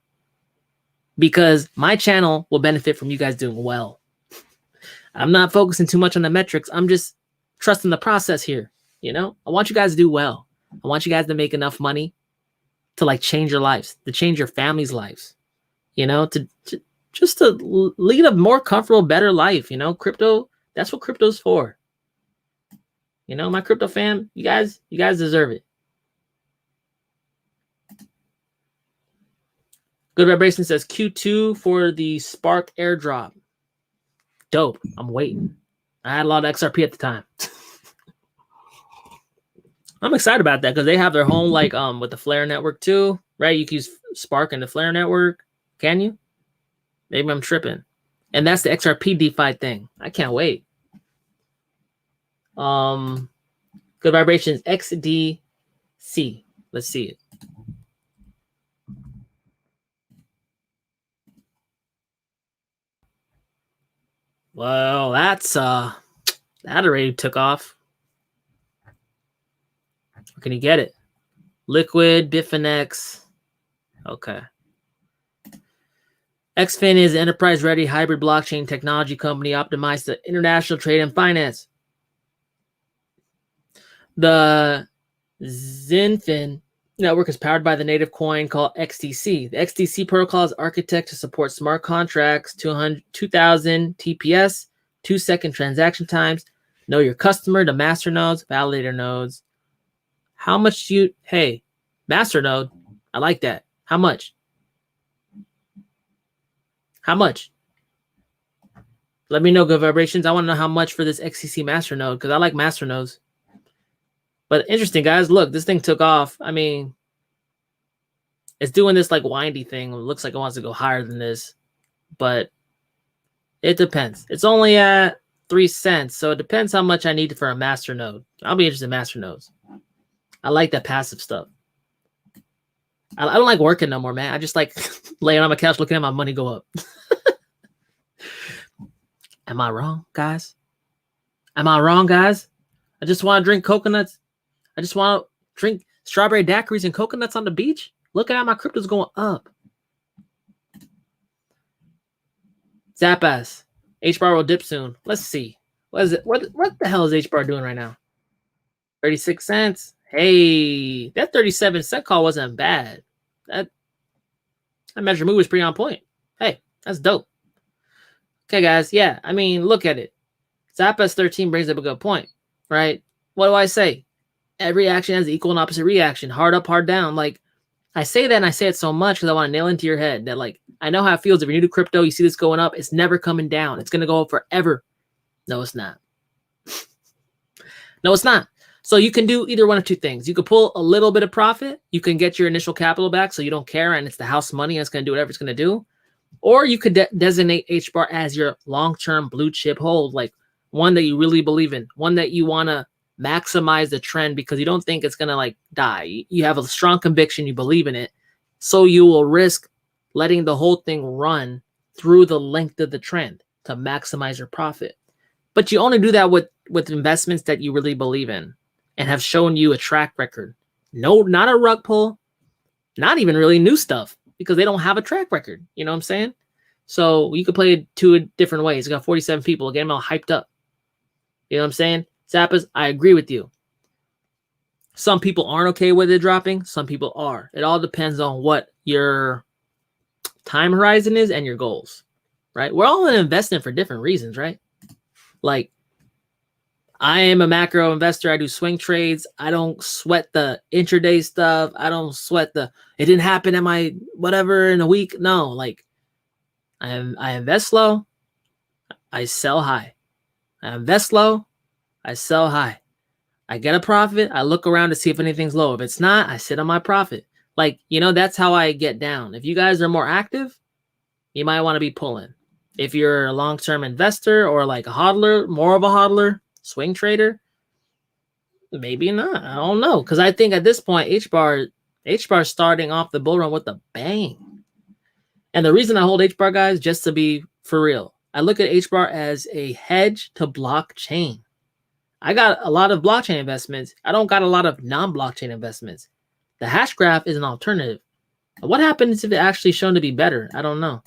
A: Because my channel will benefit from you guys doing well. I'm not focusing too much on the metrics. I'm just trusting the process here, you know? I want you guys to do well. I want you guys to make enough money to like change your lives, to change your family's lives, you know, to just to lead a more comfortable, better life, you know? Crypto, that's what crypto's for. You know, my crypto fam, you guys deserve it. Good Vibration says Q2 for the Spark airdrop. Dope. I'm waiting. I had a lot of XRP at the time. I'm excited about that because they have their home like with the Flare network too, right? You can use Spark in the Flare network. Can you? Maybe I'm tripping. And that's the XRP DeFi thing. I can't wait. Good Vibrations XDC. Let's see it. Well, that's that already took off. Where can you get it? Liquid, Bitfinex. Okay. XFin is an enterprise-ready hybrid blockchain technology company optimized to international trade and finance. The Zinfin network is powered by the native coin called XDC. The XDC protocol is architected to support smart contracts, 2000 TPS, 2-second transaction times, know your customer, the master nodes, validator nodes. How much do you, hey, master node, I like that. How much? How much? Let me know, Good Vibrations. I want to know how much for this XCC master node because I like master nodes. But interesting, guys. Look, this thing took off. I mean, it's doing this like windy thing. It looks like it wants to go higher than this, but it depends. It's only at 3 cents, so it depends how much I need for a master node. I'll be interested in master nodes. I like that passive stuff. I don't like working no more, man. I just like laying on my couch looking at my money go up. Am I wrong, guys? Am I wrong, guys? I just want to drink coconuts. I just want to drink strawberry daiquiris and coconuts on the beach. Look at how my crypto's going up. Zapass. HBAR will dip soon. Let's see. What is it? What the hell is HBAR doing right now? 36 cents. Hey, that 37-cent call wasn't bad. That measure move was pretty on point. Hey, that's dope. Okay, guys. Yeah, I mean, look at it. Zapass 13 brings up a good point, right? What do I say? Every action has equal and opposite reaction. Hard up, hard down. Like, I say that and I say it so much because I want to nail into your head that, like, I know how it feels if you're new to crypto, you see this going up, it's never coming down. It's going to go up forever. No, it's not. No, it's not. So you can do either one of two things. You could pull a little bit of profit. You can get your initial capital back so you don't care and it's the house money and it's going to do whatever it's going to do. Or you could designate HBAR as your long-term blue chip hold, like one that you really believe in, one that you want to maximize the trend because you don't think it's going to like die. You have a strong conviction, you believe in it. So you will risk letting the whole thing run through the length of the trend to maximize your profit. But you only do that with with investments that you really believe in and have shown you a track record. No, not a rug pull, not even really new stuff because they don't have a track record. You know what I'm saying? So you could play it two different ways. You got 47 people, get them all hyped up. You know what I'm saying? Zappas, I agree with you. Some people aren't okay with it dropping. Some people are. It all depends on what your time horizon is and your goals, right? We're all investing for different reasons, right? Like, I am a macro investor. I do swing trades. I don't sweat the intraday stuff. I don't sweat it didn't happen at my whatever in a week. No, like I invest low. I sell high. I invest low. I sell high. I get a profit. I look around to see if anything's low. If it's not, I sit on my profit. Like, that's how I get down. If you guys are more active, you might want to be pulling. If you're a long-term investor or like a hodler, more of a hodler, swing trader, maybe not. I don't know. Because I think at this point, HBAR is starting off the bull run with a bang. And the reason I hold HBAR, guys, just to be for real, I look at HBAR as a hedge to blockchain. I got a lot of blockchain investments. I don't got a lot of non-blockchain investments. The hash graph is an alternative. What happens if it's actually shown to be better? I don't know.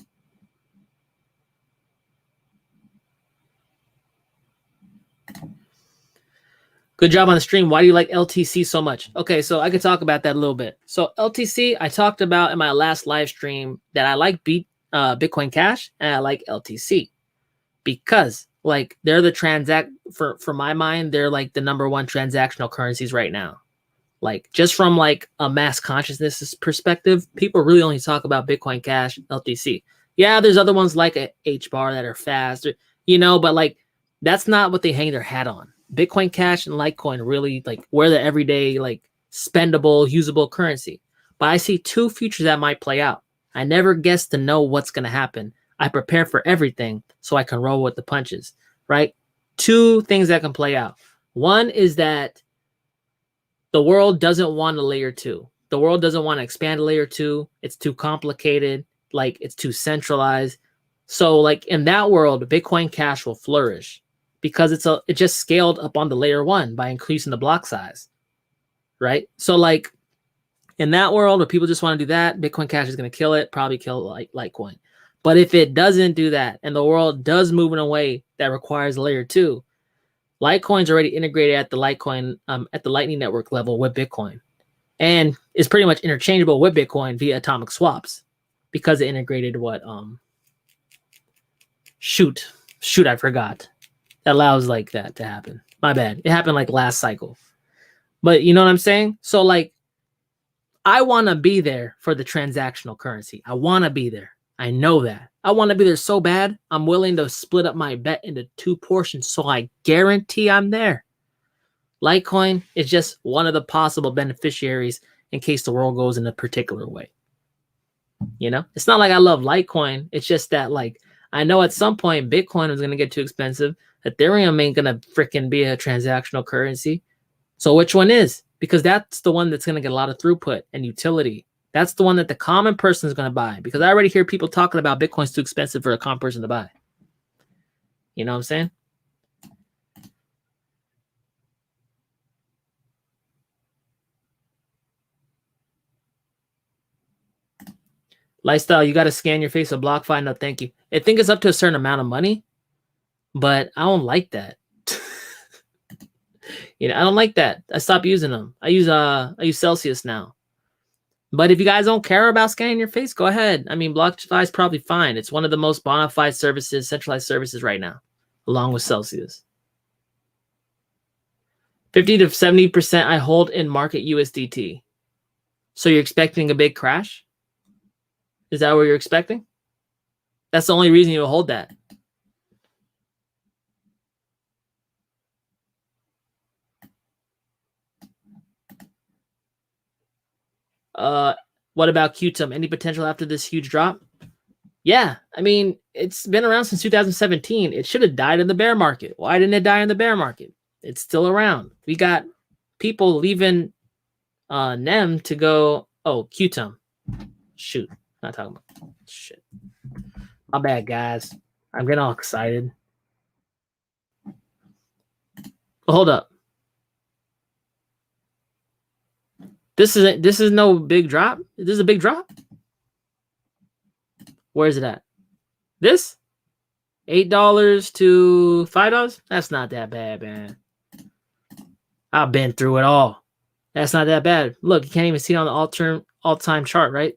A: Good job on the stream. Why do you like LTC so much? Okay, so I could talk about that a little bit. So LTC, I talked about in my last live stream that I like Bitcoin Cash and I like LTC because like they're the for my mind, they're like the number one transactional currencies right now. Like just from like a mass consciousness perspective, people really only talk about Bitcoin Cash, LTC. Yeah, there's other ones like a HBAR that are fast, but like that's not what they hang their hat on. Bitcoin Cash and Litecoin really like we're the everyday like spendable, usable currency. But I see two futures that might play out. I never guess to know what's going to happen. I prepare for everything so I can roll with the punches, right? Two things that can play out. One is that the world doesn't want a layer 2. The world doesn't want to expand layer 2. It's too complicated. Like it's too centralized. So like in that world, Bitcoin Cash will flourish because it just scaled up on the layer 1 by increasing the block size, right? So like in that world where people just want to do that, Bitcoin Cash is going to kill it, probably kill Litecoin. But if it doesn't do that and the world does move in a way that requires layer 2, Litecoin's already integrated at the Lightning Network level with Bitcoin, and is pretty much interchangeable with Bitcoin via atomic swaps because it integrated what shoot I forgot that allows like that to happen. My bad. It happened like last cycle, but you know what I'm saying. So like, I want to be there for the transactional currency. I want to be there. I know that. I want to be there so bad, I'm willing to split up my bet into 2 portions so I guarantee I'm there. Litecoin is just one of the possible beneficiaries in case the world goes in a particular way. It's not like I love Litecoin. It's just that like I know at some point Bitcoin is going to get too expensive. Ethereum ain't going to freaking be a transactional currency. So which one is? Because that's the one that's going to get a lot of throughput and utility. That's the one that the common person is going to buy. Because I already hear people talking about Bitcoin's too expensive for a common person to buy. You know what I'm saying? Lifestyle, you got to scan your face with BlockFi. No, thank you. I think it's up to a certain amount of money, but I don't like that. I don't like that. I stopped using them. I use Celsius now. But if you guys don't care about scanning your face, go ahead. I mean, BlockFi is probably fine. It's one of the most bona fide services, centralized services right now, along with Celsius. 50 to 70% I hold in market USDT. So you're expecting a big crash? Is that what you're expecting? That's the only reason you will hold that. What about QTUM? Any potential after this huge drop? Yeah, I mean, it's been around since 2017. It should have died in the bear market. Why didn't it die in the bear market? It's still around. We got people leaving NEM to go, QTUM. Shoot, not talking about shit. My bad, guys. I'm getting all excited. Hold up. This is no big drop. This is a big drop. Where is it at? This $8 to $5. That's not that bad, man. I've been through it all. That's not that bad. Look, you can't even see it on the all-time chart, right?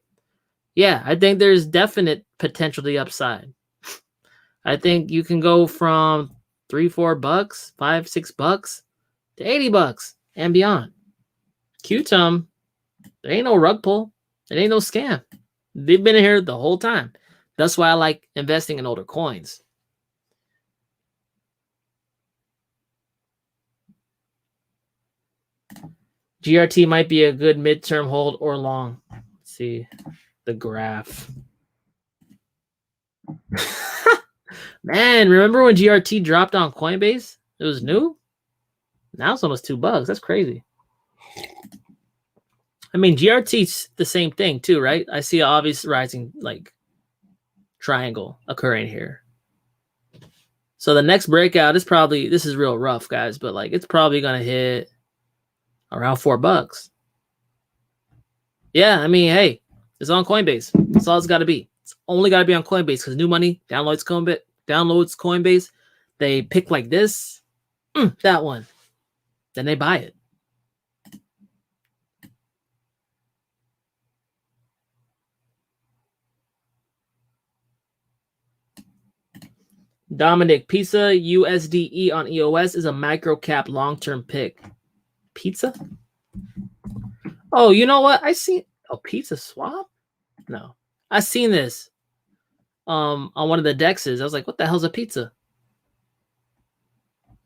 A: Yeah, I think there's definite potential to the upside. I think you can go from $3-4, $5-6 to $80 and beyond. QTUM, there ain't no rug pull. It ain't no scam. They've been here the whole time. That's why I like investing in older coins. GRT might be a good midterm hold or long. Let's see the graph. Man, remember when GRT dropped on Coinbase? It was new. Now it's almost $2. That's crazy. I mean, GRT's the same thing too, right? I see an obvious rising like triangle occurring here. So the next breakout is probably, this is real rough, guys, but like it's probably gonna hit around $4. Yeah, I mean, hey, it's on Coinbase. That's all it's got to be. It's only got to be on Coinbase because new money downloads Coinbase. They pick like this, that one, then they buy it. Dominic, Pizza USDE on EOS is a micro cap long term pick. Pizza? Oh, you know what? I see. Oh, Pizza Swap? No, I seen this on one of the dexes. I was like, what the hell's a pizza?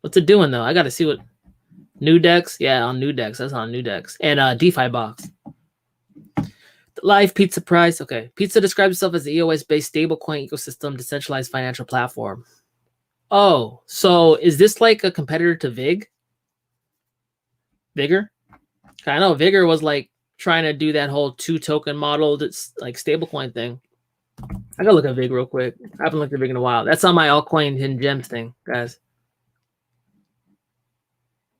A: What's it doing though? I got to see what. New Dex? Yeah, on New Dex. That's on New Dex. And DeFi box. Live pizza price. Okay. Pizza describes itself as the EOS-based stablecoin ecosystem decentralized financial platform. Oh, so is this like a competitor to VIG? Vigor? I know Vigor was like trying to do that whole 2-token model that's like stablecoin thing. I gotta look at VIG real quick. I haven't looked at VIG in a while. That's on my altcoin hidden gems thing, guys.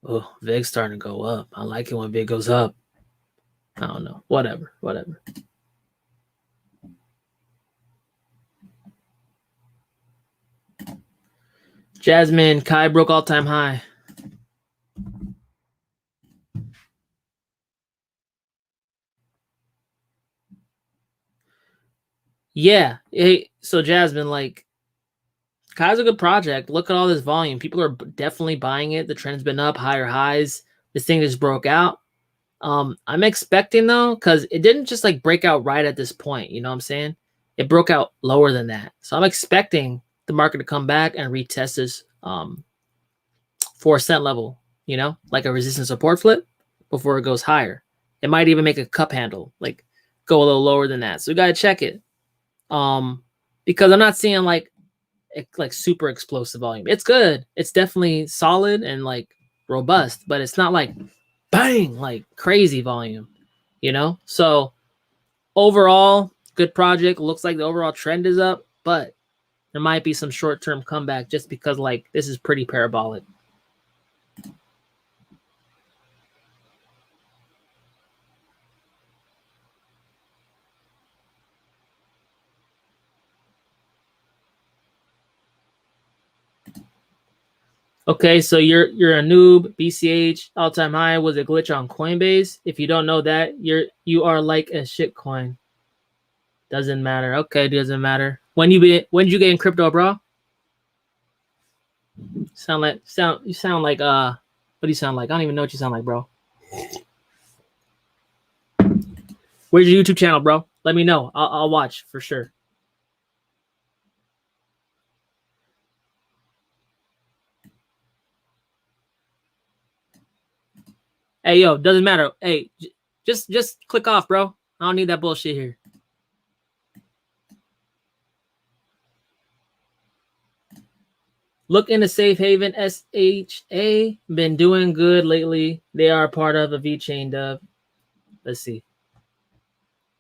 A: Oh, VIG's starting to go up. I like it when VIG goes up. I don't know. Whatever. Jasmine, Kai broke all-time high. Yeah. Hey, so Jasmine, like, Kai's a good project. Look at all this volume. People are definitely buying it. The trend's been up, higher highs. This thing just broke out. I'm expecting though, because it didn't just like break out right at this point. You know what I'm saying? It broke out lower than that. So I'm expecting the market to come back and retest this 4 cent level, you know, like a resistance support flip before it goes higher. It might even make a cup handle, like go a little lower than that. So we gotta check it. Because I'm not seeing like super explosive volume. It's good. It's definitely solid and like robust, but it's not like bang, like crazy volume, you know? So overall, good project. Looks like the overall trend is up, but there might be some short-term comeback just because like this is pretty parabolic. Okay, so you're a noob. BCH all-time high was a glitch on Coinbase. If you don't know that, you are like a shit coin. Doesn't matter. Okay, doesn't matter. When did you get in crypto, bro? You sound like what do you sound like? I don't even know what you sound like, bro. Where's your YouTube channel, bro? Let me know. I'll watch for sure. Hey, yo, doesn't matter. Hey, just click off, bro. I don't need that bullshit here. Look into Safe Haven SHA. Been doing good lately. They are part of a VeChain dub. Let's see.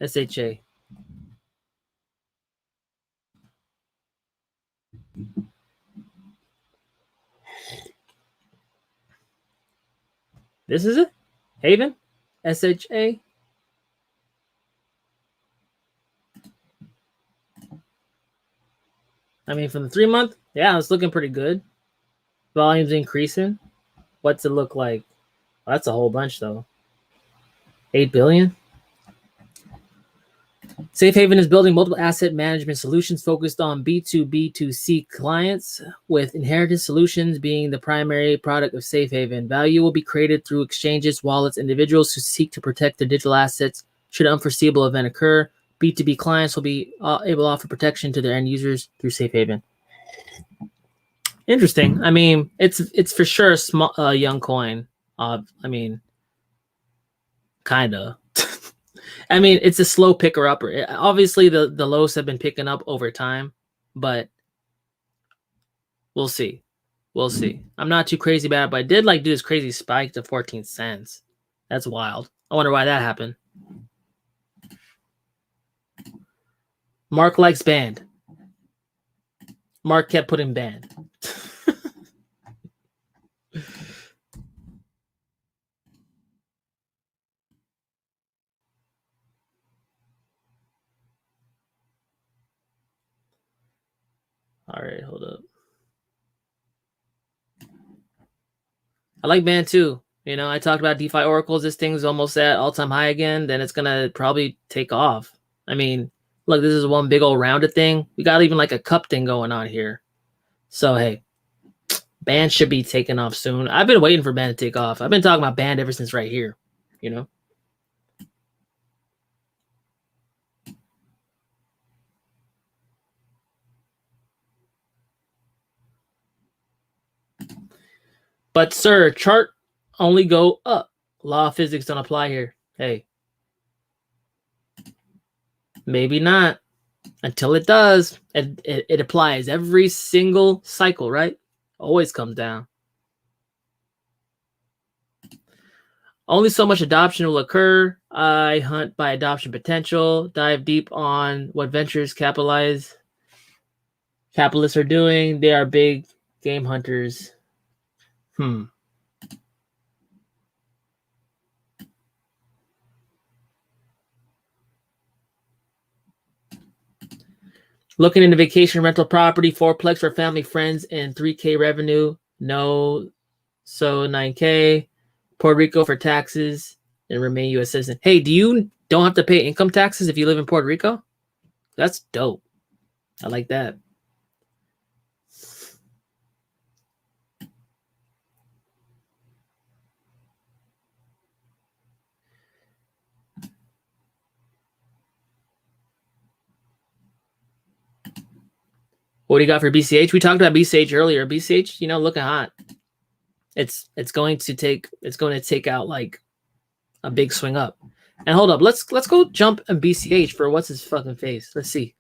A: SHA. This is it. Haven, SHA. I mean, from the 3-month, yeah, it's looking pretty good. Volume's increasing. What's it look like? Well, that's a whole bunch, though. 8 billion. Safe Haven is building multiple asset management solutions focused on B2B2C clients, with inheritance solutions being the primary product of Safe Haven. Value will be created through exchanges, wallets, individuals who seek to protect their digital assets should an unforeseeable event occur. B2B clients will be able to offer protection to their end users through Safe Haven. Interesting. I mean, it's for sure a small, young coin. I mean, kind of. I mean, it's a slow picker upper. Obviously, the lows have been picking up over time, but we'll see. We'll see. I'm not too crazy about it, but I did like do this crazy spike to 14 cents. That's wild. I wonder why that happened. Mark likes banned. Mark kept putting banned. All right, hold up. I like band too. You know, I talked about DeFi oracles. This thing's almost at all-time high again. Then it's gonna probably take off. I mean, look, this is one big old rounded thing. We got even like a cup thing going on here. So hey, band should be taking off soon. I've been waiting for band to take off. I've been talking about band ever since right here. You know. But sir, chart only go up. Law of physics don't apply here. Hey. Maybe not. Until it does. It applies every single cycle, right? Always comes down. Only so much adoption will occur. I hunt by adoption potential. Dive deep on what ventures capitalists are doing. They are big game hunters. Looking into vacation rental property, 4plex for family, friends, and 3K revenue. No, so 9K. Puerto Rico for taxes and remain U.S. citizen. Hey, don't have to pay income taxes if you live in Puerto Rico? That's dope. I like that. What do you got for BCH? We talked about BCH earlier. BCH, you know, looking hot. It's going to take out like a big swing up. And hold up, let's go jump on BCH for what's his fucking face. Let's see.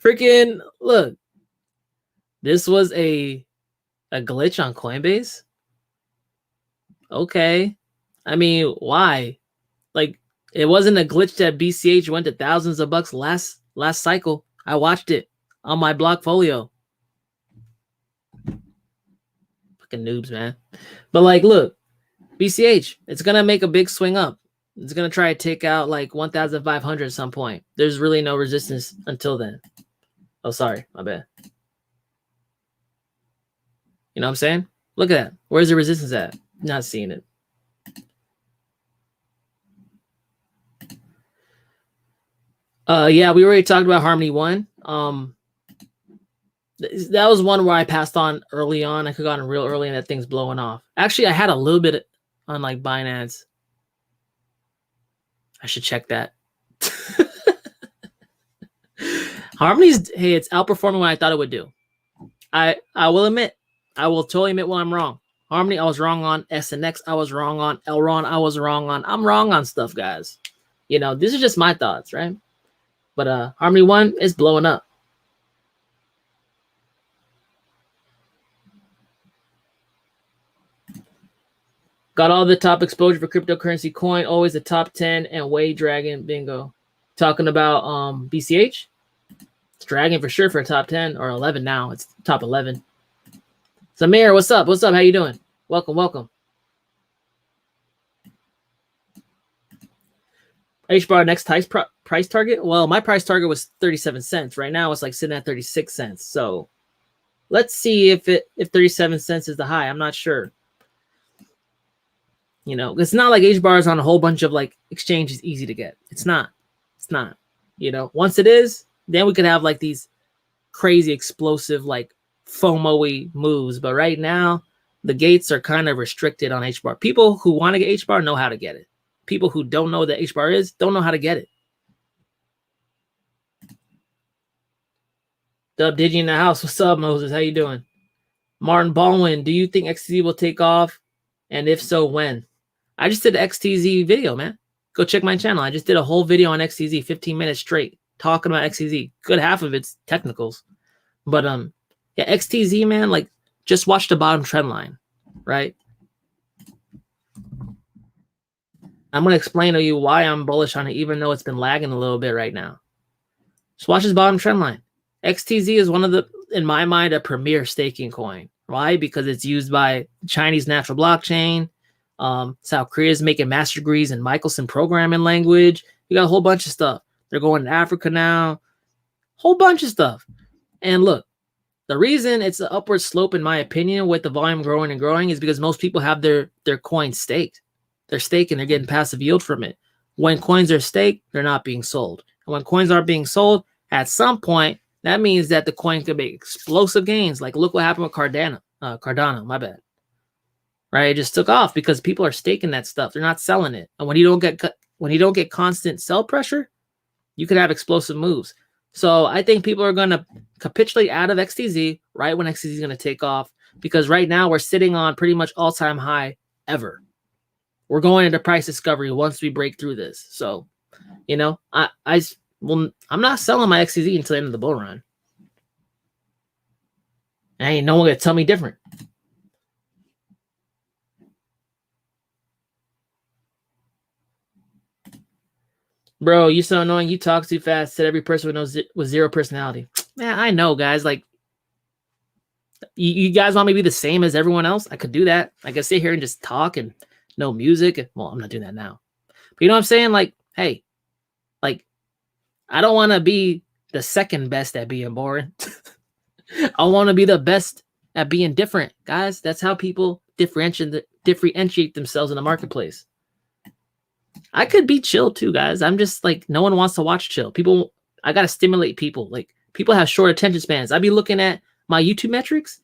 A: Freaking look. This was a glitch on Coinbase. Okay. I mean, why? Like, it wasn't a glitch that BCH went to thousands of bucks last cycle. I watched it on my Blockfolio. Fucking noobs, man. But like, look, BCH, it's gonna make a big swing up. It's gonna try to take out like 1,500 at some point. There's really no resistance until then. Oh, sorry, my bad. You know what I'm saying? Look at that. Where's the resistance at? Not seeing it. Yeah, we already talked about Harmony 1. That was one where I passed on early on. I could have gotten real early and that thing's blowing off. Actually, I had a little bit on like Binance. I should check that. Harmony's, hey, it's outperforming what I thought it would do. I will admit, I will totally admit when I'm wrong. Harmony, I was wrong on. SNX, I was wrong on. Elron, I was wrong on. I'm wrong on stuff, guys. You know, these are just my thoughts, right? But Harmony 1 is blowing up. Got all the top exposure for cryptocurrency coin, always the top 10 and way dragging bingo. Talking about BCH. It's dragging for sure for a top 10 or 11 now. It's top 11. Samir, what's up? What's up? How you doing? Welcome, welcome. HBAR next price target? Well, my price target was 37 cents. Right now it's like sitting at 36 cents. So let's see if 37 cents is the high. I'm not sure. You know, it's not like HBAR is on a whole bunch of like exchanges easy to get. It's not. It's not. You know, once it is, then we could have like these crazy explosive like FOMO-y moves. But right now, the gates are kind of restricted on HBAR. People who want to get HBAR know how to get it. People who don't know what HBAR is don't know how to get it. DubDigital in the house. What's up, Moses? How you doing? Martin Baldwin, do you think XTZ will take off? And if so, when? I just did an XTZ video, man. Go check my channel. I just did a whole video on XTZ, 15 minutes straight, talking about XTZ. Good half of it's technicals. But yeah, XTZ, man, like just watch the bottom trend line, right? I'm gonna explain to you why I'm bullish on it, even though it's been lagging a little bit right now. Just watch this bottom trend line. XTZ is one of the, in my mind, a premier staking coin. Why? Because it's used by Chinese natural blockchain. South Korea is making master degrees in Michelson programming language. You got a whole bunch of stuff. They're going to Africa now. Whole bunch of stuff. And look, the reason it's an upward slope, in my opinion, with the volume growing and growing is because most people have their coins staked. They're staking, they're getting passive yield from it. When coins are staked, they're not being sold. And when coins aren't being sold, at some point, that means that the coin could make explosive gains. Like look what happened with Cardano, my bad. Right? It just took off because people are staking that stuff. They're not selling it. And when you don't get constant sell pressure, you could have explosive moves. So I think people are going to capitulate out of XTZ right when XTZ is going to take off, because right now we're sitting on pretty much all-time high ever. We're going into price discovery once we break through this. So, you know, I'm not selling my XTZ until the end of the bull run. Ain't no one gonna tell me different. Bro, you so annoying. You talk too fast. Said every person with zero personality. Man, I know, guys. Like, you guys want me to be the same as everyone else? I could do that. I could sit here and just talk and no music. Well, I'm not doing that now. But you know what I'm saying? Like, hey, like, I don't want to be the second best at being boring. I want to be the best at being different, guys. That's how people differentiate themselves in the marketplace. I could be chill too, guys. I'm just like, no one wants to watch chill. People, I got to stimulate people. Like, people have short attention spans. I'd be looking at my YouTube metrics,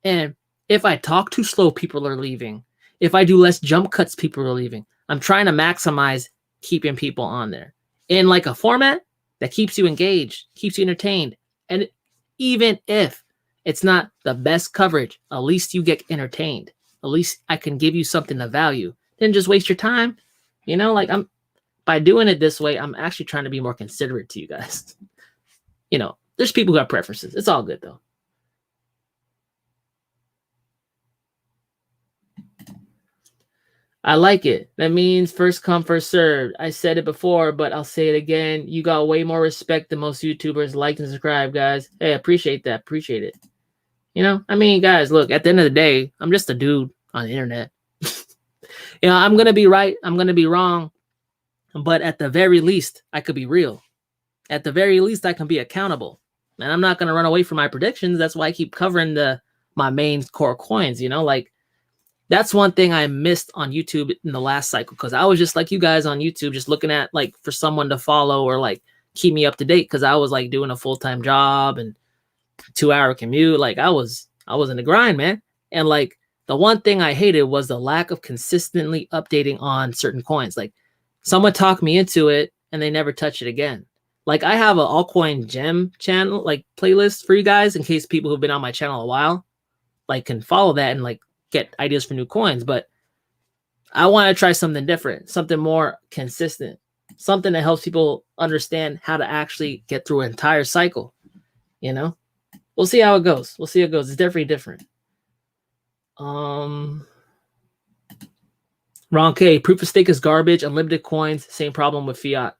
A: and if I talk too slow, people are leaving. If I do less jump cuts, people are leaving. I'm trying to maximize keeping people on there in like a format that keeps you engaged, keeps you entertained. And even if it's not the best coverage, at least you get entertained. At least I can give you something of value. Then just waste your time. You know, like by doing it this way, I'm actually trying to be more considerate to you guys. You know, there's people who have preferences. It's all good though. I like it. That means first come, first served. I said it before, but I'll say it again. You got way more respect than most YouTubers. Like and subscribe, guys. Hey, appreciate that. Appreciate it. You know, I mean, guys, look, at the end of the day, I'm just a dude on the internet. You know, I'm going to be right. I'm going to be wrong. But at the very least, I could be real. At the very least, I can be accountable. And I'm not going to run away from my predictions. That's why I keep covering my main core coins, you know, like, that's one thing I missed on YouTube in the last cycle, because I was just like you guys on YouTube, just looking at like for someone to follow or like keep me up to date, because I was like doing a full-time job and 2-hour commute. Like I was in the grind, man. And like the one thing I hated was the lack of consistently updating on certain coins. Like someone talked me into it and they never touch it again. Like I have an altcoin gem channel, like playlist for you guys, in case people who've been on my channel a while like can follow that and like get ideas for new coins. But I want to try something different, something more consistent, something that helps people understand how to actually get through an entire cycle. You know, we'll see how it goes. We'll see how it goes. It's definitely different. Ron K, proof of stake is garbage. Unlimited coins, same problem with fiat.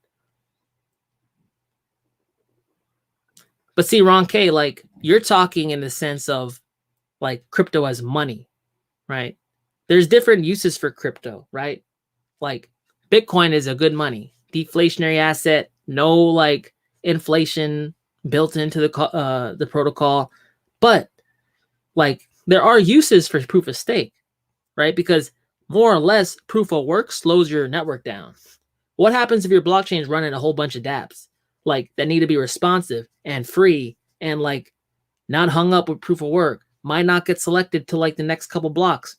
A: But see, Ron K, like you're talking in the sense of like crypto as money, right? there's different uses for crypto, right? Like Bitcoin is a good money, deflationary asset, no like inflation built into the protocol, but like there are uses for proof of stake, right? Because more or less proof of work slows your network down. What happens if your blockchain is running a whole bunch of dApps like that need to be responsive and free and like not hung up with proof of work, might not get selected till like the next couple blocks?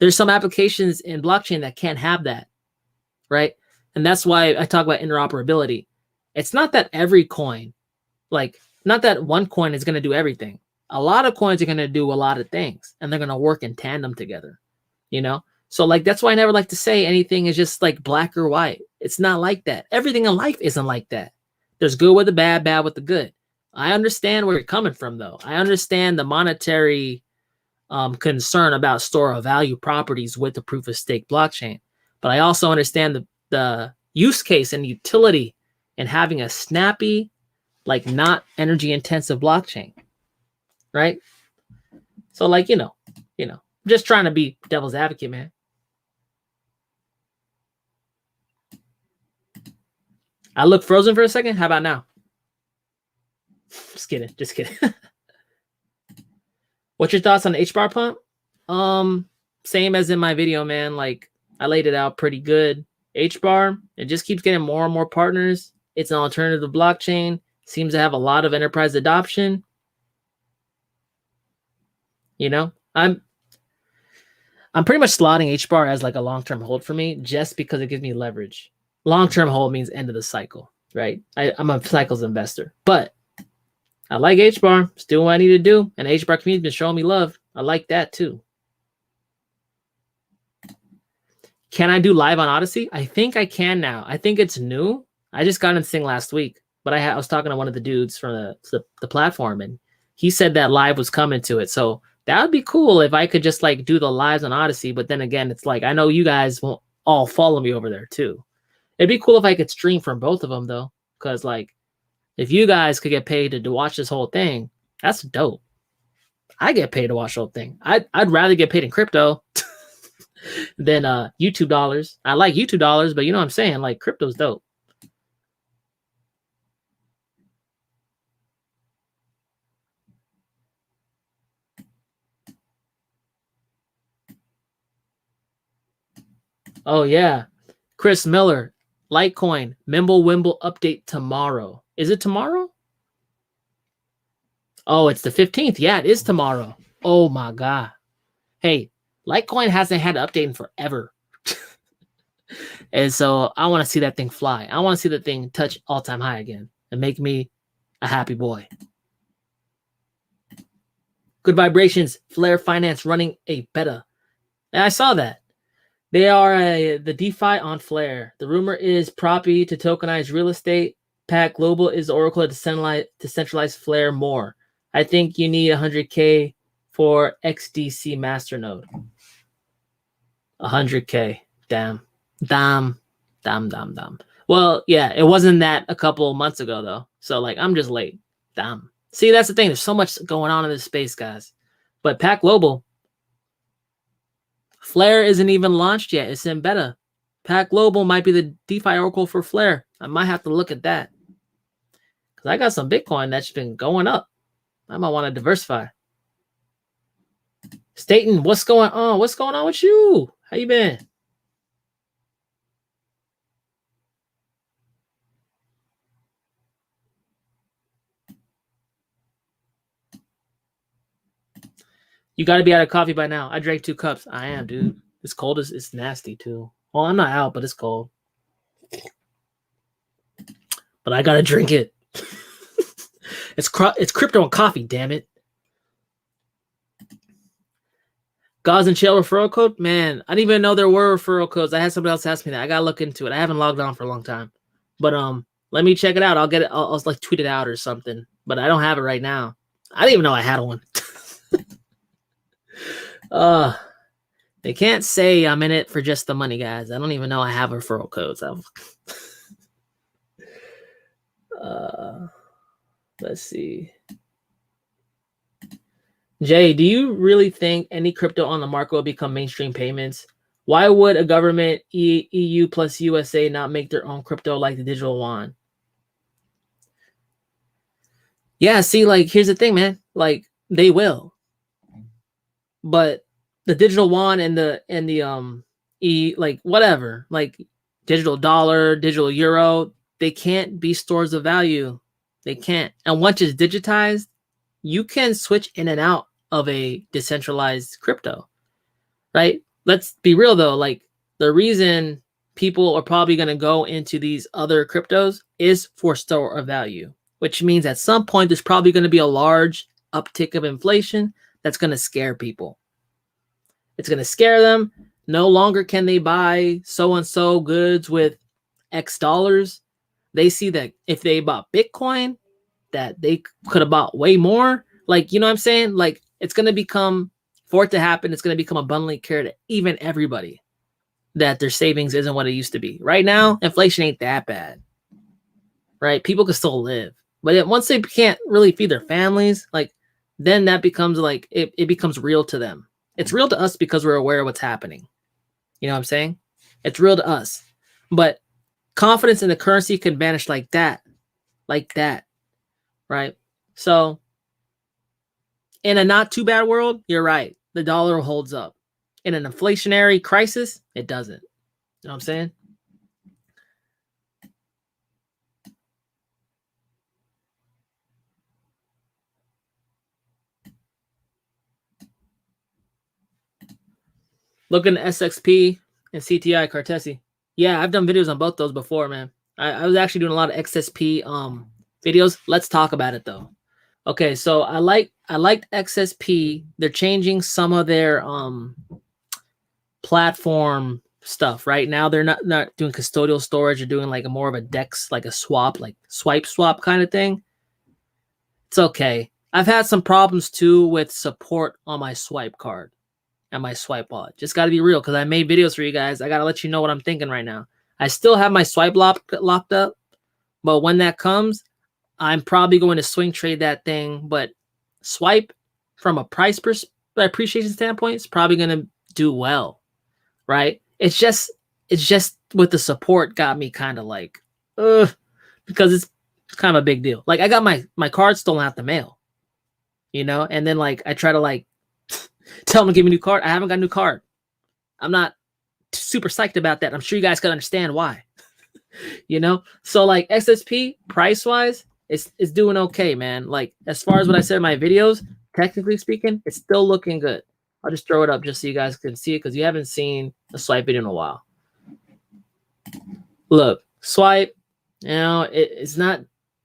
A: There's some applications in blockchain that can't have that, right? And that's why I talk about interoperability. It's not that every coin, like not that one coin is going to do everything. A lot of coins are going to do a lot of things and they're going to work in tandem together, you know? So like, that's why I never like to say anything is just like black or white. It's not like that. Everything in life isn't like that. There's good with the bad, bad with the good. I understand where you're coming from though. I understand the monetary concern about store of value properties with the proof of stake blockchain. But I also understand the use case and utility in having a snappy, like not energy intensive blockchain, right? So like, I'm just trying to be devil's advocate, man. I look frozen for a second. How about now? Just kidding. What's your thoughts on the HBAR pump? Same as in my video, man. Like I laid it out pretty good. HBAR, it just keeps getting more and more partners. It's an alternative blockchain. Seems to have a lot of enterprise adoption. I'm pretty much slotting HBAR as like a long-term hold for me just because it gives me leverage. Long-term hold means end of the cycle, right? I'm a cycles investor, but I like HBAR. It's doing what I need to do. And the HBAR community's been showing me love. I like that too. Can I do live on Odyssey? I think I can now. I think it's new. I just got in this thing last week, but I was talking to one of the dudes from the platform, and he said that live was coming to it. So that would be cool if I could just like do the lives on Odyssey. But then again, it's like I know you guys won't all follow me over there too. It'd be cool if I could stream from both of them though, because like if you guys could get paid to watch this whole thing, that's dope. I get paid to watch the whole thing. I'd rather get paid in crypto than YouTube dollars. I like YouTube dollars, but you know what I'm saying? Like crypto's dope. Oh yeah. Chris Miller, Litecoin, Mimblewimble update tomorrow. Is it tomorrow? Oh, it's the 15th. Yeah, it is tomorrow. Oh my God. Hey, Litecoin hasn't had an update in forever. And so I want to see that thing fly. I want to see the thing touch all-time high again and make me a happy boy. Good vibrations. Flare Finance running a beta. And I saw that. They are the DeFi on Flare. The rumor is Proppy to tokenize real estate. Pack Global is the Oracle to decentralize Flare more. I think you need 100K for XDC masternode. 100K. Damn. Well, yeah, it wasn't that a couple months ago though. So like I'm just late. Damn. See, that's the thing. There's so much going on in this space, guys. But Pack Global, Flare isn't even launched yet. It's in beta. Pack Global might be the DeFi Oracle for Flare. I might have to look at that. Because I got some Bitcoin that's been going up. I might want to diversify. Staten, what's going on? What's going on with you? How you been? You got to be out of coffee by now. I drank 2 cups. I am, dude. It's cold. It's nasty, too. Well, I'm not out, but it's cold. But I got to drink it. It's crypto and coffee, damn it. Gauze and Shell referral code? Man, I didn't even know there were referral codes. I had somebody else ask me that. I got to look into it. I haven't logged on for a long time. But let me check it out. I'll get it. I'll like tweet it out or something. But I don't have it right now. I didn't even know I had one. They can't say I'm in it for just the money, guys. I don't even know I have referral codes. Let's see. Jay, do you really think any crypto on the market will become mainstream payments? Why would a government, EU plus USA, not make their own crypto like the digital yuan? Yeah, see, like, here's the thing, man. Like, they will, but the digital yuan and the like whatever, like digital dollar, digital euro, they can't be stores of value. They can't. And once it's digitized, you can switch in and out of a decentralized crypto, right? Let's be real though. Like, the reason people are probably going to go into these other cryptos is for store of value, which means at some point there's probably going to be a large uptick of inflation that's going to scare people. It's going to scare them. No longer can they buy so and so goods with X dollars. They see that if they bought Bitcoin, that they could have bought way more. Like, you know what I'm saying? Like, it's going to become, for it to happen, it's going to become abundantly clear to even everybody that their savings isn't what it used to be. Right now, inflation ain't that bad, right? People can still live. But once they can't really feed their families, like, then that becomes like, it becomes real to them. It's real to us because we're aware of what's happening. You know what I'm saying? It's real to us. But confidence in the currency can vanish like that, right? So in a not too bad world, you're right. The dollar holds up. In an inflationary crisis, it doesn't. You know what I'm saying? Looking at SXP and CTI Cartesi. Yeah, I've done videos on both those before, man. I was actually doing a lot of XSP videos. Let's talk about it though. Okay, so I liked XSP. They're changing some of their platform stuff. Right now they're not doing custodial storage. They're doing like a more of a DEX, like a swap, like swipe swap kind of thing. It's okay. I've had some problems too with support on my swipe card and my swipe wallet. Just got to be real because I made videos for you guys. I got to let you know what I'm thinking right now. I still have my swipe locked up, but when that comes, I'm probably going to swing trade that thing. But swipe from a price appreciation standpoint is probably going to do well, right? It's just with the support got me kind of like, because it's kind of a big deal. Like, I got my card stolen out the mail, you know, and then like I try to like tell them to give me a new card. I haven't got a new card. I'm not super psyched about that. I'm sure you guys can understand why. You know, so like XSP price wise, it's doing okay, man. Like, as far as what I said in my videos, technically speaking, it's still looking good. I'll just throw it up just so you guys can see it because you haven't seen a swipe video in a while. Look, swipe, you know, it's not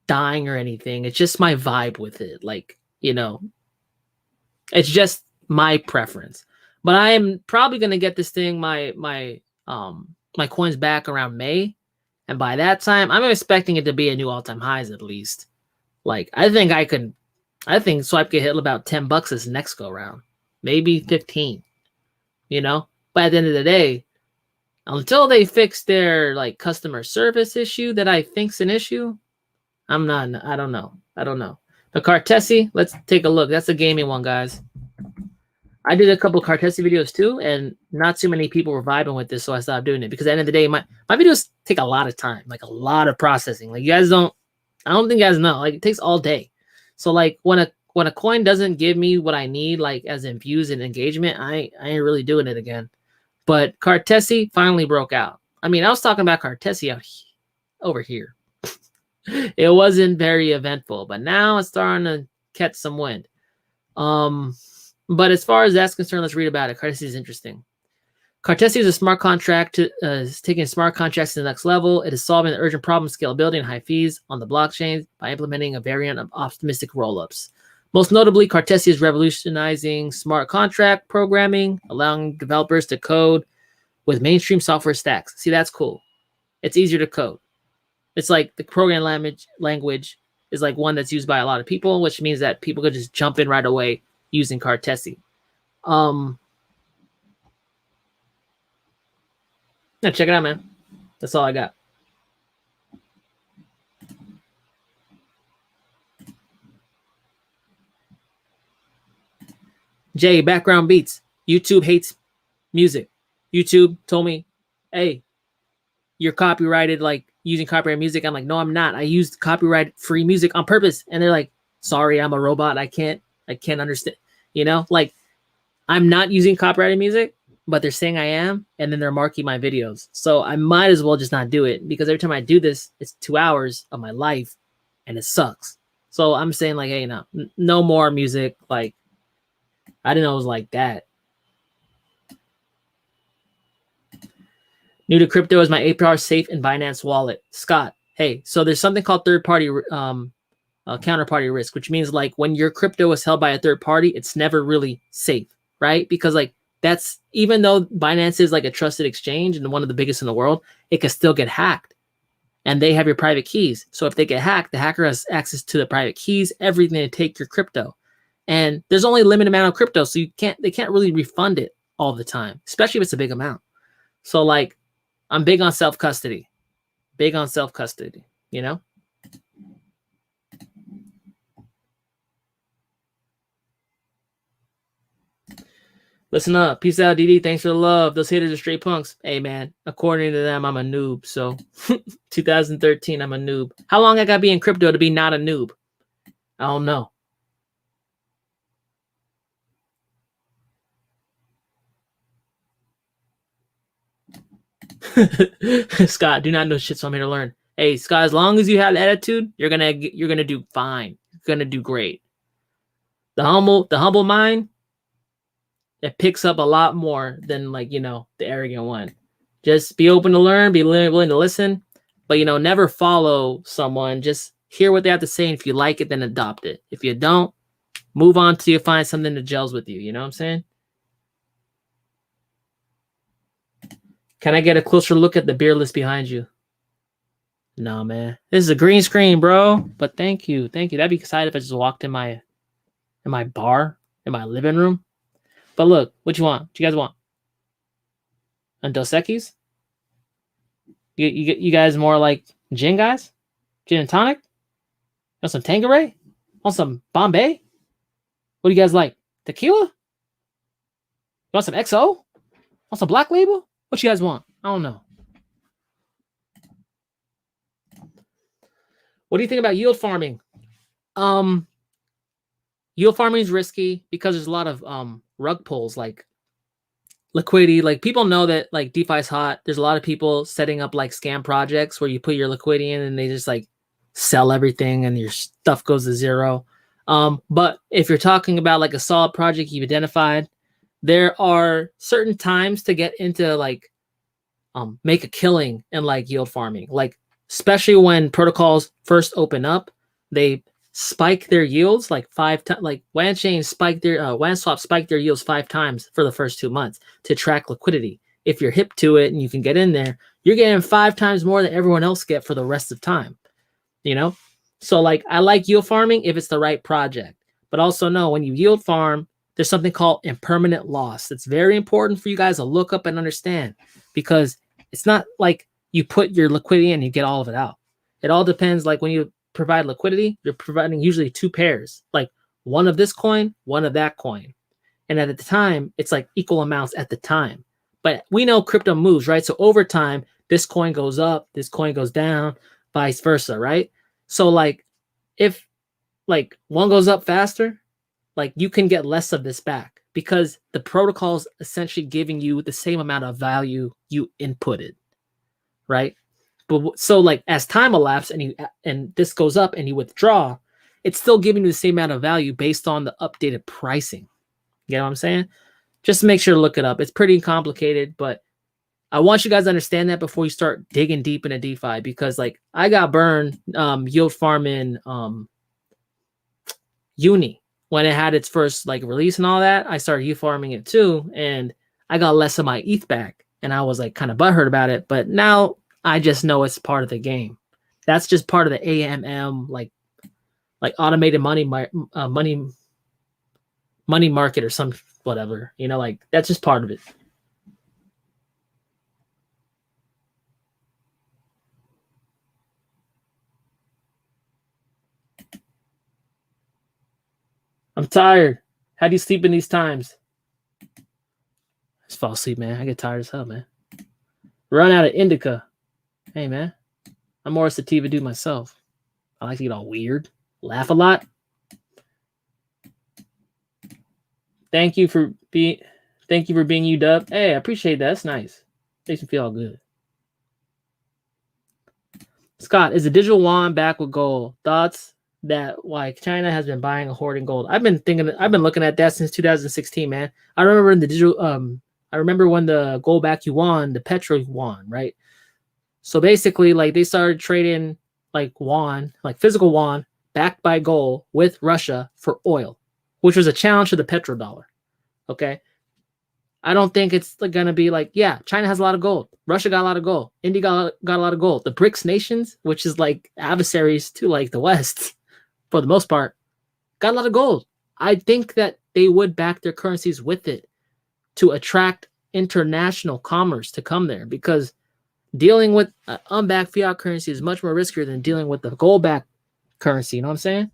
A: dying or anything. It's just my vibe with it. Like, you know, it's just my preference. But I am probably gonna get this thing, my coins back around May. And by that time, I'm expecting it to be a new all-time highs at least. Like, I think swipe could hit about $10 this next go round. Maybe 15, you know? But at the end of the day, until they fix their like customer service issue that I think's an issue, I don't know. The Cartesi, let's take a look. That's a gaming one, guys. I did a couple of Cartesi videos too, and not too many people were vibing with this, so I stopped doing it. Because at the end of the day, my videos take a lot of time, like a lot of processing. Like, I don't think you guys know. Like, it takes all day. So like when a coin doesn't give me what I need, like as in views and engagement, I ain't really doing it again. But Cartesi finally broke out. I mean, I was talking about Cartesi over here. It wasn't very eventful, but now it's starting to catch some wind. But as far as that's concerned, let's read about it. Cartesi is interesting. Cartesi is a smart contract is taking smart contracts to the next level. It is solving the urgent problem of scalability and high fees on the blockchain by implementing a variant of optimistic rollups. Most notably, Cartesi is revolutionizing smart contract programming, allowing developers to code with mainstream software stacks. See, that's cool. It's easier to code. It's like the programming language is like one that's used by a lot of people, which means that people could just jump in right away using Cartesi. Yeah, check it out, man. That's all I got. Jay, background beats. YouTube hates music. YouTube told me, hey, you're copyrighted, like using copyrighted music. I'm like, no, I'm not. I used copyright free music on purpose. And they're like, sorry, I'm a robot. I can't understand. You know, like I'm not using copyrighted music, but they're saying I am, and then they're marking my videos. So I might as well just not do it, because every time I do this, it's 2 hours of my life and it sucks. So I'm saying like, hey, no more music. Like, I didn't know it was like that. New to crypto is my HBAR safe in Binance wallet. Scott, hey, so there's something called third-party counterparty risk, which means like when your crypto is held by a third party, it's never really safe, right? Because like that's, even though Binance is like a trusted exchange and one of the biggest in the world, it can still get hacked, and they have your private keys. So if they get hacked, the hacker has access to the private keys, everything to take your crypto. And there's only a limited amount of crypto, so they can't really refund it all the time, especially if it's a big amount. So like, I'm big on self-custody. Big on self-custody, you know? Listen up. Peace out, DD. Thanks for the love. Those haters are straight punks. Hey, man, according to them, I'm a noob. So 2013, I'm a noob. How long I got to be in crypto to be not a noob? I don't know. Scott, do not know shit, so I'm here to learn. Hey, Scott, as long as you have attitude, you're gonna do fine. You're gonna do great. The humble mind, it picks up a lot more than like, the arrogant one. Just be open to learn, be willing to listen, but never follow someone. Just hear what they have to say, and if you like it, then adopt it. If you don't, move on till you find something that gels with you. You know what I'm saying? Can I get a closer look at the beer list behind you? No, man. This is a green screen, bro. But thank you. That'd be excited if I just walked in my bar, in my living room. But look, what you want? What you guys want? And Dos Equis? You guys more like gin guys? Gin and tonic? Want some Tanqueray? Want some Bombay? What do you guys like? Tequila? You want some XO? Want some Black Label? What you guys want? I don't know. What do you think about yield farming? Yield farming is risky because there's a lot of rug pulls, like liquidity. Like, people know that like DeFi is hot. There's a lot of people setting up like scam projects where you put your liquidity in and they just like sell everything and your stuff goes to zero. But if you're talking about like a solid project you've identified, there are certain times to get into like make a killing in like yield farming. Like, especially when protocols first open up, they spike their yields like 5 times. Like WanChain spiked their WanSwap spiked their yields 5 times for the first 2 months to track liquidity. If you're hip to it and you can get in there, you're getting 5 times more than everyone else get for the rest of time. So like, I like yield farming if it's the right project, but also know when you yield farm, there's something called impermanent loss. It's very important for you guys to look up and understand, because it's not like you put your liquidity in and you get all of it out. It all depends. Like, when you provide liquidity, you're providing usually 2 pairs, like one of this coin, one of that coin. And at the time, it's like equal amounts at the time. But we know crypto moves, right? So over time, this coin goes up, this coin goes down, vice versa, right? So like, if like one goes up faster, like you can get less of this back because the protocol is essentially giving you the same amount of value you inputted, right? But so like, as time elapses and this goes up and you withdraw, it's still giving you the same amount of value based on the updated pricing. You know what I'm saying? Just make sure to look it up. It's pretty complicated, but I want you guys to understand that before you start digging deep into DeFi, because like I got burned yield farming Uni when it had its first like release and all that. I started yield farming it too, and I got less of my ETH back, and I was like kind of butthurt about it. But now I just know it's part of the game. That's just part of the AMM, like automated money market or some whatever. Like that's just part of it. I'm tired. How do you sleep in these times? Just fall asleep, man. I get tired as hell, man. Run out of indica. Hey, man. I'm more a sativa dude myself. I like to get all weird. Laugh a lot. Thank you for being you, Dub. Hey, I appreciate that. That's nice. Makes me feel all good. Scott, is the digital yuan back with gold? Thoughts that why China has been buying and hoarding gold? I've been looking at that since 2016, man. I remember in the digital I remember when the gold back yuan, the petro yuan, right? So basically, like they started trading like yuan, like physical yuan, backed by gold with Russia for oil, which was a challenge to the petrodollar. Okay. I don't think it's going to be like, yeah, China has a lot of gold. Russia got a lot of gold. India got a lot of gold. The BRICS nations, which is like adversaries to like the West, for the most part, got a lot of gold. I think that they would back their currencies with it to attract international commerce to come there, because dealing with unbacked fiat currency is much more riskier than dealing with the gold-backed currency. You know what I'm saying?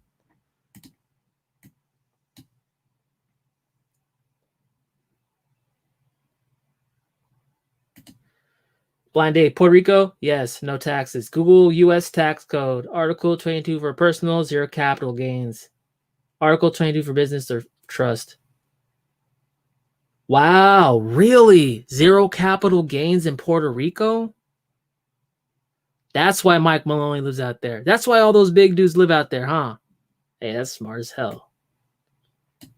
A: Blind date. Puerto Rico? Yes, no taxes. Google U.S. tax code. Article 22 for personal, 0 capital gains. Article 22 for business or trust. Wow, really? 0 capital gains in Puerto Rico? That's why Mike Maloney lives out there. That's why all those big dudes live out there, huh? Hey, that's smart as hell.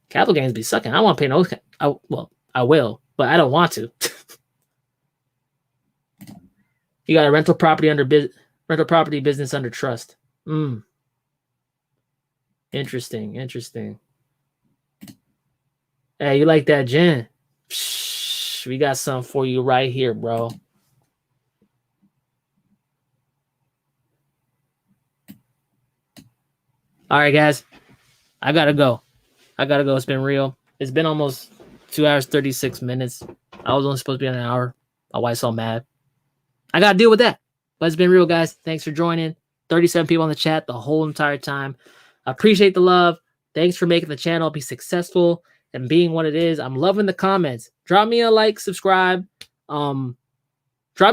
A: Capital gains be sucking. I don't want to pay no. I will, but I don't want to. You got a rental property business under trust. Interesting. Hey, you like that gin? Psh, we got something for you right here, bro. All right, guys. I gotta go. It's been real. It's been almost 2 hours, 36 minutes. I was only supposed to be on an hour. My wife's all mad. I got to deal with that. But it's been real, guys. Thanks for joining. 37 people on the chat the whole entire time. I appreciate the love. Thanks for making the channel be successful and being what it is. I'm loving the comments. Drop me a like, subscribe. Drop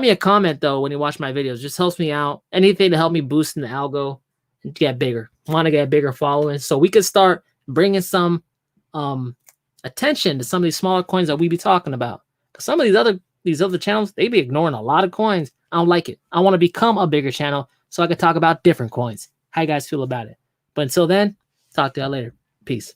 A: me a comment, though, when you watch my videos. Just helps me out. Anything to help me boost in the algo and get bigger. Want to get a bigger following so we can start bringing some attention to some of these smaller coins that we be talking about. Because some of these other channels, they be ignoring a lot of coins. I don't like it. I want to become a bigger channel so I can talk about different coins. How you guys feel about it? But until then, talk to y'all later. Peace.